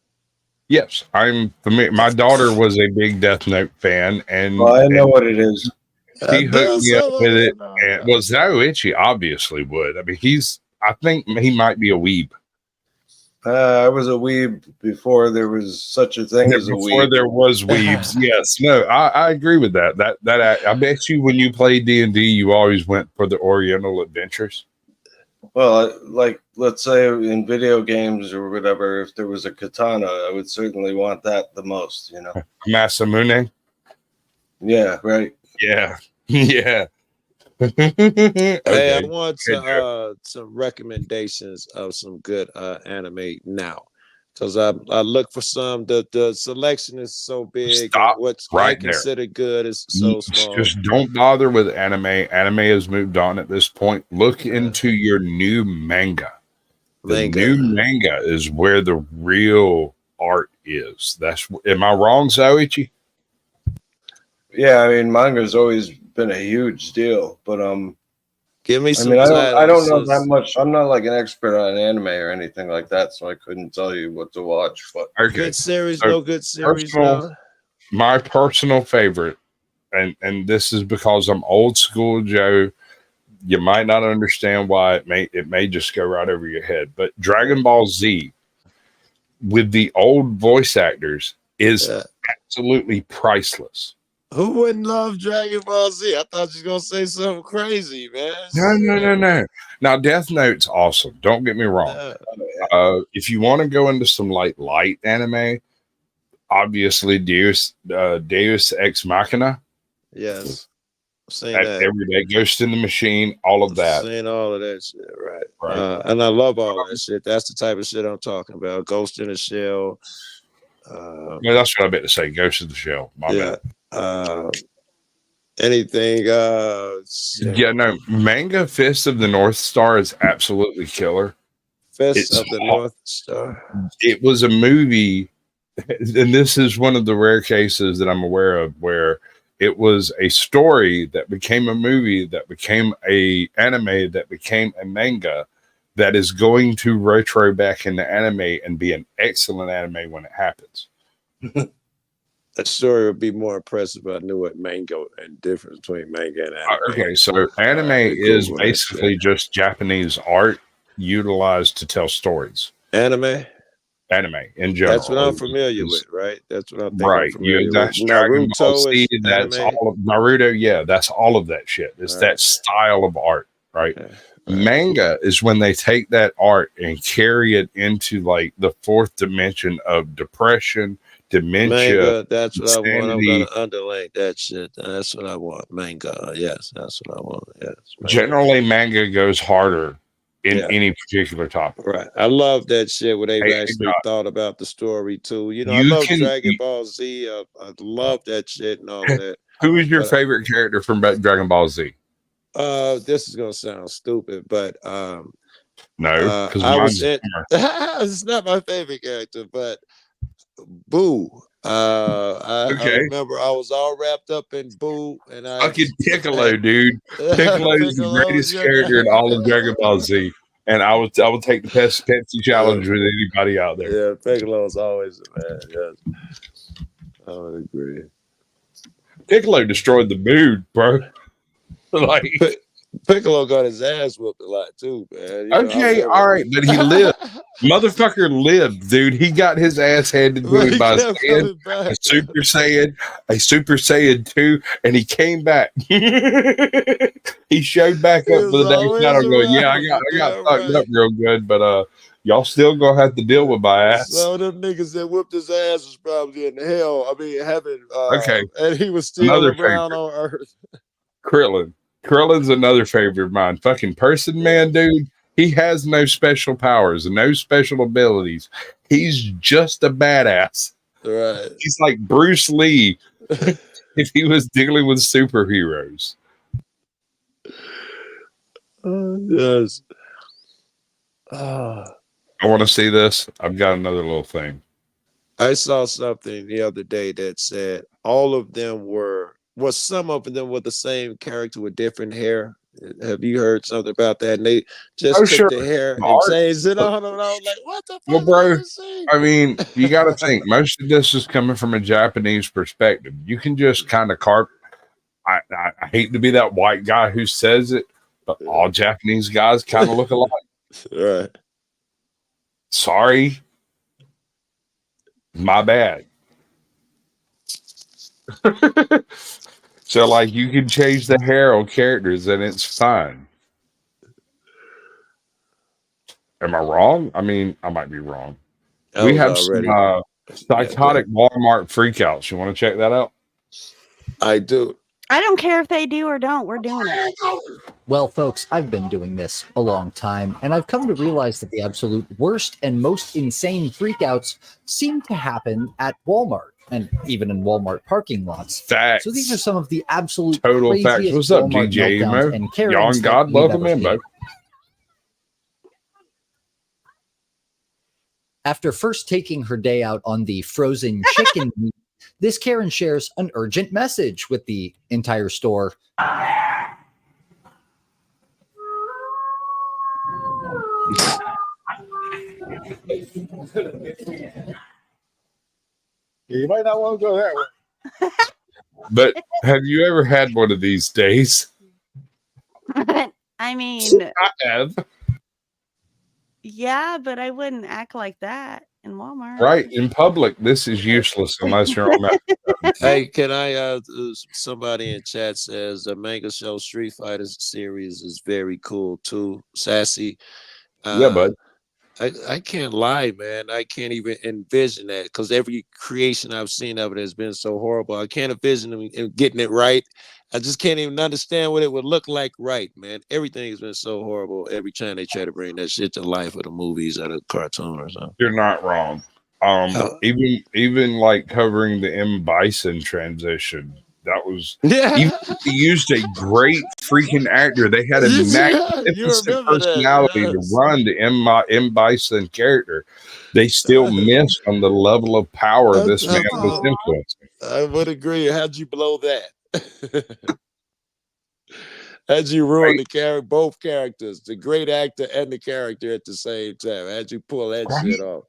Yes, I'm familiar. My daughter was a big Death Note fan, and I know what it is. She hooked me up with it. And Itchy obviously would. I mean, I think he might be a weeb. I was a weeb before there was such a thing as a Before weeb. there was weebs. Yes. No, I agree with that. I bet you when you played D&D, you always went for the Oriental adventures. Well, like let's say in video games or whatever, if there was a katana, I would certainly want that the most, you know. Masamune. Yeah, right. Yeah. Yeah. Hey, I Okay. want some recommendations of some good anime now. Because I look for some. The selection is so big, and Stop what I right there. consider good is so small. Just don't bother with anime. Anime has moved on at this point. Look into your new manga. The new manga is where the real art is. Am I wrong, Zoichi? Yeah, I mean, manga's always been a huge deal, but give me I some mean, I don't know that titles. much. I'm not like an expert on anime or anything like that, so I couldn't tell you what to watch. But Okay. Good series, So no good series now. my personal favorite, and this is because I'm old school Joe. You might not understand why it may just go right over your head, but Dragon Ball Z with the old voice actors is absolutely priceless. who wouldn't love Dragon Ball Z? I thought you was gonna say something crazy, man. No. Now, Death Note's awesome. Don't get me wrong. If you want to go into some light anime, obviously Deus Ex Machina. Yes. Seen That that. Everyday Ghost in the Machine, all of that. Seen all of that shit, right? And I love all that shit. That's the type of shit I'm talking about. Ghost in the Shell. No, that's what I meant to say. Ghost in the Shell. My bad. Anything Yeah, no, manga Fist of the North Star is absolutely killer. Fist of the North Star. It was a movie, and this is one of the rare cases that I'm aware of where it was a story that became a movie, that became a anime, that became a manga, that is going to retro back into anime and be an excellent anime when it happens. That story would be more impressive if I knew what manga and difference between manga and anime. Okay, so anime is basically just Japanese art utilized to tell stories. Anime in general. That's what I'm familiar with, right? That's what I'm thinking. Right. That's Dragon Ball Z. That's anime. all of Naruto. Yeah, that's all of that shit. It's that style of art, right? Manga is when they take that art and carry it into like the fourth dimension of depression, dementia. Manga, that's what insanity. I want. I'm gonna underline that shit. That's what I want. Manga. Yes, that's what I want. Yes. Manga. Generally, manga goes harder in any particular topic. Right. I love that shit where they've actually thought about the story too. You know, I love Dragon Ball Z. I love that shit and all of that. Who is your favorite character from Dragon Ball Z? This is gonna sound stupid, but no, because I was in. It's not my favorite character, but Boo. I remember I was all wrapped up in Boo, and I fucking Piccolo, dude. Piccolo is the greatest character in all of Dragon Ball Z, and I would take the Pepsi challenge with anybody out there. Yeah, Piccolo is always the man. Yes, I would agree. Piccolo destroyed the mood, bro. Like Piccolo got his ass whooped a lot too, man. All right, but he lived. Motherfucker lived, dude. He got his ass handed to him by a Super Saiyan 2, and he came back. He showed back up for the next time. I'm going, yeah, I got fucked up real good, but y'all still gonna have to deal with my ass. Some of them niggas that whooped his ass was probably in hell. I mean, heaven. And he was still around on Earth. Krillin's another favorite of mine. Fucking person, man, dude. He has no special powers and no special abilities. He's just a badass. Right. He's like Bruce Lee if he was dealing with superheroes. Yes. I want to see this. I've got another little thing. I saw something the other day that said all of them some of them were the same character with different hair. Have you heard something about that? And they just took the hair and changed it on them. And I was like, what the fuck? Well, bro, I mean, you got to think most of this is coming from a Japanese perspective. You can just kind of carve. I hate to be that white guy who says it, but all Japanese guys kind of look alike. Right. Sorry. My bad. So, like, you can change the hair on characters and it's fine. Am I wrong? I mean, I might be wrong. I We was have some already. psychotic Walmart freakouts. You want to check that out? I do. I don't care if they do or don't. We're doing it. Well, folks, I've been doing this a long time, and I've come to realize that the absolute worst and most insane freakouts seem to happen at Walmart, and even in Walmart parking lots. Facts. So these are some of the absolute Total craziest facts. What's up, Walmart DJ meltdowns Emo? and Karens Yon that God, you've welcome ever in, seen. bud. After first taking her day out on the frozen chicken meat, this Karen shares an urgent message with the entire store. You might not want to go that way. But have you ever had one of these days? I mean, I have. yeah, but I wouldn't act like that in Walmart. Right. In public, this is useless unless you're on that. Hey, can I? Somebody in chat says the Manga Show Street Fighter series is very cool too. Sassy. Yeah, bud. I can't lie, man. I can't even envision that because every creation I've seen of it has been so horrible. I can't envision them getting it right. I just can't even understand what it would look like right, man. Everything has been so horrible every time they try to bring that shit to life of the movies or the cartoon or something. You're not wrong. Even like covering the M. Bison transition. That was even if they used a great freaking actor. They had a magnificent personality to run the M. Bison character. They still missed on the level of power this man was influencing. I would agree. How'd you blow that? How'd you ruin the both characters, the great actor and the character at the same time? How'd you pull that shit off?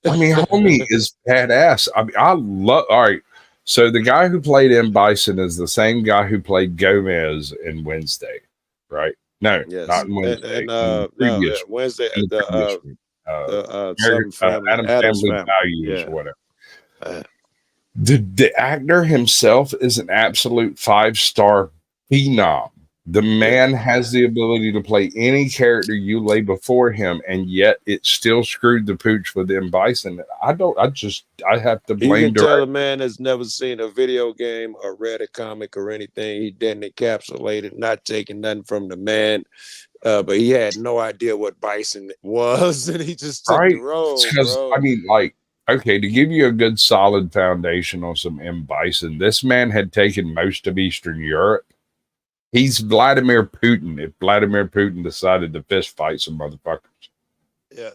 I mean, homie is badass. I mean, I love. All right. So the guy who played M. Bison is the same guy who played Gomez in Wednesday, right? No, Yes. not in Wednesday. And in previous, Wednesday, in the previous week. Adam Addams Family Family. Values Yeah. or whatever. The actor himself is an absolute 5-star phenom. The man has the ability to play any character you lay before him, and yet it still screwed the pooch with M. Bison. I have to You blame can tell a director. man has never seen a video game or read a comic or anything. He didn't encapsulate it, not taking nothing from the man. But he had no idea what Bison was, and he just took the role. Because, Bro. I mean, like, okay, to give you a good solid foundation on some M. Bison, this man had taken most of Eastern Europe. He's Vladimir Putin. If Vladimir Putin decided to fist fight some motherfuckers. Yeah.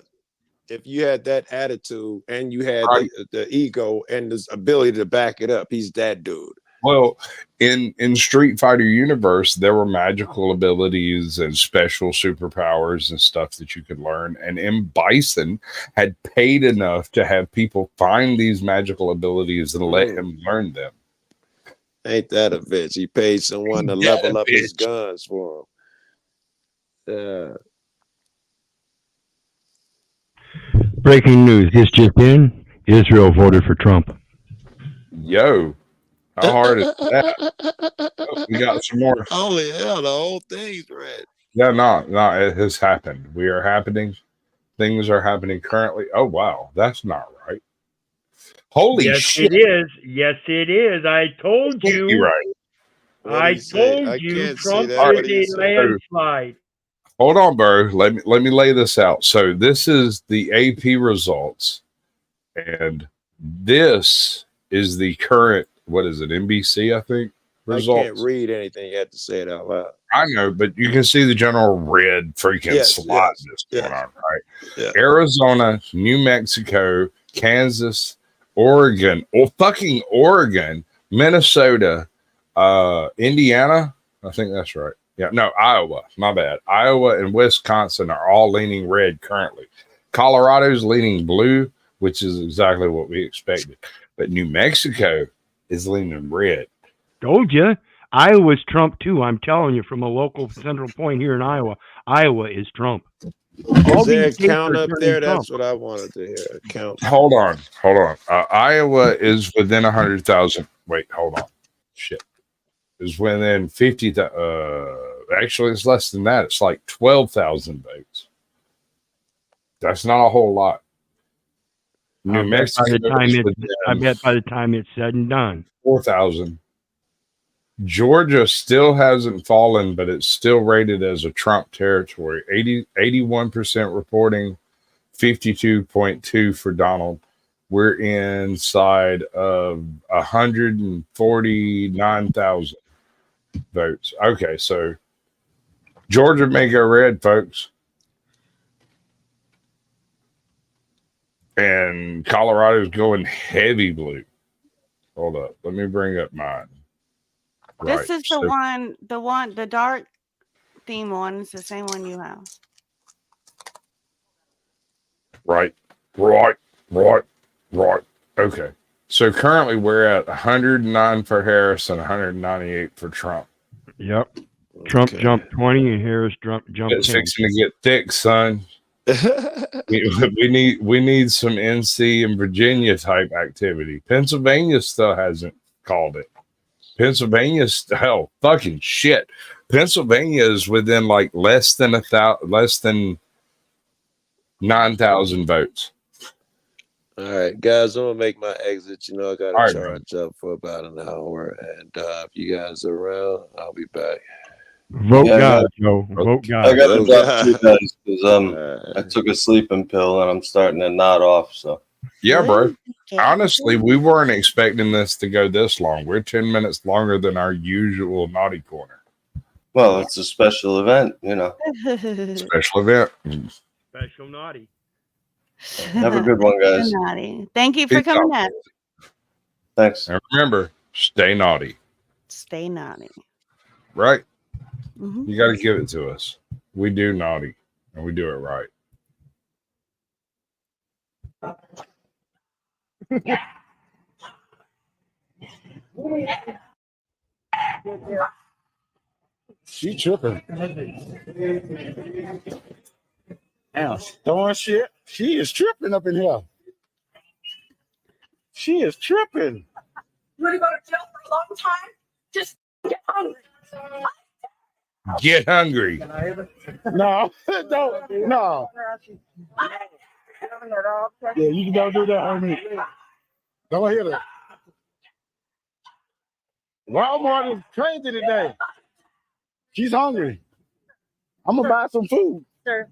If you had that attitude and you had Right. the ego and the ability to back it up, he's that dude. Well, in Street Fighter universe, there were magical abilities and special superpowers and stuff that you could learn. And M. Bison had paid enough to have people find these magical abilities and let him learn them. Ain't that a bitch? He paid someone to Ain't level that a up his bitch? guns for him. Breaking news. This just in. Israel voted for Trump. Yo, how hard is that? Oh, we got some more. Holy hell, the whole thing's red. Yeah, no, it has happened. We are happening. Things are happening currently. Oh, wow. That's not right. Holy yes, shit. it is. Yes, it is. I told you. You're right. I told you Trump is a landslide. Hold on, bro. Let me lay this out. So this is the AP results, and this is the current. What is it? NBC, I think. Results. I can't read anything. You have to say it out loud. I know, but you can see the general red freaking slot that's going on, right? Yeah. Arizona, New Mexico, Kansas, Oregon, fucking Oregon, Minnesota, Indiana. I think that's right. Yeah, no, Iowa. My bad. Iowa and Wisconsin are all leaning red currently. Colorado's leaning blue, which is exactly what we expected. But New Mexico is leaning red. Told you. Iowa's Trump too. I'm telling you, from a local central point here in Iowa, Iowa is Trump. All Is there a these states count are up turning there? Trump. That's what I wanted to hear. A count. Hold on. Iowa is within 100,000. Wait, hold on. Shit. Is within 50. Actually, it's less than that. It's like 12,000 votes. That's not a whole lot. New Mexico is I within bet by the time it's said and done. 4,000. Georgia still hasn't fallen, but it's still rated as a Trump territory. 81% reporting, 52.2 for Donald. We're inside of 149,000 votes. Okay, so Georgia may go red, folks. And Colorado's going heavy blue. Hold up. Let me bring up mine. This is the dark theme one is the same one you have. Right. Okay. So currently we're at 109 for Harris and 198 for Trump. Yep. Trump jumped 20 and Harris jumped It's 10. fixing to get thick, son. we need some NC and Virginia type activity. Pennsylvania still hasn't called it. Pennsylvania's fucking shit. Pennsylvania is within like less than 9,000 votes. All right, guys, I'm gonna make my exit. You know, I got to All right, charge up for about an hour, and if you guys are around, I'll be back. Vote God, Joe. Vote God. I got to Vote drop God. you guys because I took a sleeping pill and I'm starting to nod off. So Yeah, bro. Honestly, we weren't expecting this to go this long. We're 10 minutes longer than our usual naughty corner. well, it's a special event, you know. Special event. Special naughty. Have a good one, guys. Naughty. Thank you for Peace coming out. up. Thanks. And remember, stay naughty. Stay naughty. Right? Mhm. You got to give it to us. We do naughty, and we do it right. She tripping. Damn, throwing shit. She is tripping up in here. She is tripping. You want to go to jail for a long time? Just get hungry. Get hungry. No, don't. No. Yeah, you don't do that on me. Don't hit her. Walmart is crazy today. She's hungry. I'm gonna buy some food. Sure.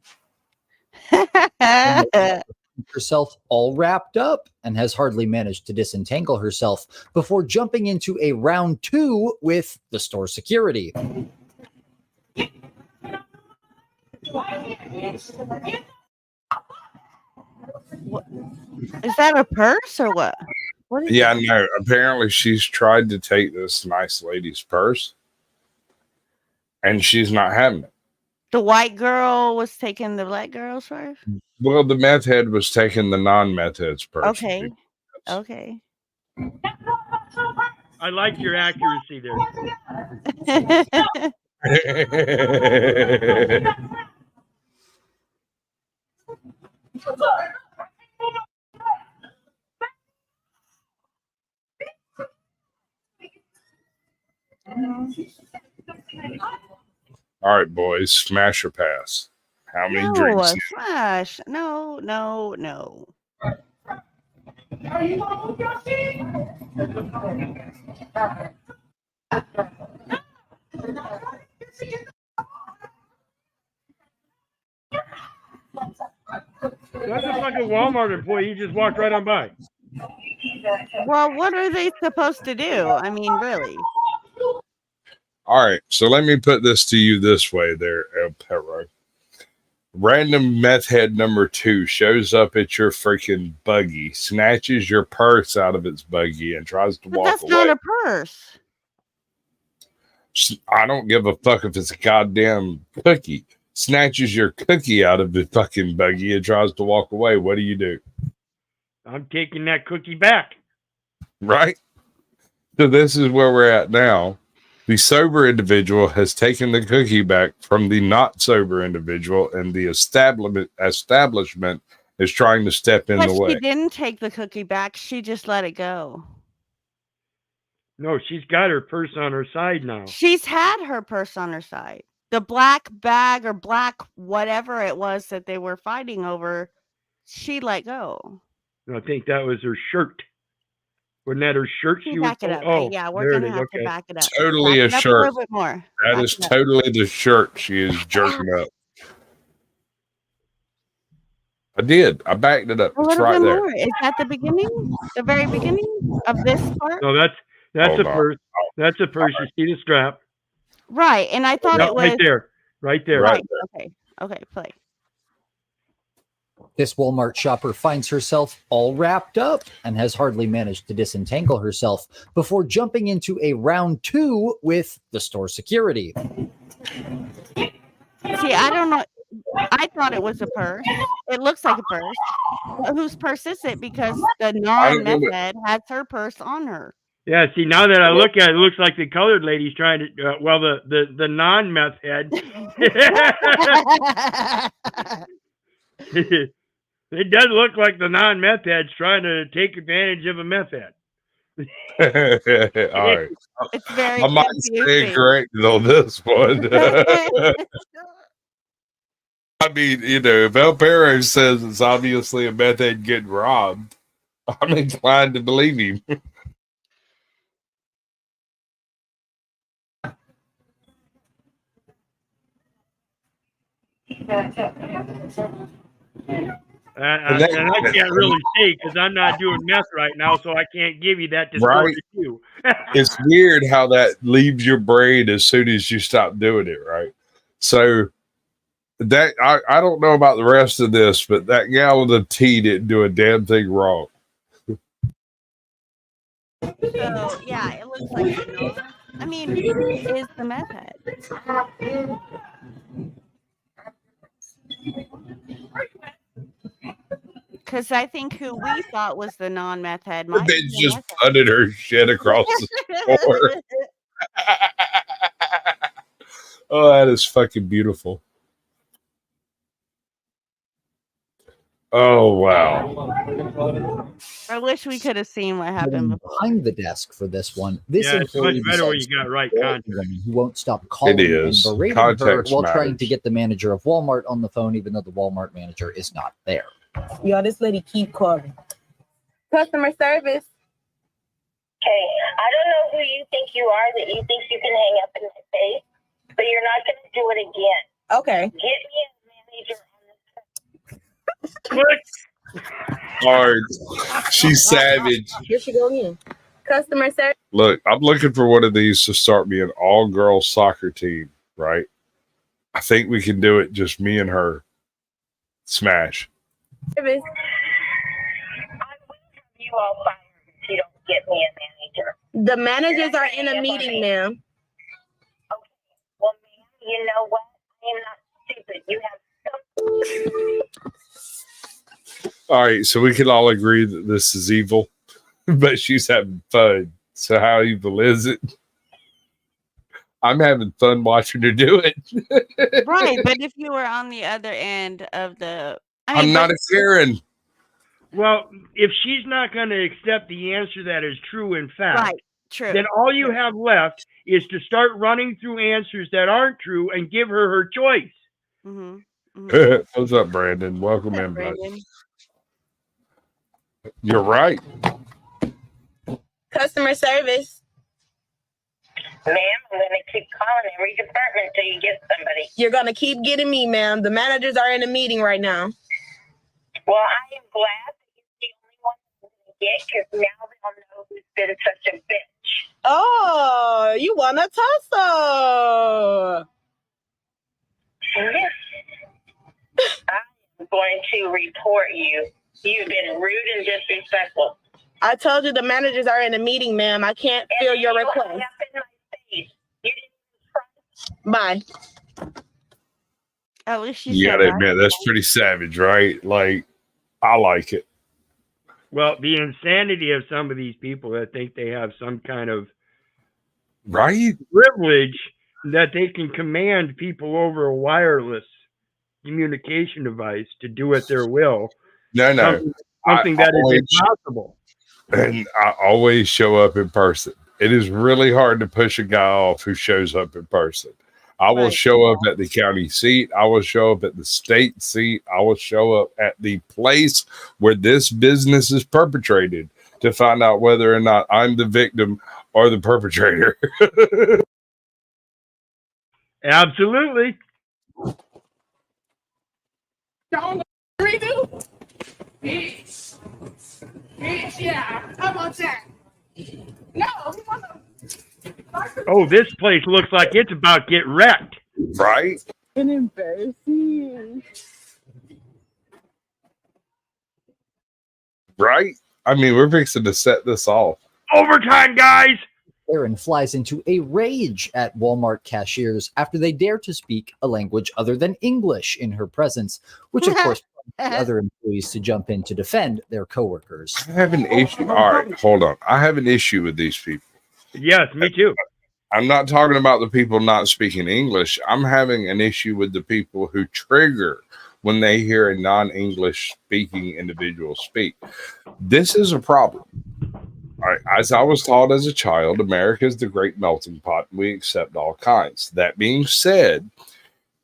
Herself all wrapped up and has hardly managed to disentangle herself before jumping into a round 2 with the store security. Is that a purse or what? What is Yeah, it? no. Apparently, she's tried to take this nice lady's purse, and she's not having it. The white girl was taking the black girl's purse? Well, the meth head was taking the non-meth head's purse. Okay. Okay. I like your accuracy there. All right, boys, smash or pass. How many No, drinks? smash. No, no, no. That's a fucking Walmart employee. He just walked right on by. Well, what are they supposed to do? I mean, really. All right, so let me put this to you this way there, El Perro. Random meth head number 2 shows up at your freaking buggy, snatches your purse out of its buggy, and tries to But walk that's away. not a purse. I don't give a fuck if it's a goddamn cookie. Snatches your cookie out of the fucking buggy and tries to walk away. What do? I'm taking that cookie back. Right? So this is where we're at now. The sober individual has taken the cookie back from the not sober individual, and the establishment is trying to step in But the she way. didn't take the cookie back. She just let it go. No, she's got her purse on her side now. She's had her purse on her side. The black bag or black whatever it was that they were fighting over, she let go. I think that was her shirt. Wasn't that her shirt Can she you was back it up? Oh, Yeah, we're there it gonna is. have to Okay. back it up. Totally Back a it up a shirt. little bit more. That Back is it up. totally the shirt she is jerking up. I did. I backed it up. A It's little right bit there. more. Is that the beginning? The very beginning of this part? No, that's Hold a on. purse. That's a purse. You see the strap? Right, and I thought Yep, it was right there. Right there. right. Okay, play. This Walmart shopper finds herself all wrapped up and has hardly managed to disentangle herself before jumping into a round 2 with the store security. See, I don't know. I thought it was a purse. It looks like a purse. But whose purse is it? Because the non-meth head has her purse on her. Yeah, see, now that I look at it, it looks like the colored lady's trying to, the non-meth head. It does look like the non-meth head's trying to take advantage of a meth head. All right. It's very I might stand corrected on this one. I mean, if El Perro says it's obviously a meth head getting robbed, I'm inclined to believe him. And I can't really say because I'm not doing meth right now, so I can't give you that distorted view. It's weird how that leaves your brain as soon as you stop doing it, right? So that I don't know about the rest of this, but that gallon of tea didn't do a damn thing wrong. So yeah, it looks like the non. I mean, who is the meth head? Because I think who we thought was the non-meth head might The be bitch the just meth head. punted her shit across the floor. Oh, that is fucking beautiful. Oh, wow. I wish we could have seen what happened Hidden before. behind the desk for this one. This Yeah, it's much employee better when decides you got to right bully context. the woman who won't stop calling It is. and berating her Context while trying matters. to get the manager of Walmart on the phone, even though the Walmart manager is not there. Y'all, this lady keep calling. Customer service. Okay, I don't know who you think you are that you think you can hang up in my face, but you're not going to do it again. Okay. Get me a manager on this. Hard. She's savage. Here she go again. Customer service. Look, I'm looking for one of these to start me an all-girls soccer team, right? I think we can do it, just me and her. Smash. Service. You all fired if you don't get me a manager. The managers are in a meeting, ma'am. Well, ma'am, you know what? I am not stupid. You have All right, so we can all agree that this is evil, but she's having fun. So how evil is it? I'm having fun watching her do it. Right, but if you were on the other end of the, I'm not a Karen. Well, if she's not going to accept the answer that is true in fact, Right, true. then all you have left is to start running through answers that aren't true and give her choice. Mm-hmm. What's up, Brandon? Welcome in, bud. Brandon. You're right. Customer service. Ma'am, I'm going to keep calling every department until you get somebody. You're gonna keep getting me, ma'am. The managers are in a meeting right now. Well, I am glad that you're the only one I'm going to get because now they'll know who's been such a bitch. Oh, you want a tussle? Yes. I'm going to report you. You've been rude and disrespectful. I told you the managers are in a meeting, ma'am. I can't fill your request. Bye. At least she You said gotta that. admit, that's pretty savage, right? Like, I like it. Well, the insanity of some of these people that think they have some kind of Right? Privilege that they can command people over a wireless communication device to do at their will. No. Something that is impossible. And I always show up in person. It is really hard to push a guy off who shows up in person. I will show up at the county seat. I will show up at the state seat. I will show up at the place where this business is perpetrated to find out whether or not I'm the victim or the perpetrator. Absolutely. Don't redo. Bitch. Bitch, yeah. How about that? No, we want to. Oh, this place looks like it's about to get wrecked. Right? And embarrassing. Right? I mean, we're fixing to set this off. Overtime, guys! Aaron flies into a rage at Walmart cashiers after they dare to speak a language other than English in her presence, which of course prompts the other employees to jump in to defend their coworkers. I have an issue. All right, hold on. I have an issue with these people. Yes, me too. I'm not talking about the people not speaking English. I'm having an issue with the people who trigger when they hear a non-English speaking individual speak. This is a problem. All right, as I was taught as a child, America is the great melting pot, and we accept all kinds. That being said,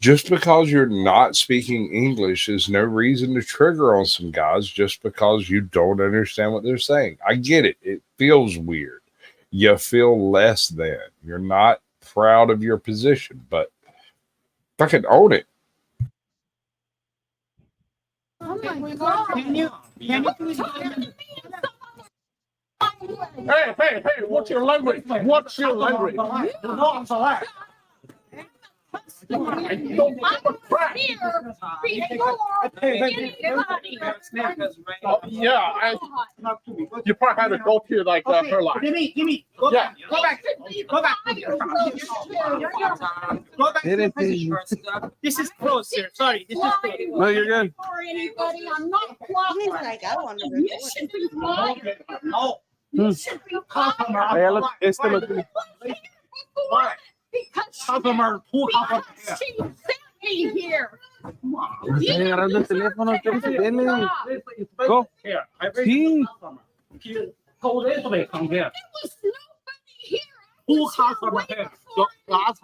just because you're not speaking English is no reason to trigger on some guys just because you don't understand what they're saying. I get it. It feels weird. You feel less than. You're not proud of your position, but fucking own it. Oh my God. Can you please Hey, what's your language? What's your language? Yeah, you probably had to go to like her line. Give me. Go back. Go back. This is close, sir. Sorry, this is close. No, you're good. I'm not He's like, I want to record. No. Customer, she sent me here. Agarrando el teléfono, ¿qué se tiene? Go. Sí.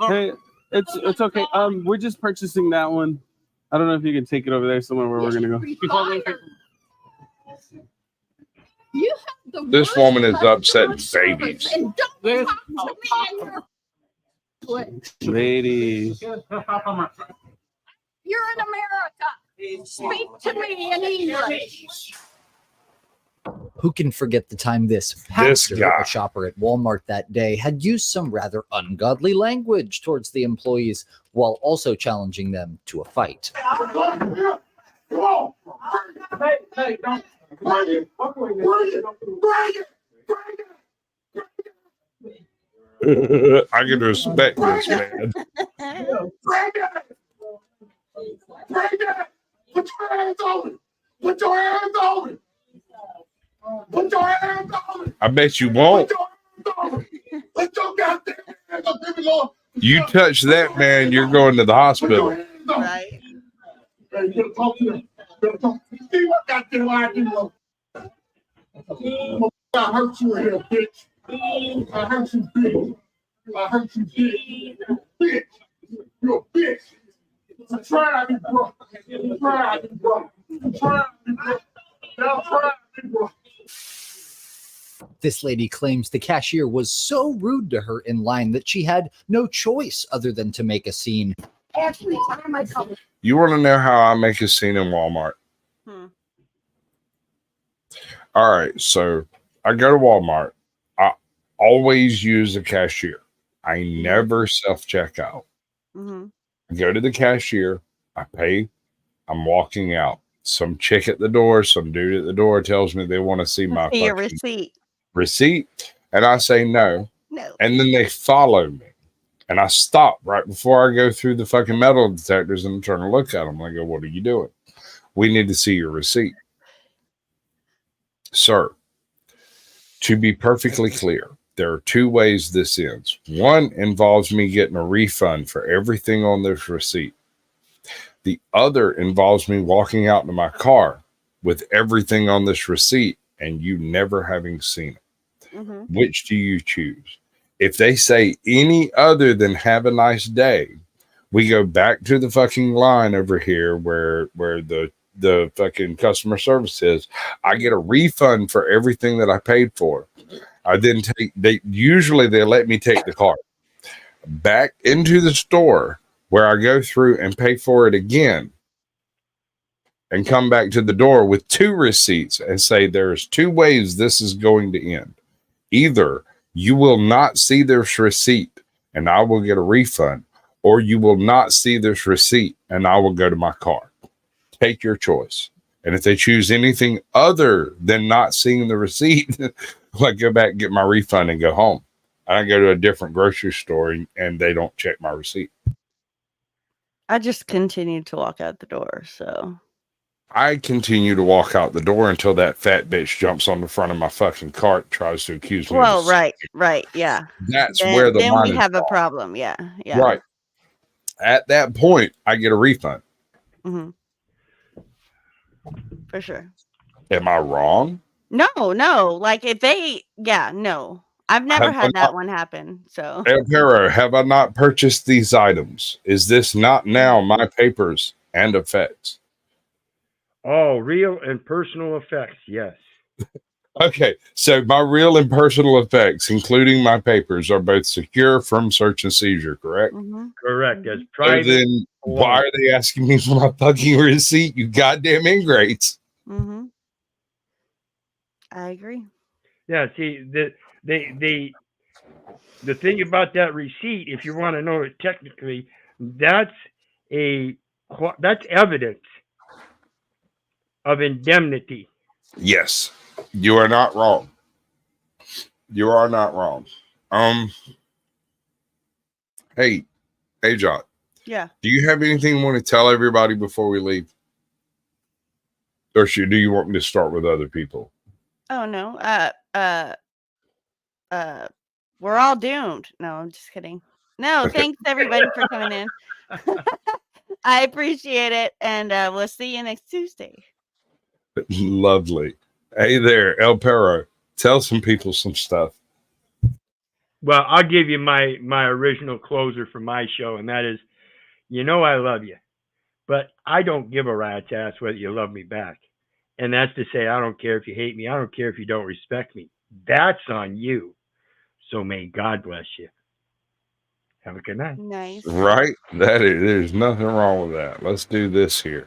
Hey, it's okay. We're just purchasing that one. I don't know if you can take it over there somewhere where we're gonna go. You have the This woman is upsetting babies. and don't talk to me in your Lady. You're in America. Speak to me in English. Who can forget the time this pastor, a shopper at Walmart that day, had used some rather ungodly language towards the employees while also challenging them to a fight. Hey, don't. I can respect this, man. Put your hands on it. Put your hands on it. Put your hands on it. I bet you won't. Put your goddamn hands on it. You touch that, man, you're going to the hospital. Right. Hey, you talk to them. See what goddamn I do. I hurt you here, bitch. I hurt you, bitch. I hurt you, bitch. Bitch. You're a bitch. I'm trying to be bro. I'm trying to be bro. I'm trying to be bro. I'm trying to be bro. This lady claims the cashier was so rude to her in line that she had no choice other than to make a scene. Every time I come. You want to know how I make a scene in Walmart? All right, so I go to Walmart. I always use the cashier. I never self-check out. I go to the cashier. I pay. I'm walking out. Some chick at the door, some dude at the door tells me they want to see my Your fucking receipt. And I say no. No. And then they follow me. And I stop right before I go through the fucking metal detectors and I'm trying to look at them. I go, what are you doing? We need to see your receipt. Sir, to be perfectly clear, there are two ways this ends. One involves me getting a refund for everything on this receipt. The other involves me walking out to my car with everything on this receipt and you never having seen it. Mm-hmm. Which do you choose? If they say any other than have a nice day, we go back to the fucking line over here where the fucking customer service is. I get a refund for everything that I paid for. I then they let me take the card back into the store where I go through and pay for it again and come back to the door with two receipts and say, there's two ways this is going to end. Either you will not see this receipt and I will get a refund, or you will not see this receipt and I will go to my car. Take your choice. And if they choose anything other than not seeing the receipt, I go back and get my refund and go home. I go to a different grocery store and they don't check my receipt. I just continued to walk out the door. So I continue to walk out the door until that fat bitch jumps on the front of my fucking cart and tries to accuse me. Well, right, yeah. That's where the then line we is have a drawn. problem. Yeah. Right. At that point, I get a refund. Mm-hmm. For sure. Am I wrong? No. Like if they, no. I've never had that one happen. So El Perro, have I not purchased these items? Is this not now my papers and effects? Oh, real and personal effects. Yes. Okay, so my real and personal effects, including my papers, are both secure from search and seizure, correct? Mm-hmm. Correct. As So private. then why are they asking me for my fucking receipt, you goddamn ingrates? Mm-hmm. I agree. Yeah, see, the thing about that receipt, if you want to know it technically, that's evidence of indemnity. Yes, you are not wrong. You are not wrong. Hey, John. Yeah. Do you have anything you want to tell everybody before we leave? Or do you want me to start with other people? Oh no. We're all doomed. No, I'm just kidding. No, Okay. thanks everybody for coming in. I appreciate it, and we'll see you next Tuesday. Lovely. Hey there, El Perro. Tell some people some stuff. Well, I'll give you my original closer for my show, and that is, I love you, but I don't give a rat's ass whether you love me back. And that's to say, I don't care if you hate me. I don't care if you don't respect me. That's on you. So may God bless you. Have a good night. Nice. Right? There's nothing wrong with that. Let's do this here.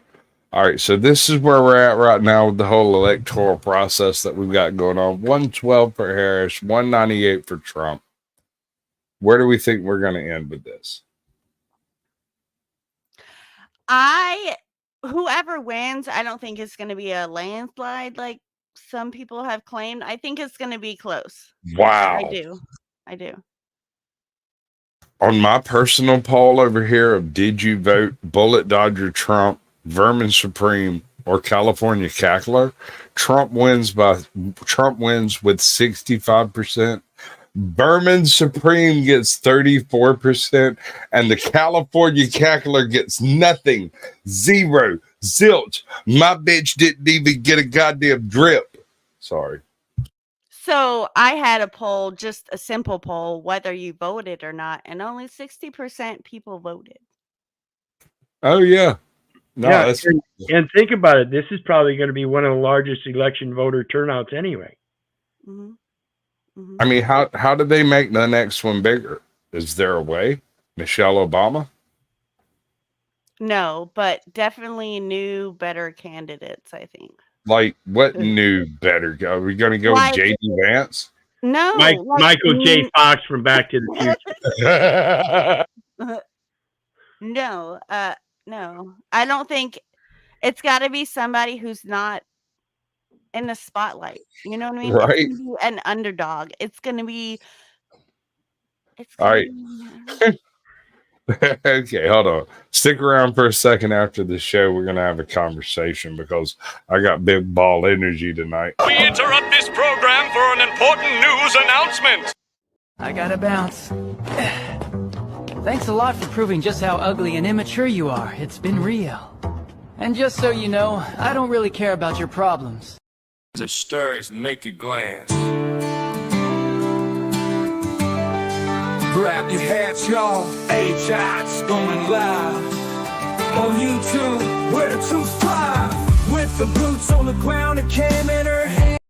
All right, so this is where we're at right now with the whole electoral process that we've got going on. 112 for Harris, 198 for Trump. Where do we think we're going to end with this? Whoever wins, I don't think it's going to be a landslide like some people have claimed. I think it's going to be close. Wow. I do. On my personal poll over here of did you vote Bullet Dodger Trump, Vermin Supreme, or California Cackler, Trump wins with 65%. Vermin Supreme gets 34%, and the California Cackler gets nothing. Zero. Zilch. My bitch didn't even get a goddamn drip. Sorry. So I had a poll, just a simple poll, whether you voted or not, and only 60% people voted. Oh, yeah. No, yeah, and think about it. This is probably going to be one of the largest election voter turnouts anyway. Mm-hmm. Mm-hmm. I mean, how did they make the next one bigger? Is there a way? Michelle Obama? No, but definitely new, better candidates, I think. Like, what new better? Are we going to go with J.D. Vance? No. Michael J. Fox from Back to the Future. No. No. I don't think it's got to be somebody who's not in the spotlight. You know what I mean? Right. It's gonna be an underdog. It's gonna be. All right. Okay, hold on. Stick around for a second after the show. We're going to have a conversation because I got big ball energy tonight. We interrupt this program for an important news announcement. I gotta bounce. Thanks a lot for proving just how ugly and immature you are. It's been real. And just so you know, I don't really care about your problems. The stirs make you glance. Grab your hats, y'all. H.I.'s going live on YouTube. Where the 2-5 with the boots on the ground and cam in her hand.